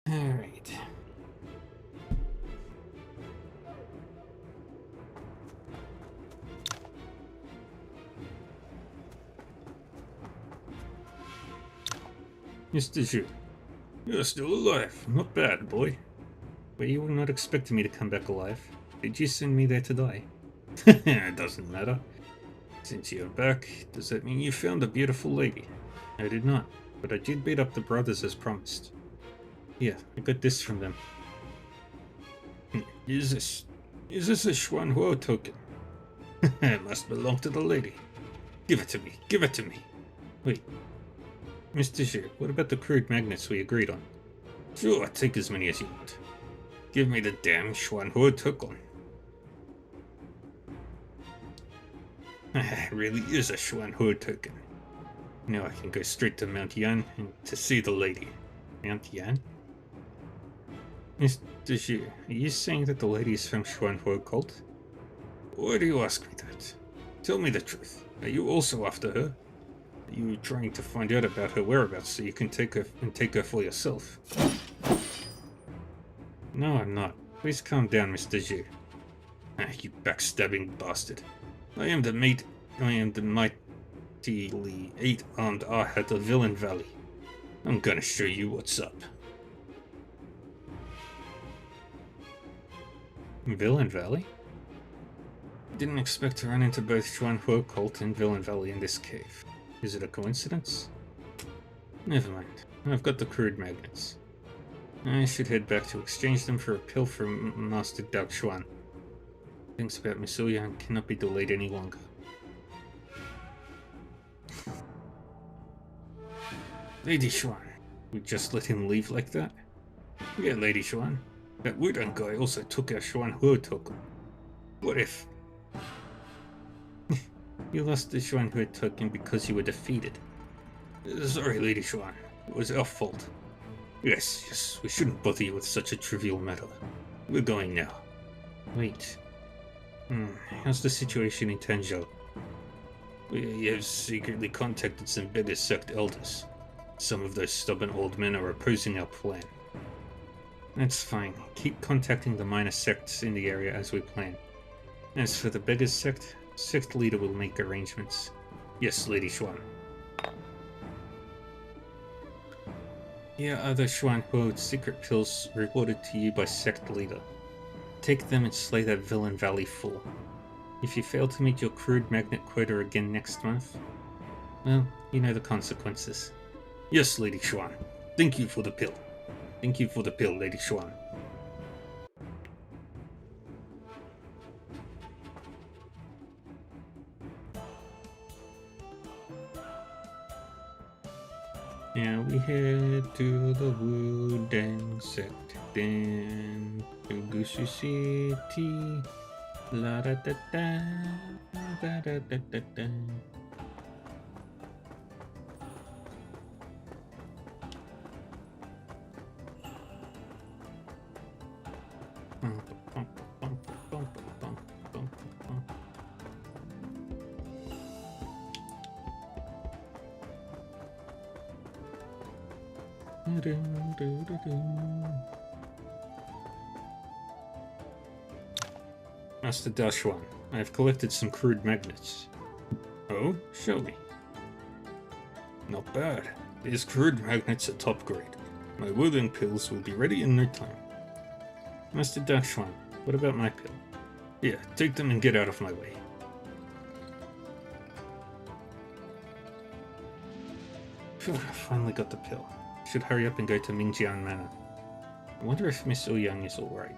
All right. Mr. Zhu, you're still alive. Not bad, boy. But you were not expecting me to come back alive. Did you send me there to die? It doesn't matter. Since you're back, does that mean you found a beautiful lady? I did not, but I did beat up the brothers as promised. Yeah, I got this from them. Is this a Xuanhuo token? It must belong to the lady. Give it to me, give it to me. Wait, Mr. Zhu, what about the crude magnets we agreed on? Sure, take as many as you want. Give me the damn Xuanhuo token. It really is a Xuanhuo token. Now I can go straight to Mount Yan and to see the lady. Mount Yan? Mr. Zhu, are you saying that the lady is from Xuanhuo cult? Why do you ask me that? Tell me the truth. Are you also after her? Are you trying to find out about her whereabouts so you can take her for yourself? No, I'm not. Please calm down, Mr. Zhu. You backstabbing bastard. I am the mightily 8-armed Arhat of Villain Valley. I'm gonna show you what's up. Villain Valley? Didn't expect to run into both Xuanhuo cult and Villain Valley in this cave. Is it a coincidence? Never mind. I've got the crude magnets. I should head back to exchange them for a pill from Master Dao Xuan. Things about Miss Ouyang cannot be delayed any longer. Lady Xuan, we just let him leave like that? Yeah, Lady Xuan. That Wudang guy also took our Xuanhuo token. What if... You lost the Xuanhuo token because you were defeated. Sorry, Lady Xuan. It was our fault. Yes, we shouldn't bother you with such a trivial matter. We're going now. Wait. How's the situation in Tanzhou? We have secretly contacted some better sect elders. Some of those stubborn old men are opposing our plan. That's fine. Keep contacting the minor sects in the area as we plan. As for the beggars sect leader will make arrangements. Yes, Lady Xuan. Here are the Xuanhuo secret pills reported to you by sect leader. Take them and slay that villain Valley Fool. If you fail to meet your crude magnet quota again next month, well, you know the consequences. Yes, Lady Xuan. Thank you for the pill. Thank you for the pill, Lady Xuan. Now we head to the Wudang sect, then to Gushu City. La da da da, da da da da da. Master Dashuan, I have collected some crude magnets. Oh, show me. Not bad. These crude magnets are top grade. My Wudang pills will be ready in no time. Master Dashuan, what about my pill? Yeah, take them and get out of my way. Phew, I finally got the pill. Should hurry up and go to Mingjian Manor. I wonder if Miss Ouyang is alright.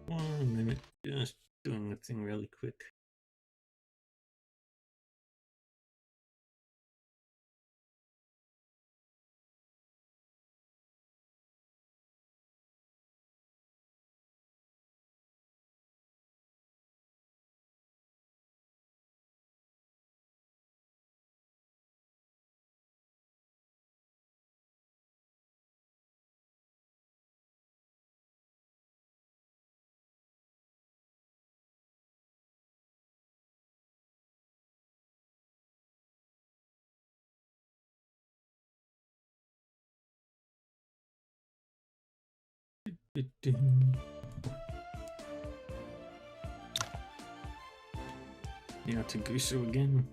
One minute, just doing the thing really quick. Yeah, to Gusu again.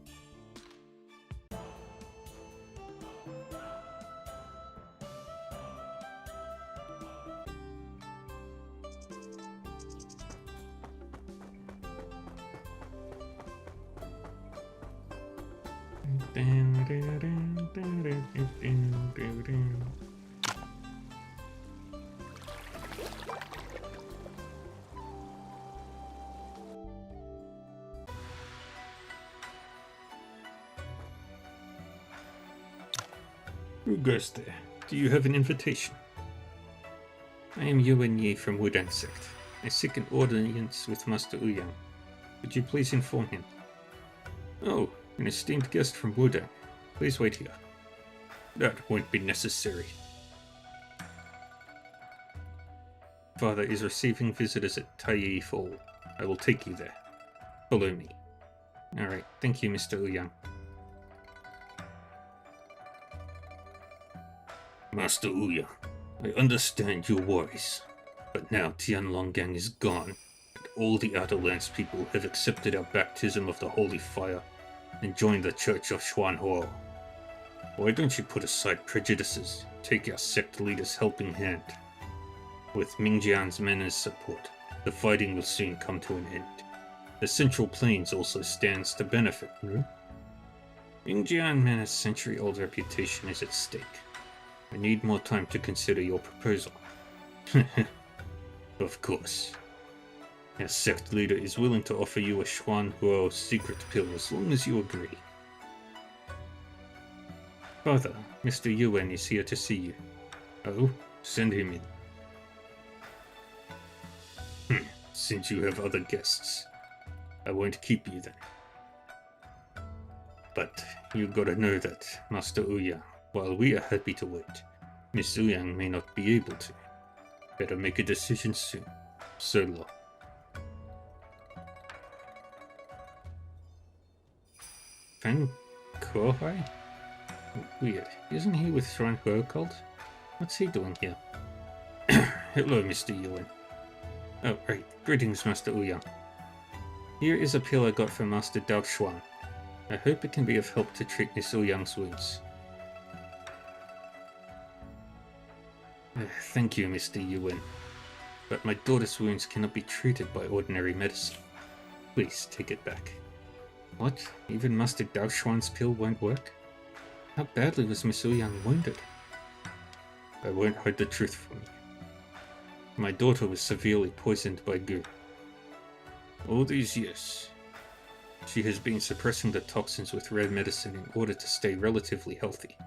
Who goes there? Do you have an invitation? I am Yuan Yi from Wudang Sect. I seek an audience with Master Ouyang. Would you please inform him? Oh, an esteemed guest from Wudang. Please wait here. That won't be necessary. Father is receiving visitors at Taiyi Fall. I will take you there. Follow me. Alright, thank you, Mr. Ouyang. Master Ouyang, I understand your worries, but now Tianlonggang is gone, and all the Outer Lands people have accepted our baptism of the Holy Fire and joined the Church of Xuanhuo. Why don't you put aside prejudices, take our sect leader's helping hand? With Mingjian's men as support, the fighting will soon come to an end. The Central Plains also stands to benefit. Mingjian Man's century-old reputation is at stake. I need more time to consider your proposal. Of course. Our sect leader is willing to offer you a Xuanhuo secret pill as long as you agree. Father, Mr. Yuan is here to see you. Oh, send him in. Since you have other guests, I won't keep you then. But you gotta know that, Master Ouyang, while we are happy to wait, Miss Ouyang may not be able to. Better make a decision soon. So long. Fan Kuohai? Weird. Isn't he with Xuanhuo cult? What's he doing here? Hello, Mr. Yuan. Oh, right. Greetings, Master Ouyang. Here is a pill I got from Master Dao Xuan. I hope it can be of help to treat Miss Ouyang's wounds. Thank you, Mr. Yuan. But my daughter's wounds cannot be treated by ordinary medicine. Please, take it back. What? Even Master Dao Xuan's pill won't work? How badly was Miss Ouyang wounded? I won't hide the truth from you. My daughter was severely poisoned by Gu. All these years, she has been suppressing the toxins with red medicine in order to stay relatively healthy.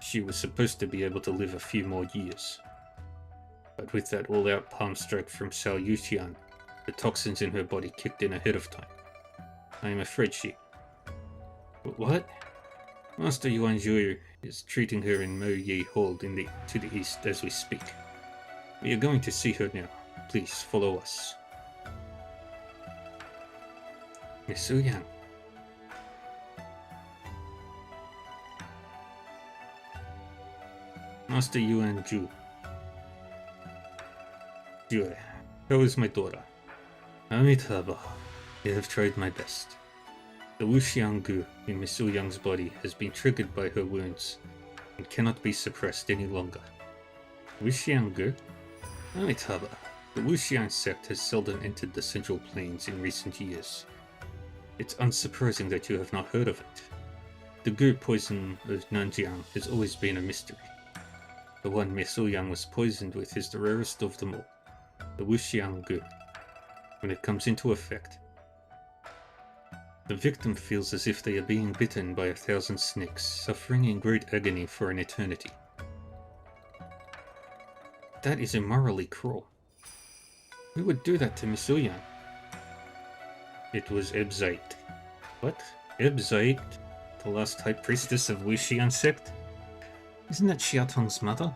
She was supposed to be able to live a few more years. But with that all-out palm stroke from Xiao Yuxian, the toxins in her body kicked in ahead of time. I am afraid she... What? Master Yuan Zhu is treating her in Mo Yi Hall to the east as we speak. We are going to see her now. Please follow us. Miss Ouyang. Master Yuan Zhu. Zhu, how is my daughter? Amitabha, I have tried my best. The Wuxiang Gu in Miss Ouyang's body has been triggered by her wounds and cannot be suppressed any longer. Wuxiang Gu? Amitabha, the Wuxiang sect has seldom entered the Central Plains in recent years. It's unsurprising that you have not heard of it. The Gu poison of Nanjiang has always been a mystery. The one Miss Ouyang was poisoned with is the rarest of them all, the Wuxiang Gu. When it comes into effect, the victim feels as if they are being bitten by 1,000 snakes, suffering in great agony for an eternity. That is immorally cruel. Who would do that to Miss Ouyang? It was Ebzait. What? Ebzait? The last High Priestess of Wuxian sect? Isn't that Xiaotong's mother?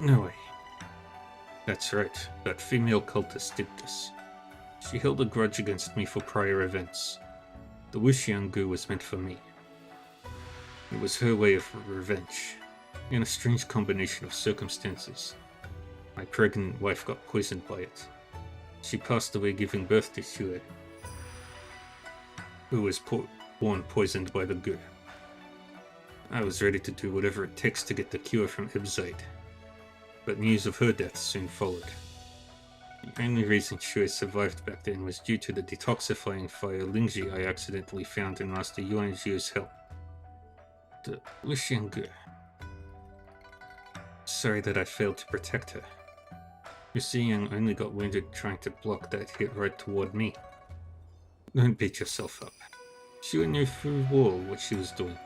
No way. That's right, that female cultist did this. She held a grudge against me for prior events. The Wuxiang Gu was meant for me. It was her way of revenge, in a strange combination of circumstances. My pregnant wife got poisoned by it. She passed away giving birth to Xue, who was born poisoned by the Gu. I was ready to do whatever it takes to get the cure from Ebzait, but news of her death soon followed. The only reason Shui survived back then was due to the detoxifying fire Lingji I accidentally found in Master Yuan Zhu's help. The Wuxiangu. Sorry that I failed to protect her. Yu Xiyang only got wounded trying to block that hit right toward me. Don't beat yourself up. She knew full well what she was doing.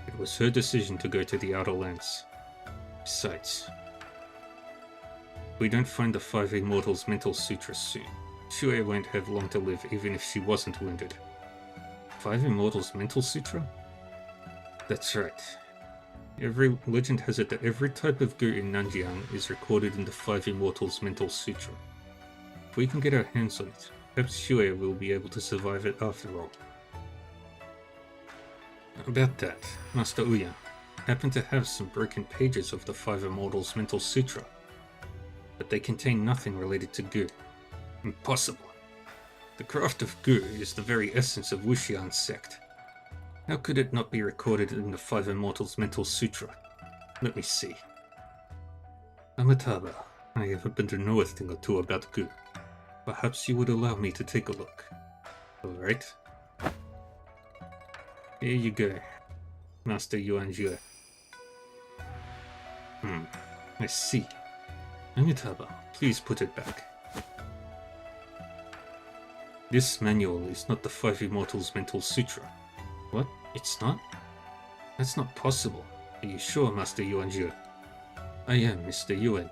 It was her decision to go to the Outer Lands. Besides, if we don't find the Five Immortals Mental Sutra soon, Shui won't have long to live even if she wasn't wounded. Five Immortals Mental Sutra? That's right. Every legend has it that every type of Gu in Nanjiang is recorded in the Five Immortals Mental Sutra. If we can get our hands on it, perhaps Shui will be able to survive it after all. About that, Master Ouyang happened to have some broken pages of the Five Immortals Mental Sutra, but they contain nothing related to Gu. Impossible. The craft of Gu is the very essence of Wuxian's sect. How could it not be recorded in the Five Immortals Mental Sutra? Let me see. Amitabha, I happen to know a thing or two about Gu. Perhaps you would allow me to take a look. Alright. Here you go, Master Yuan Zhu. I see. Amitabha, please put it back. This manual is not the Five Immortals Mental Sutra. What? It's not? That's not possible. Are you sure, Master Yuan Zhu? I am, Mr. Yuan.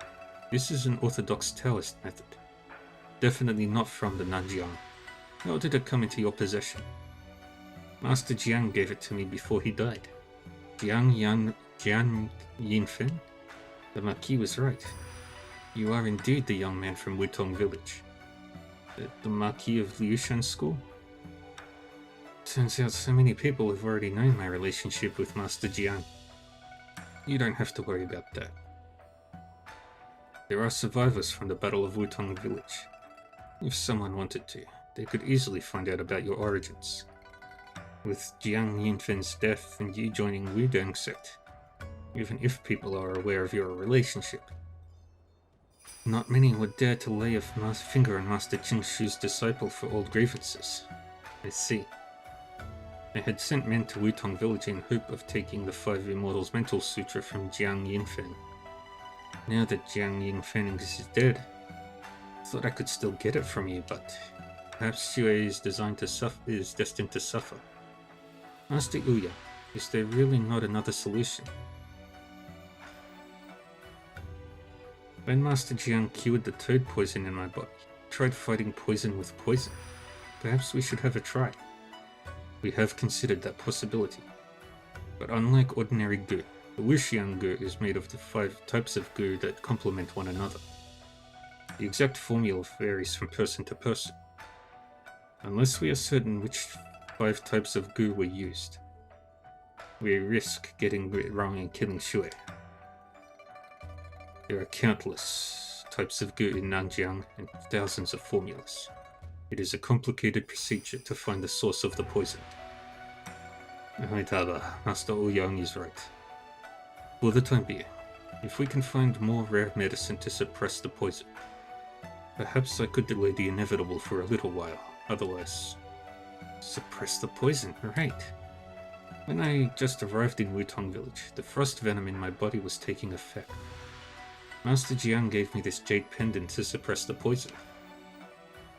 This is an orthodox Taoist method. Definitely not from the Nanjiang. How did it come into your possession? Master Jiang gave it to me before he died. Jiang Yinfen? The Marquis was right. You are indeed the young man from Wutong Village. The Marquis of Liushan School? Turns out so many people have already known my relationship with Master Jiang. You don't have to worry about that. There are survivors from the Battle of Wutong Village. If someone wanted to, they could easily find out about your origins. With Jiang Yinfen's death and you joining Wudang sect, even if people are aware of your relationship, not many would dare to lay a finger on Master Qingshu's disciple for old grievances. I see. I had sent men to Wutong Village in hope of taking the Five Immortals Mental Sutra from Jiang Yinfen. Now that Jiang Yinfen is dead, I thought I could still get it from you, but perhaps Shui is destined to suffer. Master Ouyang, is there really not another solution? When Master Jiang cured the toad poison in my body, I tried fighting poison with poison. Perhaps we should have a try. We have considered that possibility. But unlike ordinary Gu, the Wuxian Gu is made of the 5 types of Gu that complement one another. The exact formula varies from person to person. Unless we are certain which 5 types of Gu were used, we risk getting it wrong and killing Shui. There are countless types of Gu in Nanjiang and thousands of formulas. It is a complicated procedure to find the source of the poison. Amitabha, Master Ouyang is right. For the time being, if we can find more rare medicine to suppress the poison, perhaps I could delay the inevitable for a little while. Otherwise, suppress the poison, right? When I just arrived in Wutong Village, the frost venom in my body was taking effect. Master Jiang gave me this jade pendant to suppress the poison.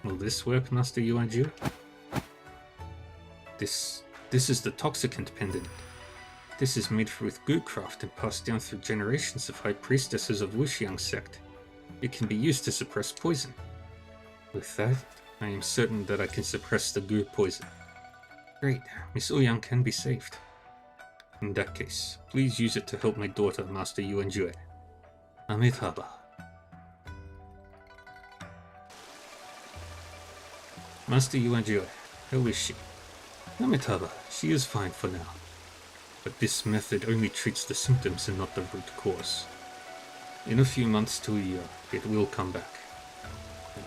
Will this work, Master Yuan Zhu? This is the Toxicant pendant. This is made with Gu craft and passed down through generations of high priestesses of Wuxiang sect. It can be used to suppress poison. With that, I am certain that I can suppress the Gu poison. Great, Miss Ouyang can be saved. In that case, please use it to help my daughter, Master Yuan Zhu. Amitabha. Master Yuan Zhu, how is she? Amitabha, she is fine for now. But this method only treats the symptoms and not the root cause. In a few months to a year, it will come back.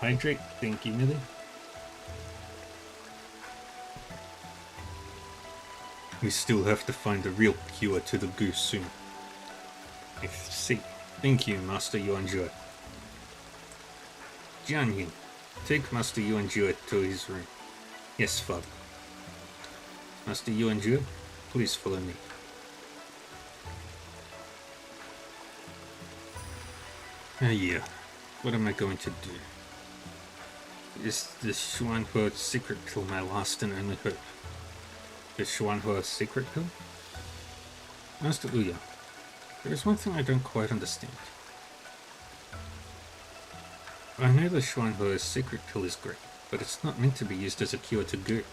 Hydrate, thank you, Millie. We still have to find a real cure to the Gu soon. I see. Thank you, Master Yuan Zhu. Jian Ying, take Master Yuan Jue to his room. Yes, father. Master Yuan Jue, please follow me. Yeah. What am I going to do? Is the Xuanhua secret pill my last and only hope? The Xuanhua secret pill? Master Ouyang, there is one thing I don't quite understand. I know the Xuanhua secret pill is great, but it's not meant to be used as a cure to Gu.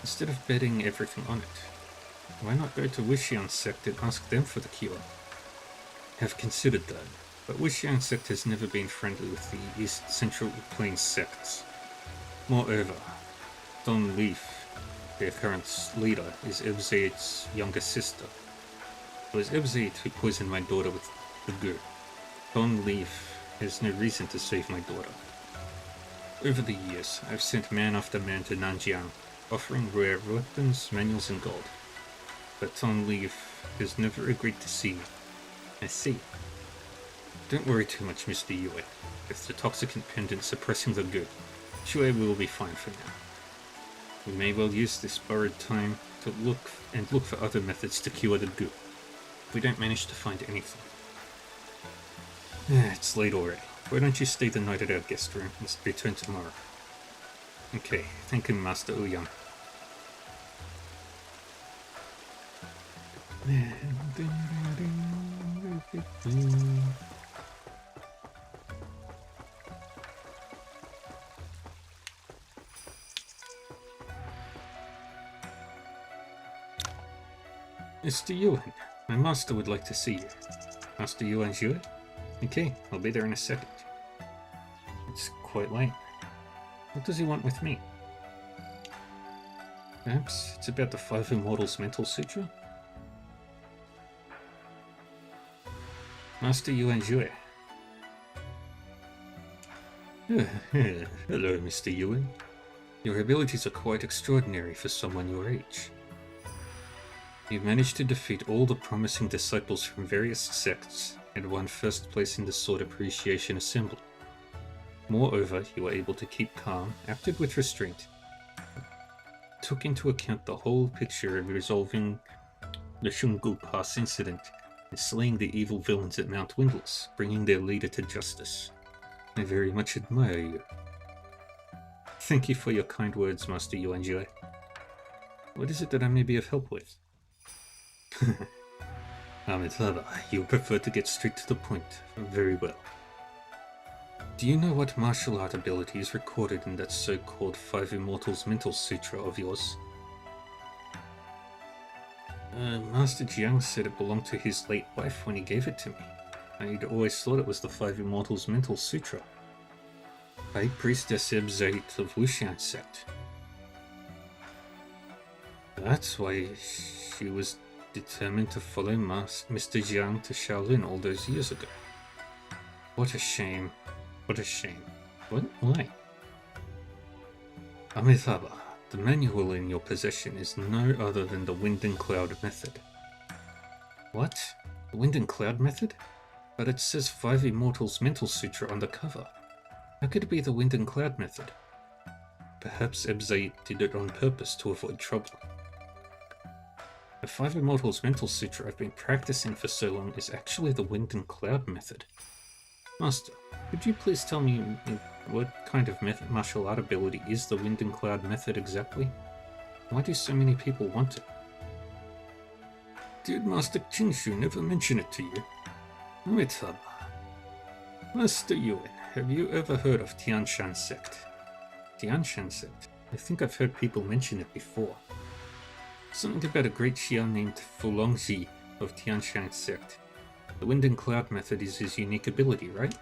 Instead of betting everything on it, why not go to Wuxian sect and ask them for the cure? I have considered that, but Wuxian sect has never been friendly with the East Central Plains sects. Moreover, Don Leaf, their current leader, is Ebzaid's younger sister. It was Ebzaid who poisoned my daughter with the Gu. Don Leaf has no reason to save my daughter. Over the years, I've sent man after man to Nanjiang, offering rare weapons, manuals, and gold. But Don Leaf has never agreed to see me. I see. Don't worry too much, Mr. Yue. With the toxicant pendant suppressing the Gu, Shui will be fine for now. We may well use this borrowed time to look for other methods to cure the Gu, if we don't manage to find anything. It's late already. Why don't you stay the night at our guest room and return tomorrow? Okay, thank you, Master Ouyang. Mr. Yuan, my master would like to see you. Master Yuan Jue? Okay, I'll be there in a second. It's quite late. What does he want with me? Perhaps it's about the Five Immortals Mental Sutra? Master Yuan Jue. Hello, Mr. Yuan. Your abilities are quite extraordinary for someone your age. You managed to defeat all the promising disciples from various sects and won first place in the Sword Appreciation Assembly. Moreover, you were able to keep calm, acted with restraint, took into account the whole picture of resolving the Shungu Pass incident and slaying the evil villains at Mount Windless, bringing their leader to justice. I very much admire you. Thank you for your kind words, Master Yuan Jue. What is it that I may be of help with? Amitabha, you prefer to get straight to the point. Very well. Do you know what martial art ability is recorded in that so-called Five Immortals Mental Sutra of yours? Master Jiang said it belonged to his late wife when he gave it to me. I'd always thought it was the Five Immortals Mental Sutra. High Priestess Ebzaid of Wuxian sect. That's why she was determined to follow Mr. Jiang to Shaolin all those years ago. What a shame. What a shame. What? Why? Amitabha, the manual in your possession is no other than the Wind and Cloud method. What? The Wind and Cloud method? But it says Five Immortals Mental Sutra on the cover. How could it be the Wind and Cloud method? Perhaps Ebzaid did it on purpose to avoid trouble. The Five Immortals Mental Sutra I've been practicing for so long is actually the Wind and Cloud method. Master, could you please tell me what kind of martial art ability is the Wind and Cloud method exactly? Why do so many people want it? Did Master Qingshu never mention it to you? Amitabha. Master Yuan, have you ever heard of Tianshan sect? Tianshan sect? I think I've heard people mention it before. Something about a great Xia named Fulongji of Tianshan sect. The Wind and Cloud method is his unique ability, right?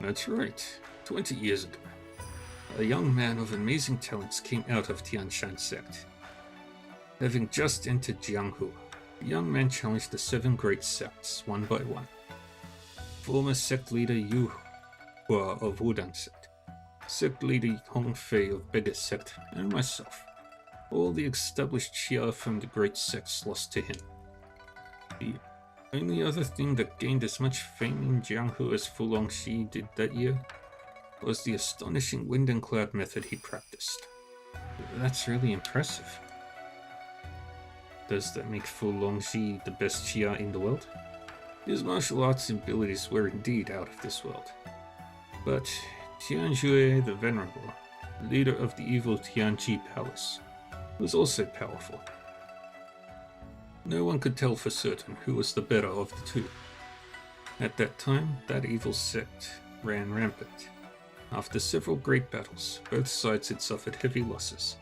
That's right. 20 years ago, a young man of amazing talents came out of Tianshan sect. Having just entered Jianghu, the young man challenged the 7 great sects one by one. Former sect leader Yu Hua of Wudang sect, sect leader Hong Fei of Bega sect, and myself. All the established Xia from the great sects lost to him. The only other thing that gained as much fame in Jianghu as Fulongxi did that year was the astonishing wind and cloud method he practiced. That's really impressive. Does that make Fu Longzhi the best Xia in the world? His martial arts abilities were indeed out of this world. But Tianjue the Venerable, leader of the evil Tianqi Palace, was also powerful. No one could tell for certain who was the better of the two. At that time, that evil sect ran rampant. After several great battles, both sides had suffered heavy losses.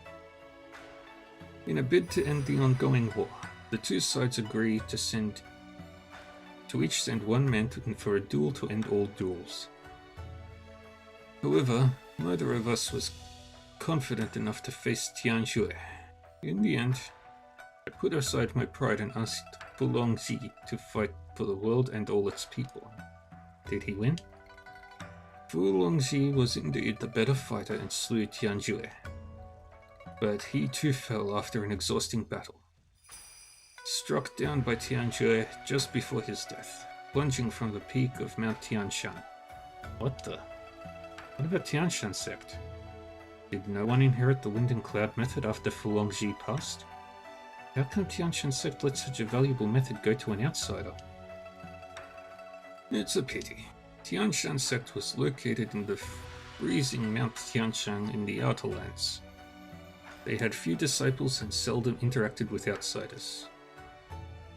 In a bid to end the ongoing war, the two sides agreed to each send one man for a duel to end all duels. However, neither of us was confident enough to face Tianjue. In the end, I put aside my pride and asked Fu Longzhi to fight for the world and all its people. Did he win? Fu Longzhi was indeed the better fighter and slew Tianjue. But he too fell after an exhausting battle. Struck down by Tianjue just before his death, plunging from the peak of Mount Tianshan. What about Tianshan sect? Did no one inherit the wind and cloud method after Fu Longzhi passed? How come Tianshan sect let such a valuable method go to an outsider? It's a pity. Tianshan sect was located in the freezing Mount Tianshan in the Outer Lands. They had few disciples and seldom interacted with outsiders.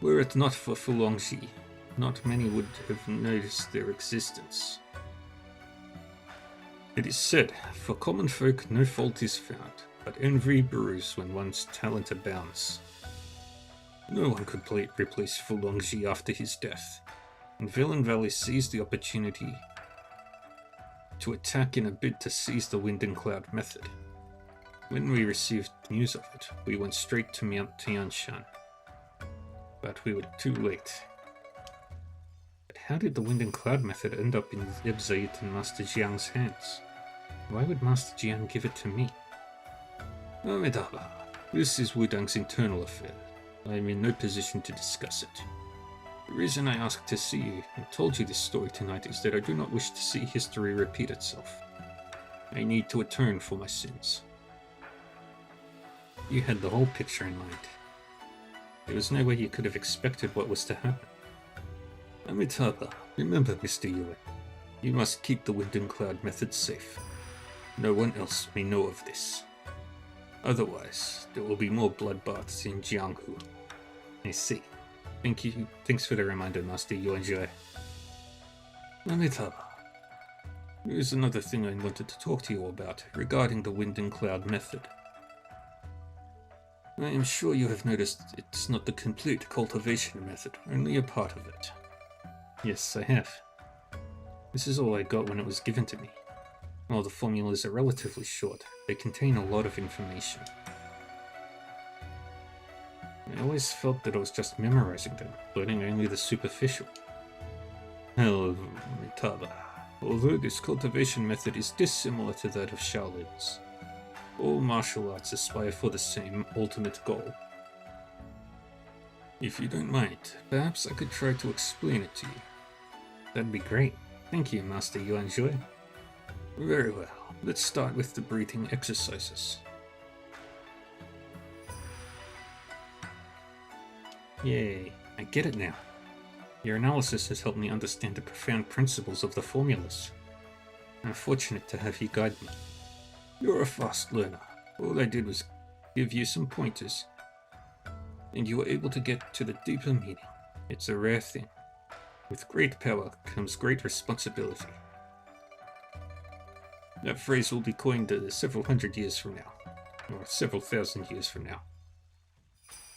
Were it not for Fu Longzhi, not many would have noticed their existence. It is said, for common folk no fault is found, but envy brews when one's talent abounds. No one could replace Fu Longzhi after his death, and Villain Valley seized the opportunity to attack in a bid to seize the wind and cloud method. When we received news of it, we went straight to Mount Tianshan. But we were too late. But how did the wind and cloud method end up in Ebzait and Master Jiang's hands? Why would Master Jiang give it to me? Amidala, this is Wudang's internal affair. I am in no position to discuss it. The reason I asked to see you and told you this story tonight is that I do not wish to see history repeat itself. I need to atone for my sins. You had the whole picture in mind. There was no way you could have expected what was to happen. Amitabha, remember, Mr. Yuan, you must keep the wind and cloud method safe. No one else may know of this. Otherwise, there will be more bloodbaths in Jianghu. I see. Thank you. Thanks for the reminder, Master Yuanjue. Amitabha, there is another thing I wanted to talk to you about regarding the wind and cloud method. I am sure you have noticed it's not the complete cultivation method, only a part of it. Yes, I have. This is all I got when it was given to me. While the formulas are relatively short, they contain a lot of information. I always felt that I was just memorizing them, learning only the superficial. However, Mitaba, although this cultivation method is dissimilar to that of Shaolin's, all martial arts aspire for the same ultimate goal. If you don't mind, perhaps I could try to explain it to you. That'd be great. Thank you, Master Yuanjue. Very well. Let's start with the breathing exercises. Yay, I get it now. Your analysis has helped me understand the profound principles of the formulas. I'm fortunate to have you guide me. You're a fast learner. All I did was give you some pointers, and you were able to get to the deeper meaning. It's a rare thing. With great power comes great responsibility. That phrase will be coined several hundred years from now, or several thousand years from now.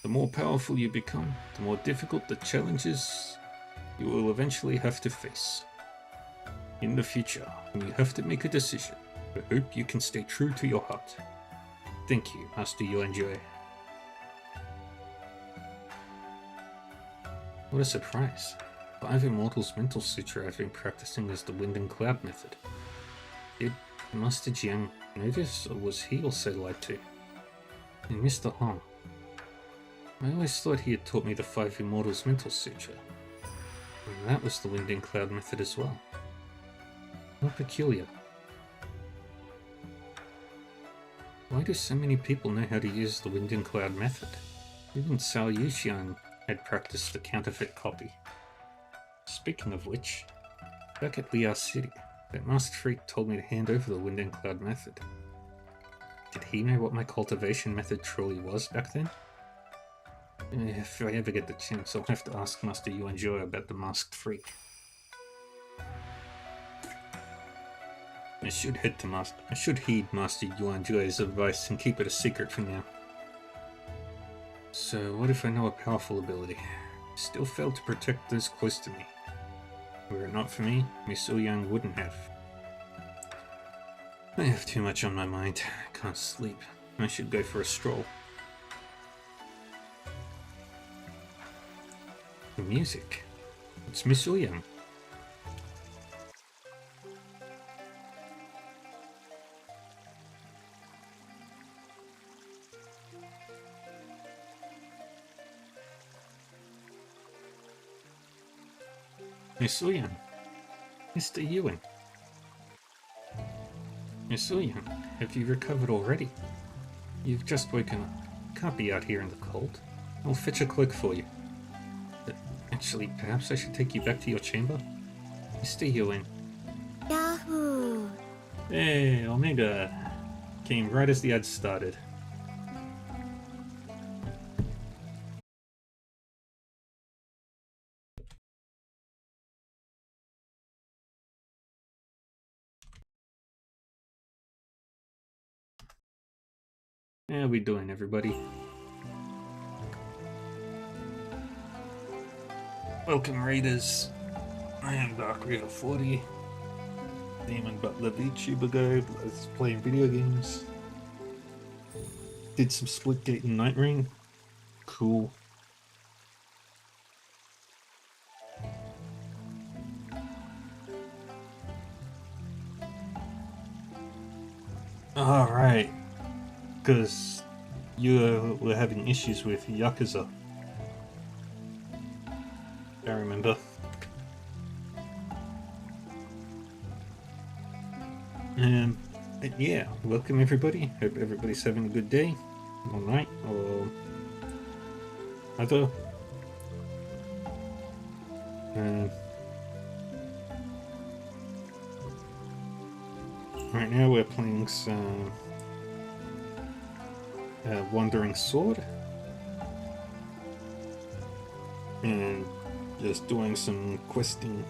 The more powerful you become, the more difficult the challenges you will eventually have to face. In the future, when you have to make a decision, I hope you can stay true to your heart. Thank you, Master Yuanjue. What a surprise. 5 Immortals Mental Sutra I've been practicing is the Wind and Cloud method. Did Master Jiang know this, or was he also lied to? And Mr. Hong, I always thought he had taught me the 5 Immortals Mental Sutra. And that was the Wind and Cloud method as well. How peculiar. Why do so many people know how to use the Wind and Cloud method? Even Cao Yuxian had practiced the counterfeit copy. Speaking of which, back at Liao City, that masked freak told me to hand over the Wind and Cloud method. Did he know what my cultivation method truly was back then? If I ever get the chance, I'll have to ask Master Yuanzhou about the masked freak. I should heed Master Yuanzhui's advice and keep it a secret for now. So what if I know a powerful ability? Still fail to protect those close to me. Were it not for me, Miss Ouyang wouldn't have. I have too much on my mind. I can't sleep. I should go for a stroll. The music. It's Miss Ouyang. Miss Ouyang. Mr. Yuan. Miss Ouyang, have you recovered already? You've just woken up. Can't be out here in the cold. I'll fetch a cloak for you. Actually, perhaps I should take you back to your chamber? Mr. Yuan. Yahoo! Hey, Omega. Came right as the ad started. How we doing, everybody? Welcome, Raiders. I am Dark River 40. Demon Butler VTuber Guy. Let's playing video games. Did some Splitgate and Night Ring. Cool. Alright. Because you were having issues with Yakuza. I remember. Yeah, welcome everybody. Hope everybody's having a good day, or night, or other. Right now we're playing some Wandering Sword, and just doing some questing.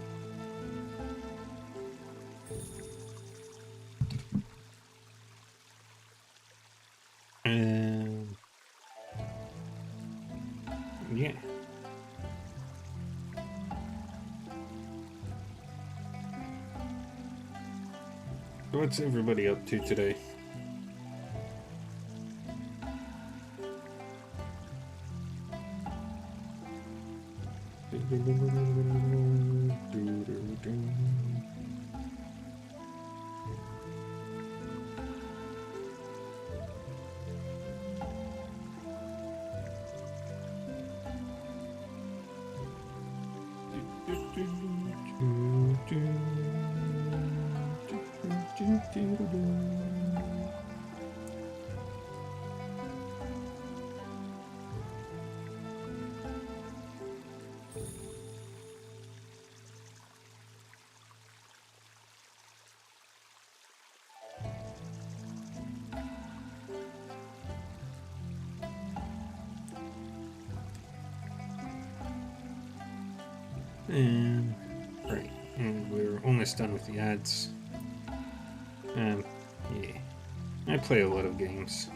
Yeah. So what's everybody up to today? Right, and we're almost done with the ads. Yeah, I play a lot of games.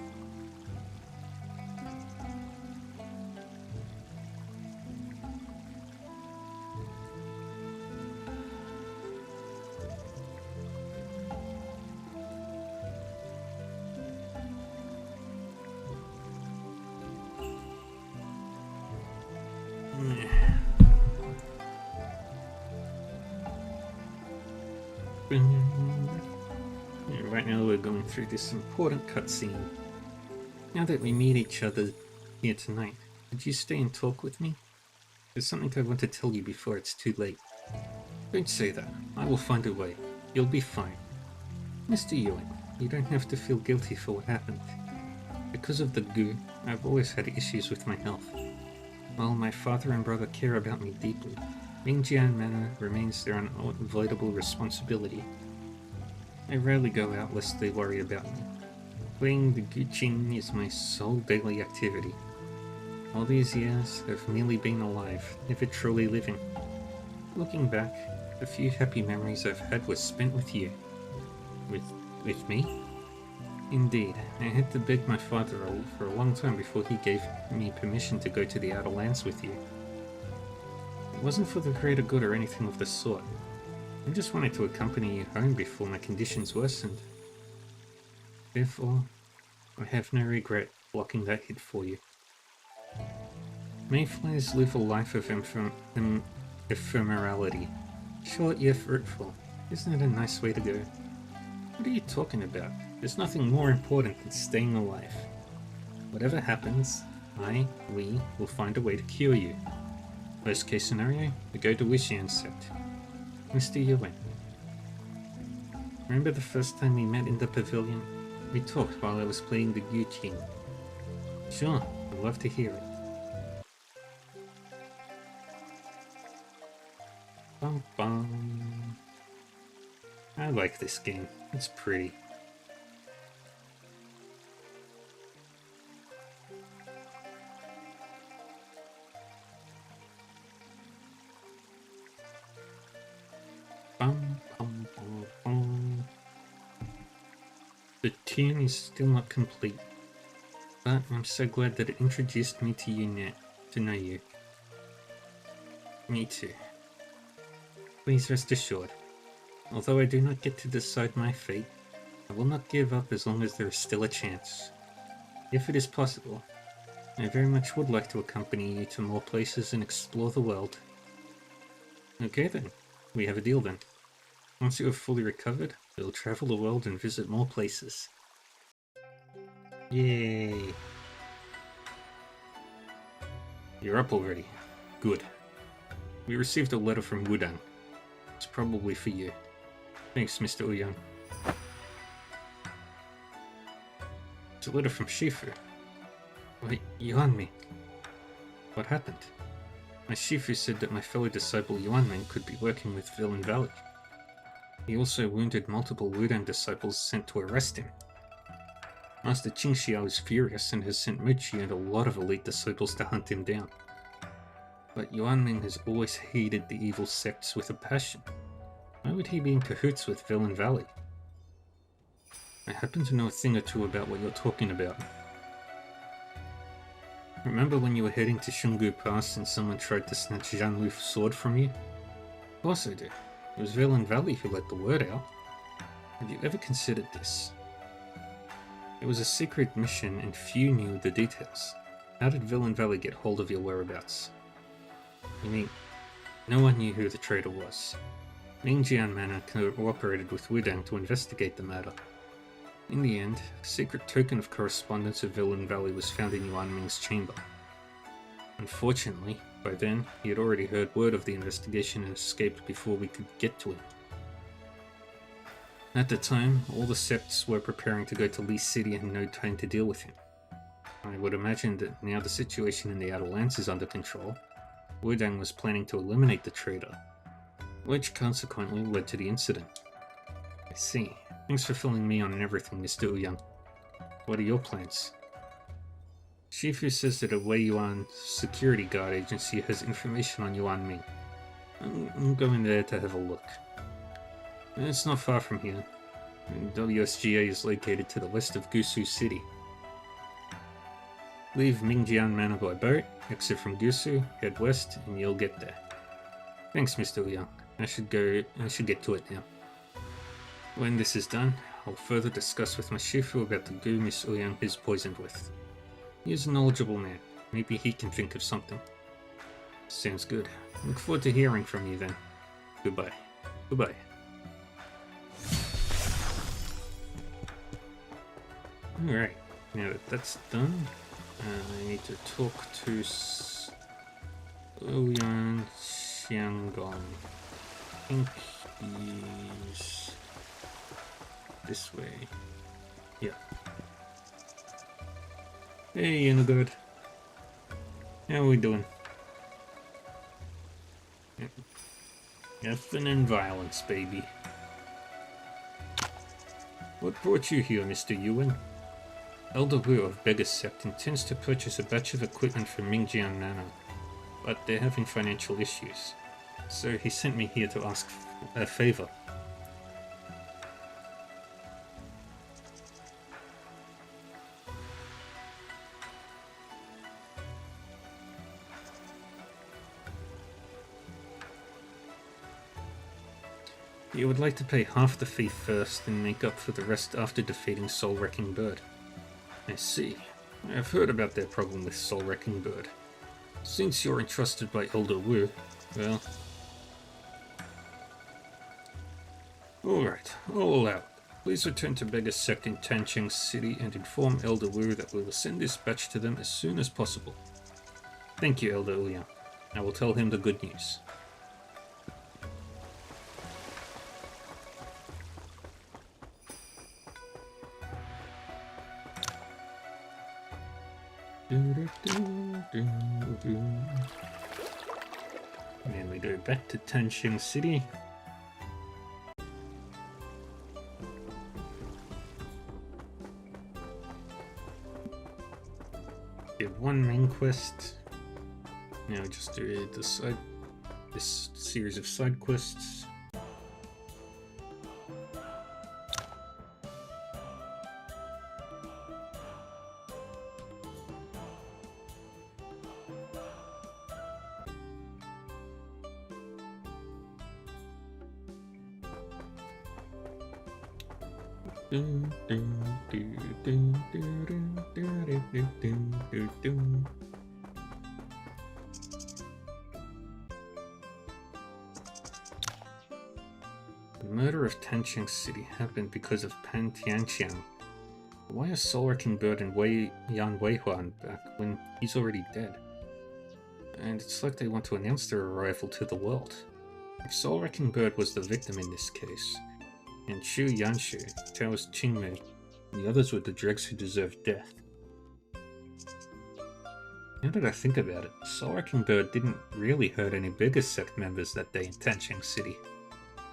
Right now we're going through this important cutscene. Now that we meet each other here tonight, could you stay and talk with me? There's something I want to tell you before it's too late. Don't say that. I will find a way. You'll be fine. Mr. Ewing, you don't have to feel guilty for what happened. Because of the goo, I've always had issues with my health. While my father and brother care about me deeply, Mingjian Manor remains their unavoidable responsibility. I rarely go out lest they worry about me. Playing the Guqin is my sole daily activity. All these years, I've merely been alive, never truly living. Looking back, the few happy memories I've had were spent with you. With me? Indeed, I had to beg my father for a long time before he gave me permission to go to the Outer Lands with you. It wasn't for the greater good or anything of the sort. I just wanted to accompany you home before my conditions worsened. Therefore, I have no regret blocking that hit for you. Mayflies live a life of ephemerality. Short yet fruitful. Isn't it a nice way to go? What are you talking about? There's nothing more important than staying alive. Whatever happens, we will find a way to cure you. Worst case scenario, we go to Wishian Sect. Mr. Yuan. Remember the first time we met in the pavilion? We talked while I was playing the Guqin. Sure, I'd love to hear it. Bum bum. I like this game. It's pretty. Bum, bum, bum, bum. The tune is still not complete, but I'm so glad that it introduced me to you now, to know you. Me too. Please rest assured, although I do not get to decide my fate, I will not give up as long as there is still a chance. If it is possible, I very much would like to accompany you to more places and explore the world. Okay then, we have a deal then. Once you have fully recovered, we'll travel the world and visit more places. Yay! You're up already. Good. We received a letter from Wudang. It's probably for you. Thanks, Mr. Ouyang. It's a letter from Shifu. Wait, Yuanming. What happened? My Shifu said that my fellow disciple Yuanming could be working with Villain Valley. He also wounded multiple Wudang disciples sent to arrest him. Master Qingxiao is furious and has sent Muchi and a lot of elite disciples to hunt him down. But Yuanming has always hated the evil sects with a passion. Why would he be in cahoots with Villain Valley? I happen to know a thing or two about what you're talking about. Remember when you were heading to Shungu Pass and someone tried to snatch Zhan Lu's sword from you? Of course I do. It was Villain Valley who let the word out. Have you ever considered this? It was a secret mission and few knew the details. How did Villain Valley get hold of your whereabouts? You mean, no one knew who the traitor was. Mingjian Manor cooperated with Wudang to investigate the matter. In the end, a secret token of correspondence of Villain Valley was found in Yuanming's chamber. Unfortunately, by then, he had already heard word of the investigation and escaped before we could get to him. At the time, all the sects were preparing to go to Lee City and no time to deal with him. I would imagine that now the situation in the Outer Lands is under control, Wudang was planning to eliminate the traitor, which consequently led to the incident. I see. Thanks for filling me on everything, Mr. Ouyang. What are your plans? Shifu says that a Wei Yuan security guard agency has information on Yuanming. I'm going there to have a look. It's not far from here. WSGA is located to the west of Gusu City. Leave Mingjian Manor by boat, exit from Gusu, head west, and you'll get there. Thanks, Mr. Ouyang. I should get to it now. When this is done, I'll further discuss with my Shifu about the goo Miss Ouyang is poisoned with. He is a knowledgeable man. Maybe he can think of something. Sounds good. Look forward to hearing from you then. Goodbye. Goodbye. Alright, now that that's done, I need to talk to Ouyang Xianggong. I think he's this way. Yeah. Hey, Inogard. How are we doing? Nothing in violence, baby. What brought you here, Mr. Yuan? Elder Wu of Beggars Sect intends to purchase a batch of equipment from Mingjian Manor, but they're having financial issues. So he sent me here to ask a favor. You would like to pay half the fee first and make up for the rest after defeating Soul Wrecking Bird. I see. I've heard about their problem with Soul Wrecking Bird. Since you're entrusted by Elder Wu, well... Alright, I'll allow it. Please return to Beggars Sect in Tancheng City and inform Elder Wu that we will send this batch to them as soon as possible. Thank you, Elder Ouyang. I will tell him the good news. And we go back to Tancheng City. We have one main quest. Now just do this series of side quests. The murder of Tancheng City happened because of Pan Tianqiang. Why are Soul Wrecking Bird and Yan Weihuan back when he's already dead? And it's like they want to announce their arrival to the world. If Soul Wrecking Bird was the victim in this case, and Shu Yanshu, Tao's Qingmei, and the others were the dregs who deserved death. Now that I think about it, Soul Wrecking Bird didn't really hurt any Beggars Sect members that day in Tancheng City.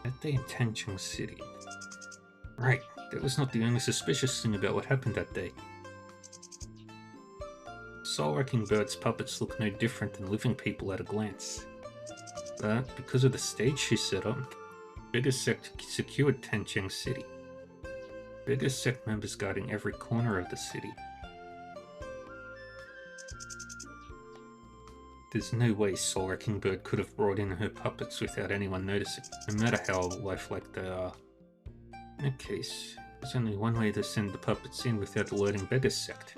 That day in Tancheng City. Right, that was not the only suspicious thing about what happened that day. Soul Wrecking Bird's puppets look no different than living people at a glance. But because of the stage she set up, Beggars Sect secured Tancheng City. Beggars Sect members guarding every corner of the city. There's no way Soul Wrecking Bird could have brought in her puppets without anyone noticing, no matter how lifelike they are. In that case, there's only one way to send the puppets in without alerting Beggars Sect.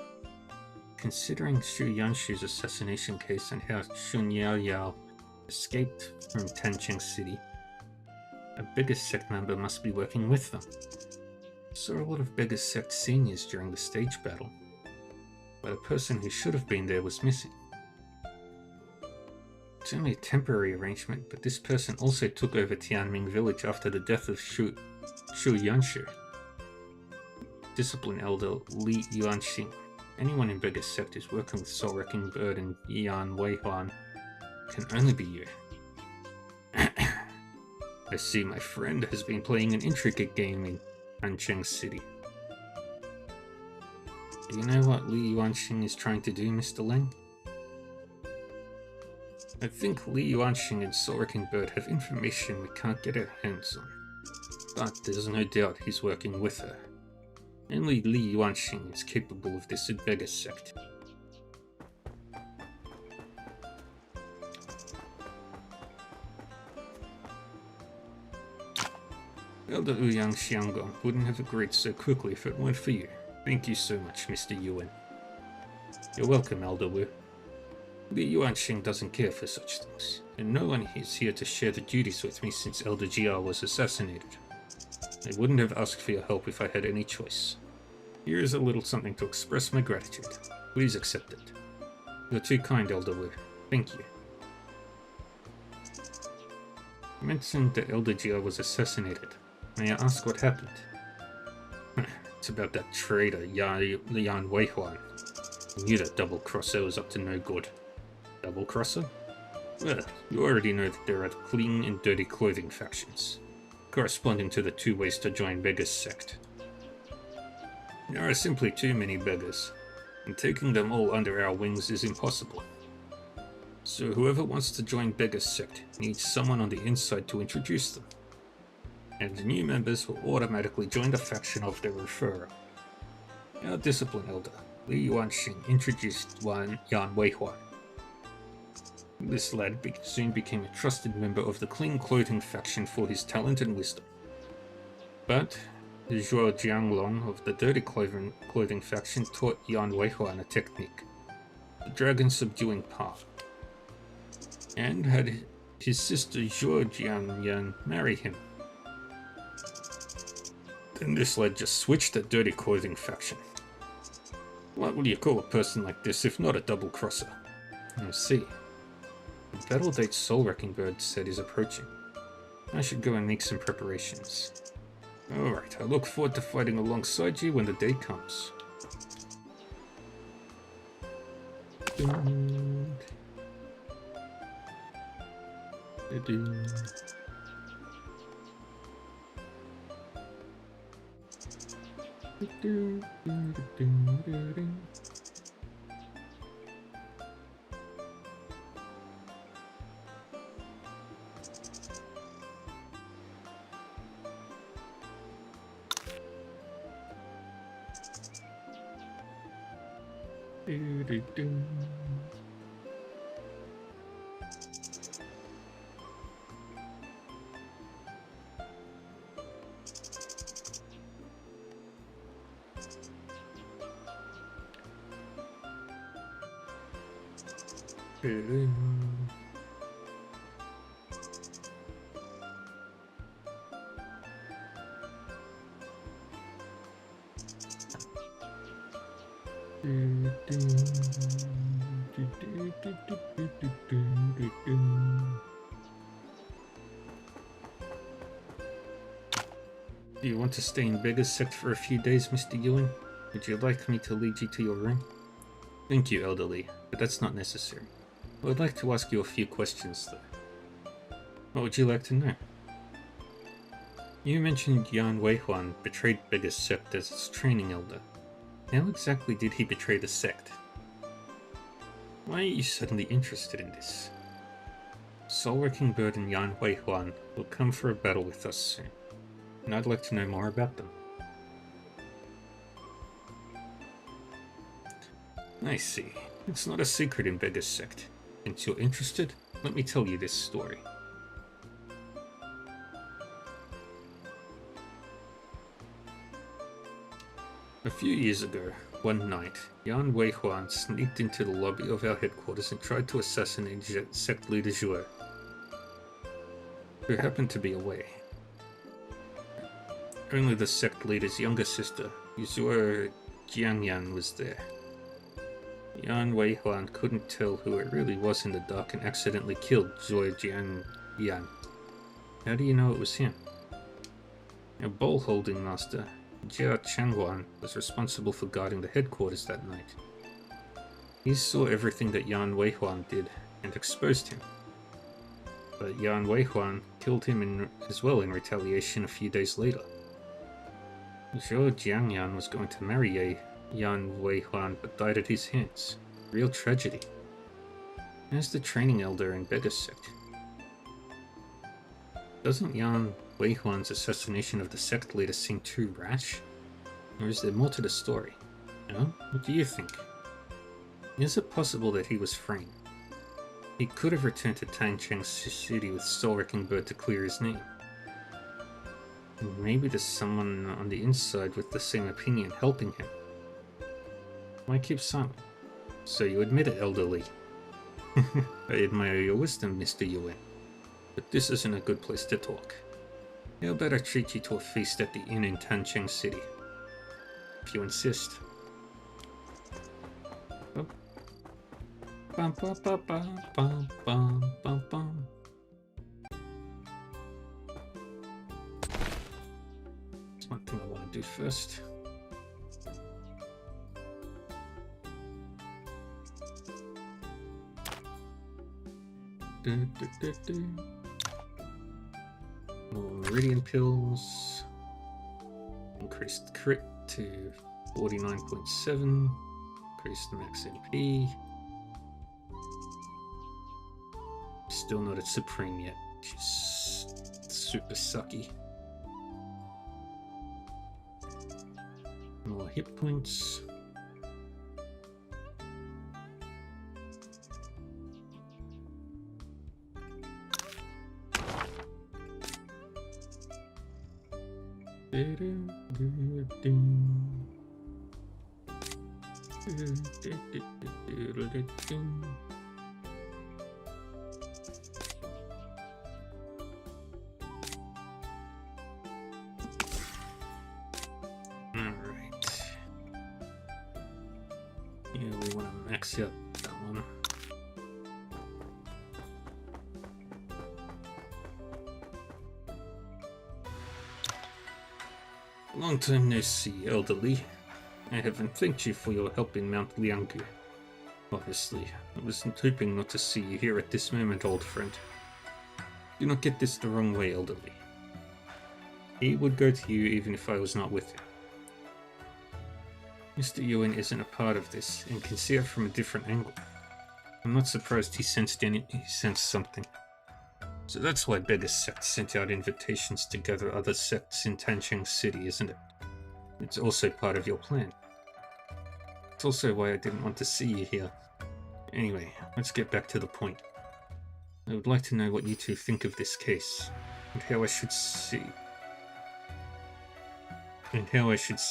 Considering Shu Yanshu's assassination case and how Shun Yao Yao escaped from Tancheng City, a Beggars Sect member must be working with them. I saw a lot of Beggars Sect seniors during the stage battle, but a person who should have been there was missing. It's only a temporary arrangement, but this person also took over Tianming Village after the death of Shu Yanshu. Discipline Elder Li Yuanxing. Anyone in Beggars Sect who's working with Soul Wrecking Bird and Yan Weihuan can only be you. I see my friend has been playing an intricate game in Tancheng City. Do you know what Li Yuanxing is trying to do, Mr. Leng? I think Li Yuanxing and Soul Wrecking Bird have information we can't get our hands on. But there's no doubt he's working with her. Only Li Yuanxing is capable of this at Beggars Sect. Elder Ouyang Xianggong wouldn't have agreed so quickly if it weren't for you. Thank you so much, Mr. Yuan. You're welcome, Elder Wu. Li Yuanxing doesn't care for such things, and no one is here to share the duties with me since Elder Jia was assassinated. I wouldn't have asked for your help if I had any choice. Here is a little something to express my gratitude. Please accept it. You're too kind, Elder Wu. Thank you. You mentioned that Elder Jia was assassinated. May I ask what happened? It's about that traitor, Yan Weihuan. I knew that double-crosser was up to no good. Double-crosser? Well, you already know that there are the clean and dirty clothing factions, corresponding to the two ways to join Beggars sect. There are simply too many beggars, and taking them all under our wings is impossible. So whoever wants to join Beggars sect needs someone on the inside to introduce them. And the new members will automatically join the faction of their referrer. Our discipline elder, Li Yuanxing, introduced Yan Weihuan. This lad soon became a trusted member of the clean clothing faction for his talent and wisdom. But Zhuo Jianglong of the dirty clothing faction taught Yan Weihuan a technique, the dragon subduing path, and had his sister Zhuo Jianyan marry him. Then this lad just switched the dirty clothing faction. What would you call a person like this if not a double-crosser? I see. The battle date Soul Wrecking Bird said is approaching. I should go and make some preparations. Alright, I look forward to fighting alongside you when the day comes. Do you want to stay in Beggars sect for a few days, Mr. Ewing? Would you like me to lead you to your room? Thank you, elderly, but that's not necessary. I would like to ask you a few questions, though. What would you like to know? You mentioned Yan Weihuan betrayed Beggars sect as its training elder. How exactly did he betray the sect? Why are you suddenly interested in this? Soul Wrecking Bird and Yan Weihuan will come for a battle with us soon, and I'd like to know more about them. I see. It's not a secret in Beggars sect. Since you're interested, let me tell you this story. A few years ago, one night, Yan Weihuan sneaked into the lobby of our headquarters and tried to assassinate sect leader Zhuo, who happened to be away. Only the sect leader's younger sister, Zhuo Jiangyan, was there. Yan Weihuan couldn't tell who it really was in the dark and accidentally killed Zhuo Jiangyan. How do you know it was him? Our bowl holding master, Jia Changhuan, was responsible for guarding the headquarters that night. He saw everything that Yan Weihuan did and exposed him. But Yan Weihuan killed him as well in retaliation a few days later. Zhuo Jiangyan was going to marry Yan Weihuan but died at his hands. Real tragedy. As the training elder in Beggars sect, doesn't Yan Weihuan's assassination of the sect leader seem too rash? Or is there more to the story? No? What do you think? Is it possible that he was framed? He could have returned to Tangcheng City with Soul Wrecking Bird to clear his name. And maybe there's someone on the inside with the same opinion helping him. Why keep silent? So you admit it, elderly. I admire your wisdom, Mr. Yuen. But this isn't a good place to talk. How about I treat you to a feast at the inn in Tangcheng City? If you insist. Oh. Bum, bum, bum, bum, bum, bum, bum, bum. That's one thing I want to do first. More Meridian pills. Increased crit to 49.7. Increase the max MP. Still not at Supreme yet. She's super sucky. More hit points. Alright. Yeah, we want to max out that one. Long time no see, elderly. I haven't thanked you for your help in Mount Liangu. Obviously, I wasn't hoping not to see you here at this moment, old friend. Do not get this the wrong way, elderly. It would go to you even if I was not with you. Mr. Yuan isn't a part of this and can see it from a different angle. I'm not surprised he sensed something. So that's why Beggar's sect sent out invitations to gather other sects in Tancheng City, isn't it? It's also part of your plan. It's also why I didn't want to see you here. Anyway, let's get back to the point. I would like to know what you two think of this case, and how I should see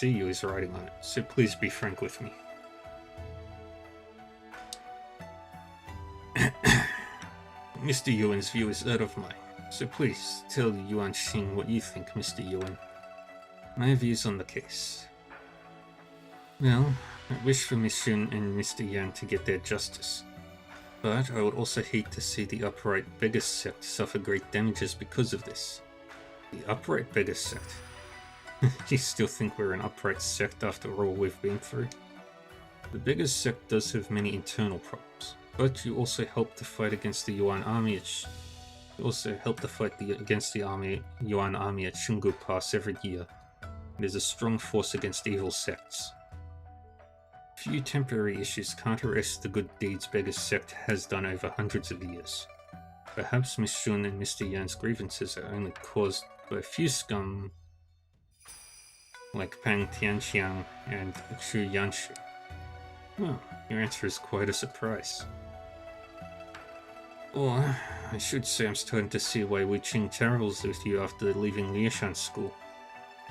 you as writing on it, so please be frank with me. Mr. Yuan's view is that of mine, so please tell Yuan Xing what you think, Mr. Yuan. My views on the case. Well, I wish for Miss Xun and Mr. Yan to get their justice, but I would also hate to see the Upright Beggar Sect suffer great damages because of this. The Upright Beggar Sect? You still think we're an upright sect after all we've been through? The Beggar Sect does have many internal problems, but you also help to fight against the Yuan army against the Yuan army at Shungu Pass every year. It is a strong force against evil sects. Few temporary issues can't erase the good deeds Beggar's sect has done over hundreds of years. Perhaps Miss Xun and Mr. Yan's grievances are only caused by a few scum like Pang Tianxiang and Xu Yanshu. Well, your answer is quite a surprise. Or, I should say I'm starting to see why Wu Qing travels with you after leaving Liushan school.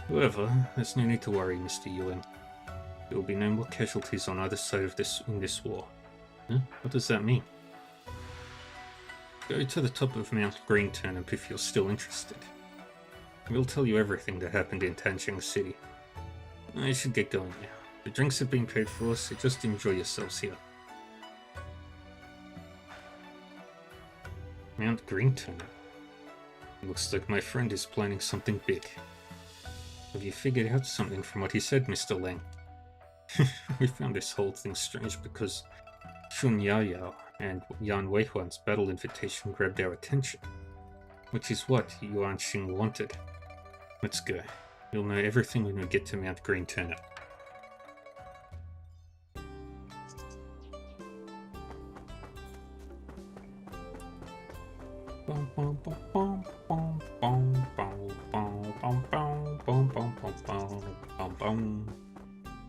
However, there's no need to worry, Mr. Yuan. There will be no more casualties on either side of this war. Huh? What does that mean? Go to the top of Mount Green Turnip if you're still interested. We'll tell you everything that happened in Tancheng City. I should get going now. The drinks have been paid for, so just enjoy yourselves here. Mount Green Turnip. Looks like my friend is planning something big. Have you figured out something from what he said, Mr. Lang? We found this whole thing strange because Shun Yaoyao and Yan Weihuan's battle invitation grabbed our attention, which is what Yuan Xing wanted. Let's go. You'll know everything when we get to Mount Green Turnip.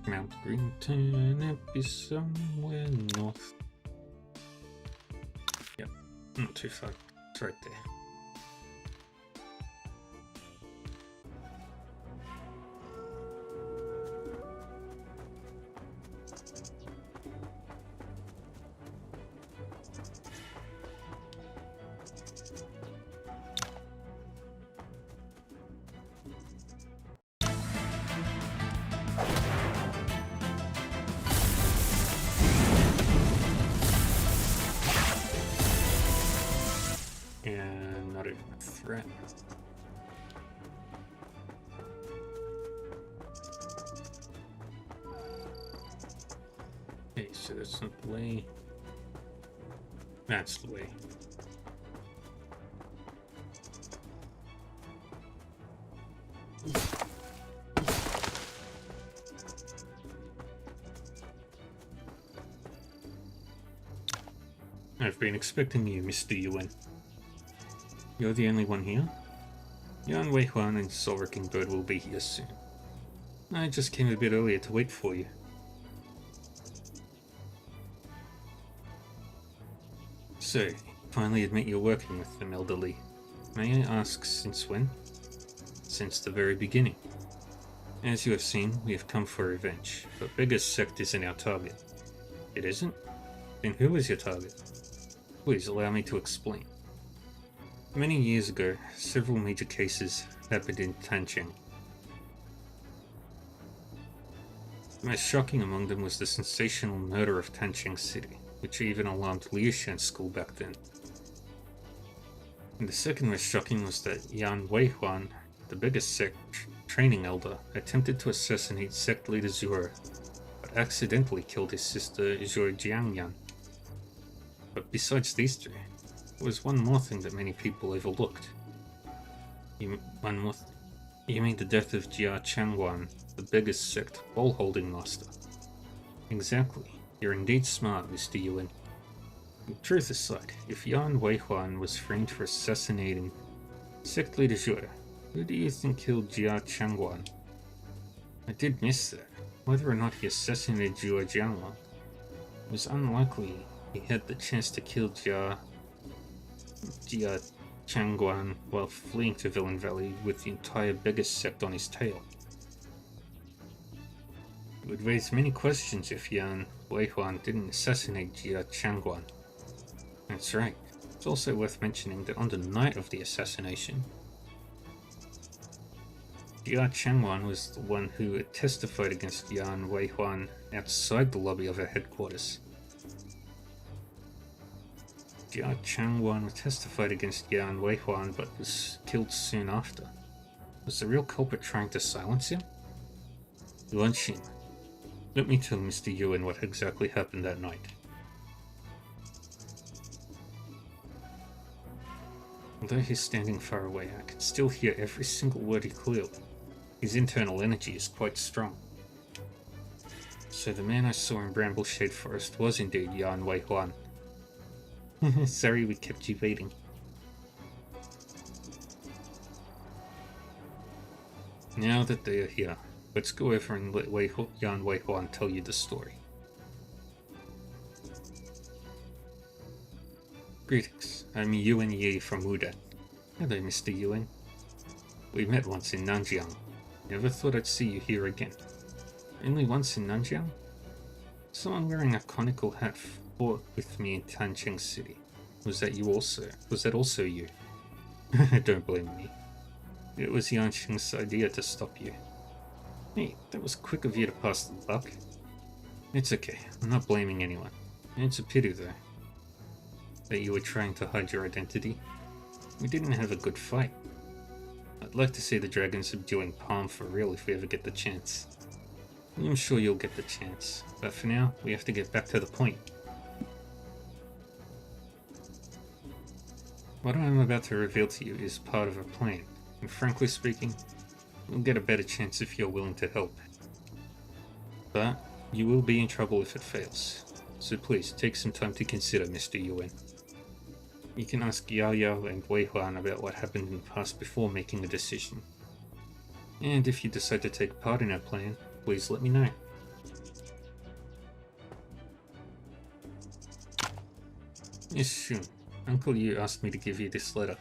Mount Green Turnip is somewhere north. Yep, not too far. It's right there. And not even a threat. Okay, so that's not the way. That's the way. I've been expecting you, Mr. Yuan. You're the only one here? Yan Weihuan and Soul Wrecking Bird will be here soon. I just came a bit earlier to wait for you. So, finally admit you're working with them, elderly. May I ask since when? Since the very beginning. As you have seen, we have come for revenge, but biggest sect isn't our target. It isn't? Then who is your target? Please allow me to explain. Many years ago, several major cases happened in Tancheng. The most shocking among them was the sensational murder of Tancheng City, which even alarmed Liushan School back then. And the second most shocking was that Yan Weihuan, the biggest sect training elder, attempted to assassinate sect leader Zhuo, but accidentally killed his sister Zhuo Jiangyan. But besides these two, there was one more thing that many people overlooked. You mean the death of Jia Changwan, the biggest sect ball-holding master? Exactly. You're indeed smart, Mr. Yuan. Truth aside, if Yan Weihuan was framed for assassinating sect leader Zhuo, who do you think killed Jia Changwan? I did miss that. Whether or not he assassinated Zhuo Jiangwan, it was unlikely he had the chance to kill Jia Changwan while fleeing to Villain Valley with the entire biggest sect on his tail. It would raise many questions if Yan Weihuan didn't assassinate Jia Changwan. That's right. It's also worth mentioning that on the night of the assassination, Jia Changwan was the one who had testified against Yan Weihuan outside the lobby of her headquarters. Jia Changwan testified against Yan Weihuan but was killed soon after. Was the real culprit trying to silence him? Yuan Xin, let me tell Mr. Yuan what exactly happened that night. Although he's standing far away, I can still hear every single word he clearly. His internal energy is quite strong. So the man I saw in Brambleshade Forest was indeed Yan Weihuan. Sorry we kept you waiting. Now that they are here, let's go over and let Yan Weihuan tell you the story. Greetings, I'm Yuan Yi from Wudan. Hello, Mr. Yuan. We met once in Nanjiang. Never thought I'd see you here again. Only once in Nanjiang? Someone wearing a conical hat fought with me in Tancheng City. Was that also you? Don't blame me. It was Yanqing's idea to stop you. Hey, that was quick of you to pass the buck. It's okay, I'm not blaming anyone. It's a pity though, that you were trying to hide your identity. We didn't have a good fight. I'd like to see the dragon subduing Palm for real if we ever get the chance. I'm sure you'll get the chance, but for now, we have to get back to the point. What I'm about to reveal to you is part of a plan, and frankly speaking, you'll get a better chance if you're willing to help. But you will be in trouble if it fails, so please take some time to consider, Mr. Yuan. You can ask Yao Yao and Wei Huan about what happened in the past before making a decision. And if you decide to take part in our plan, please let me know. Yes, Shun. Uncle Yu asked me to give you this letter.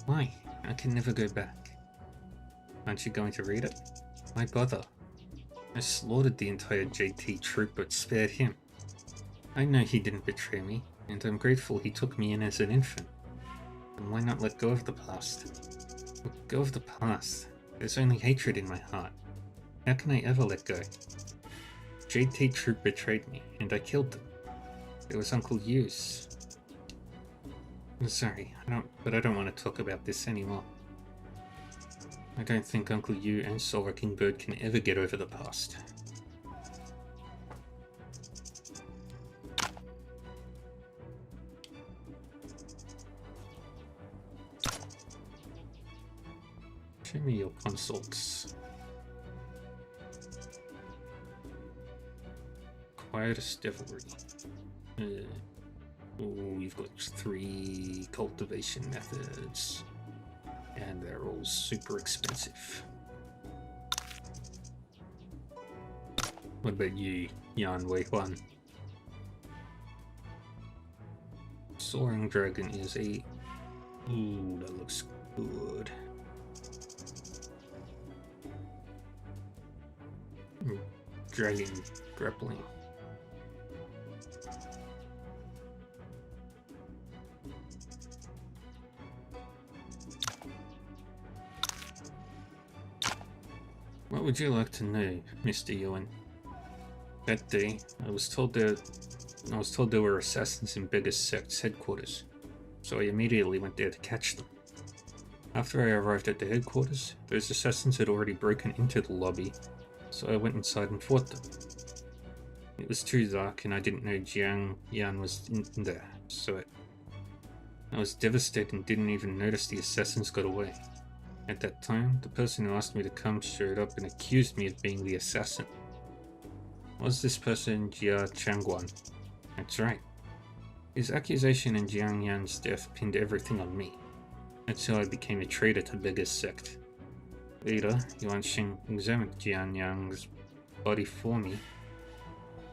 Why? I can never go back. Aren't you going to read it? Why bother? I slaughtered the entire JT troop but spared him. I know he didn't betray me, and I'm grateful he took me in as an infant. And why not let go of the past? Let go of the past. There's only hatred in my heart. How can I ever let go? JT troop betrayed me, and I killed them. It was Uncle Yu's. I'm sorry, I don't want to talk about this anymore. I don't think Uncle Yu and Soul Wrecking Bird can ever get over the past. Show me your consults. Quietest Devilry. Oh, you've got 3 cultivation methods. And they're all super expensive. What about you, Yan Wei Huan? Soaring Dragon is a... Ooh, that looks good. Dragon Grappling. What would you like to know, Mr. Yuan? That day, I was told there were assassins in Bega's sect's headquarters, so I immediately went there to catch them. After I arrived at the headquarters, those assassins had already broken into the lobby, so I went inside and fought them. It was too dark and I didn't know Jiang Yan was in there, so I was devastated and didn't even notice the assassins got away. At that time, the person who asked me to come showed up and accused me of being the assassin. Was this person Jia Changguan? That's right. His accusation and Jiang Yan's death pinned everything on me. That's how I became a traitor to Bega's sect. Later, Yuan Xing examined Jiang Yan's body for me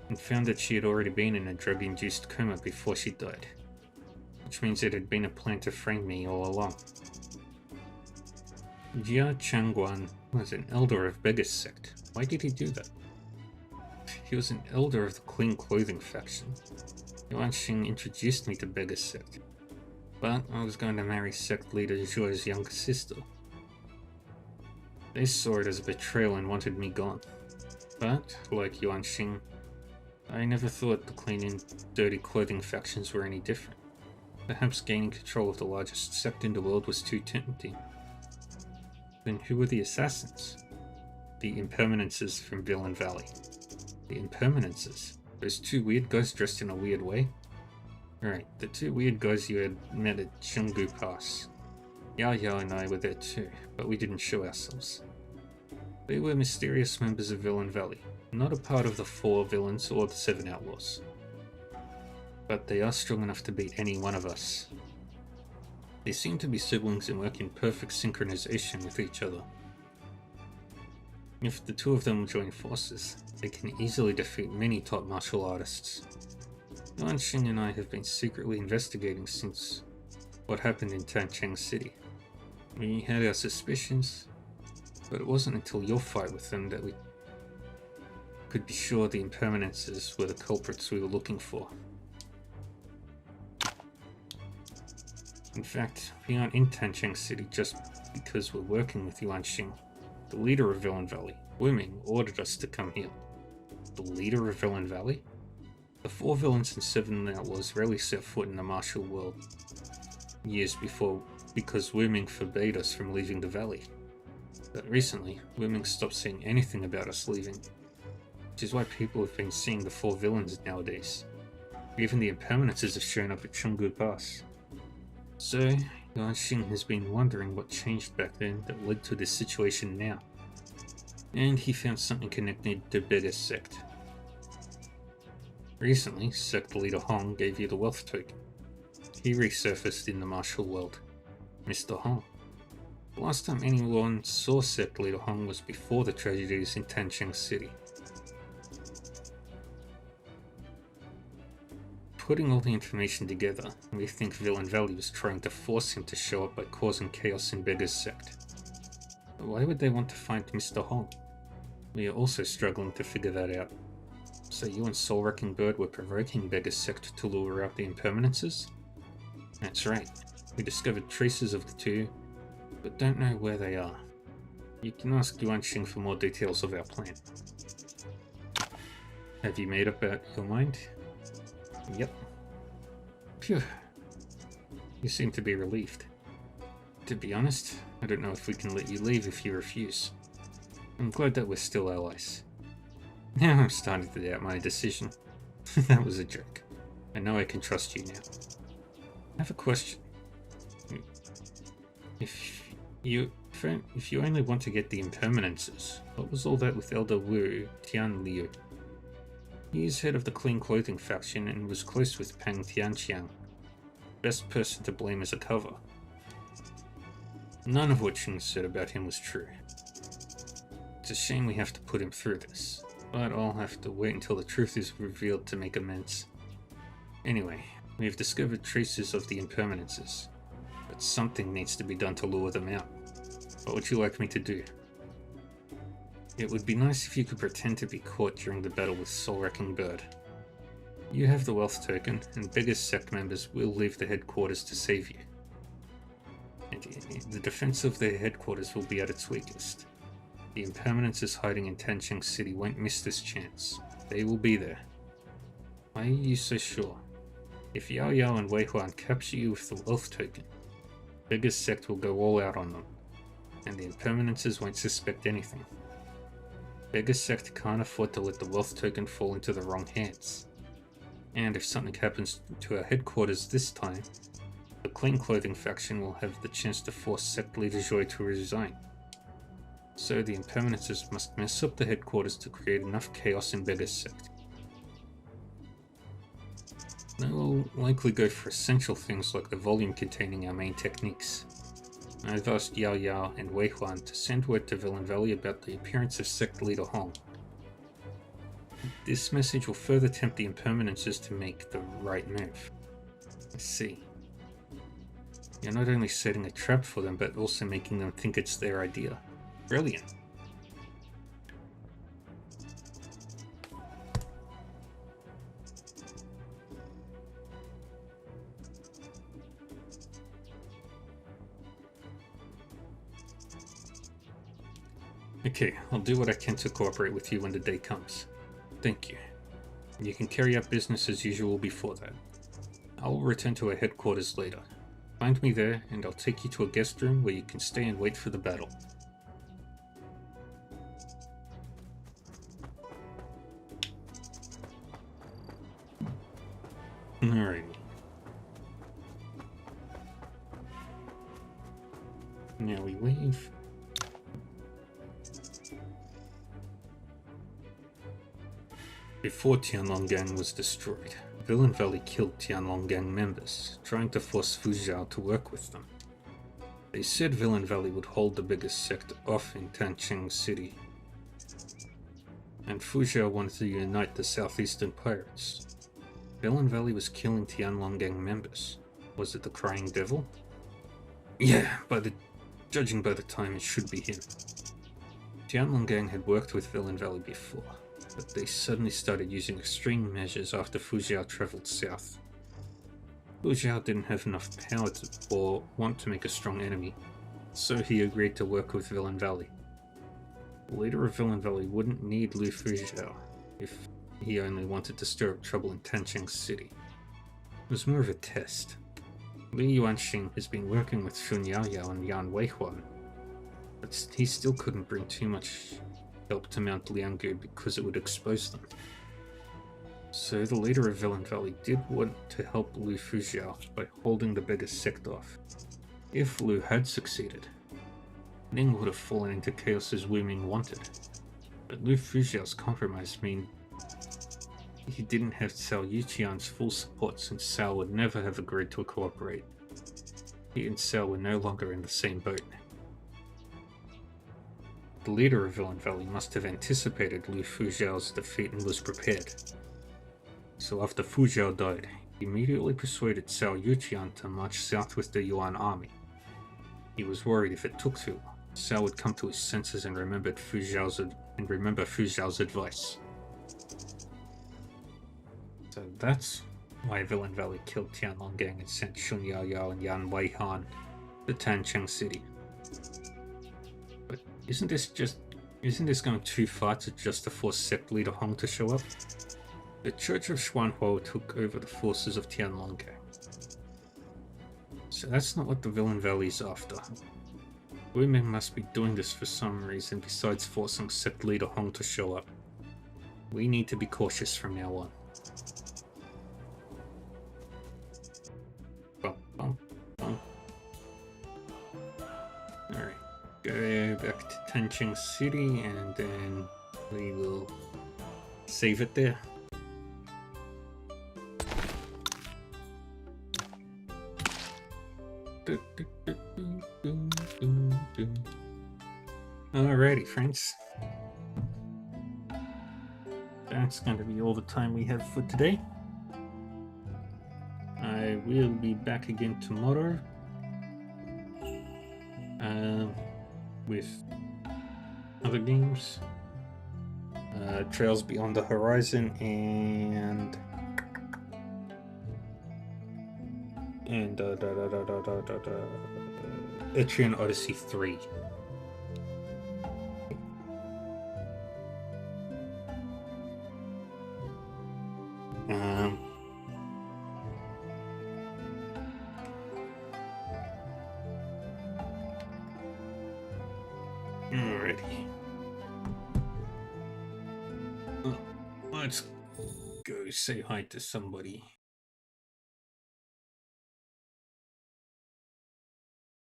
and found that she had already been in a drug-induced coma before she died, which means it had been a plan to frame me all along. Jia Changguan was an elder of Bega's sect. Why did he do that? He was an elder of the Clean Clothing faction. Yuan Xing introduced me to Bega's sect, but I was going to marry sect leader Zhuo's younger sister. They saw it as a betrayal and wanted me gone. But, like Yuan Xing, I never thought the Clean and Dirty Clothing factions were any different. Perhaps gaining control of the largest sect in the world was too tempting. Then who were the assassins? The Impermanences from Villain Valley. The Impermanences? Those 2 weird guys dressed in a weird way? Right, the 2 weird guys you had met at Chenggu Pass. Yao Yao and I were there too, but we didn't show ourselves. They were mysterious members of Villain Valley, not a part of the 4 villains or the 7 outlaws. But they are strong enough to beat any one of us. They seem to be siblings and work in perfect synchronization with each other. If the 2 of them join forces, they can easily defeat many top martial artists. Yuan Xing and I have been secretly investigating since what happened in Tancheng City. We had our suspicions, but it wasn't until your fight with them that we could be sure the Impermanences were the culprits we were looking for. In fact, we aren't in Tancheng City just because we're working with Yuan Xing. The leader of Villain Valley, Wu Ming, ordered us to come here. The leader of Villain Valley? The 4 villains and 7 outlaws rarely set foot in the martial world years before because Wu Ming forbade us from leaving the valley. But recently, Wu Ming stopped saying anything about us leaving, which is why people have been seeing the 4 villains nowadays. Even the Impermanences have shown up at Chenggu Pass. So, Yuan Xing has been wondering what changed back then that led to this situation now. And he found something connected to Bega's sect. Recently, sect leader Hong gave you the wealth token. He resurfaced in the martial world. Mr. Hong. The last time anyone saw sect leader Hong was before the tragedies in Tancheng City. Putting all the information together, we think Villain Valley was trying to force him to show up by causing chaos in Bega's sect. But why would they want to find Mr. Hong? We are also struggling to figure that out. So you and Soul Wrecking Bird were provoking Bega's sect to lure out the Impermanences? That's right. We discovered traces of the 2, but don't know where they are. You can ask Yuan Xing for more details of our plan. Have you made up your mind? Yep. Phew. You seem to be relieved. To be honest, I don't know if we can let you leave if you refuse. I'm glad that we're still allies. Now I'm starting to doubt my decision. That was a joke. I know I can trust you now. I have a question. If you only want to get the Impermanences, what was all that with Elder Wu Tianliu? He is head of the Clean Clothing faction and was close with Pang Tianqiang. Best person to blame as a cover. None of what Ching said about him was true. It's a shame we have to put him through this, but I'll have to wait until the truth is revealed to make amends. Anyway, we have discovered traces of the impermanences, but something needs to be done to lure them out. What would you like me to do? It would be nice if you could pretend to be caught during the battle with Soul Wrecking Bird. You have the wealth token, and Beggar's sect members will leave the headquarters to save you. And the defense of their headquarters will be at its weakest. The impermanences hiding in Tancheng City won't miss this chance. They will be there. Why are you so sure? If Yao Yao and Wei Huan capture you with the wealth token, Beggar's sect will go all out on them, and the impermanences won't suspect anything. Beggar's sect can't afford to let the wealth token fall into the wrong hands. And if something happens to our headquarters this time, the Clean Clothing faction will have the chance to force sect leader Joy to resign. So the impermanences must mess up the headquarters to create enough chaos in Beggar's sect. They will likely go for essential things like the volume containing our main techniques. I've asked Yao Yao and Wei Huan to send word to Villain Valley about the appearance of sect leader Hong. This message will further tempt the impermanences to make the right move. I see. You're not only setting a trap for them, but also making them think it's their idea. Brilliant. Okay, I'll do what I can to cooperate with you when the day comes. Thank you. You can carry out business as usual before that. I'll return to our headquarters later. Find me there, and I'll take you to a guest room where you can stay and wait for the battle. Alright. Now we leave. Before Tianlonggang was destroyed, Villain Valley killed Tianlonggang members, trying to force Fu Zhao to work with them. They said Villain Valley would hold the biggest sector off in Tancheng City, and Fu Zhao wanted to unite the southeastern pirates. Villain Valley was killing Tianlonggang members. Was it the Crying Devil? Yeah, judging by the time, it should be him. Tianlonggang had worked with Villain Valley before, but they suddenly started using extreme measures after Fu Zhao traveled south. Fu Zhao didn't have enough power or want to make a strong enemy, so he agreed to work with Villain Valley. The leader of Villain Valley wouldn't need Lu Fu Zhao if he only wanted to stir up trouble in Tancheng City. It was more of a test. Li Yuanxing has been working with Shun Yao Yao and Yan Weihuan, but he still couldn't bring too much help to Mount Lianggu because it would expose them. So the leader of Villain Valley did want to help Lu Fu Zhao by holding the biggest sect off. If Lu had succeeded, Ning would have fallen into chaos as Wu Ming wanted. But Lu Fu Zhao's compromise meant he didn't have Cao Yuqian's full support, since Cao would never have agreed to cooperate. He and Cao were no longer in the same boat. The leader of Villain Valley must have anticipated Lu Fu Zhao's defeat and was prepared. So after Fu Zhao died, he immediately persuaded Cao Yuqian to march south with the Yuan army. He was worried if it took too long, Cao would come to his senses and remember Fu Zhao's advice. So that's why Villain Valley killed Tianlonggang and sent Shun Yao Yao and Yan Weihan to Tancheng City. But isn't this going too far just to force sect leader Hong to show up? The Church of Xuanhuo took over the forces of Tianlonggang. So that's not what the Villain Valley's after. Wu Ming must be doing this for some reason besides forcing sect leader Hong to show up. We need to be cautious from now on. Alright, go back to Tancheng City and then we will save it there. Alrighty, friends. That's going to be all the time we have for today. I will be back again tomorrow with other games. Trails Beyond the Horizon and Etrian Odyssey 3. Alrighty. Let's go say hi to somebody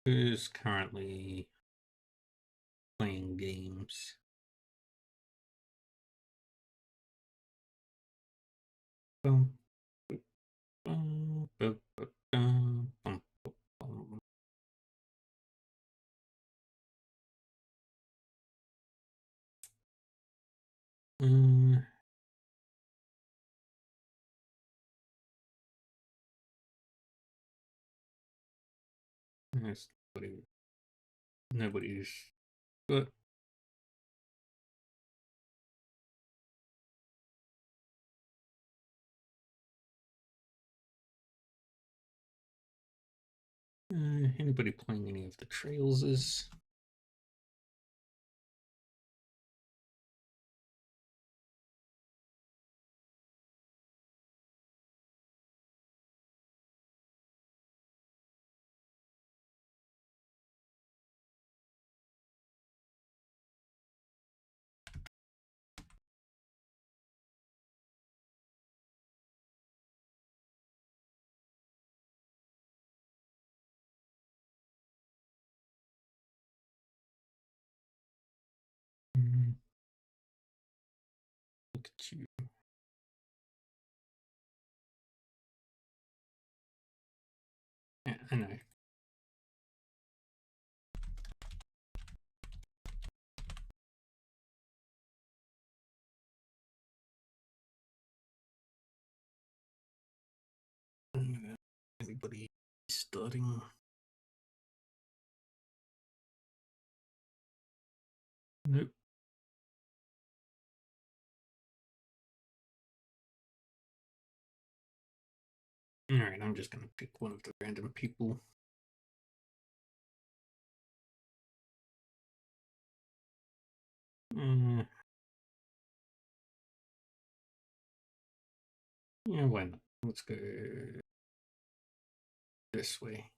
who's currently playing games. Bum, bum, bum, bum, bum, bum. There's nobody's, but anybody playing any of the trails is. Look at you. Yeah, I know. Anybody starting? Nope. Alright, I'm just gonna pick one of the random people. Yeah, why not? Let's go this way.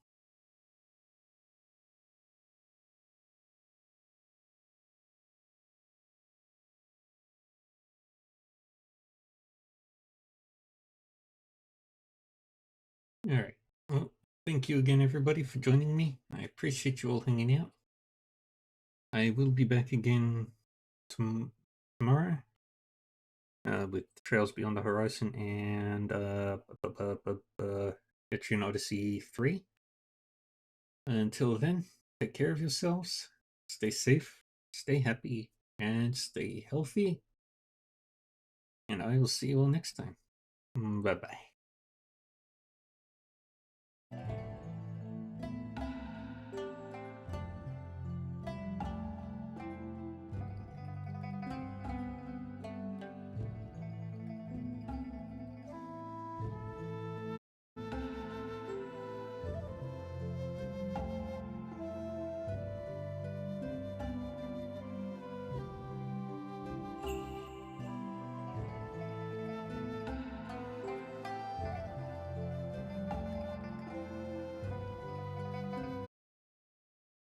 Alright. Well, thank you again, everybody, for joining me. I appreciate you all hanging out. I will be back again tomorrow with Trails Beyond the Horizon and Etrian Odyssey 3. Until then, take care of yourselves, stay safe, stay happy, and stay healthy. And I will see you all next time. Bye-bye.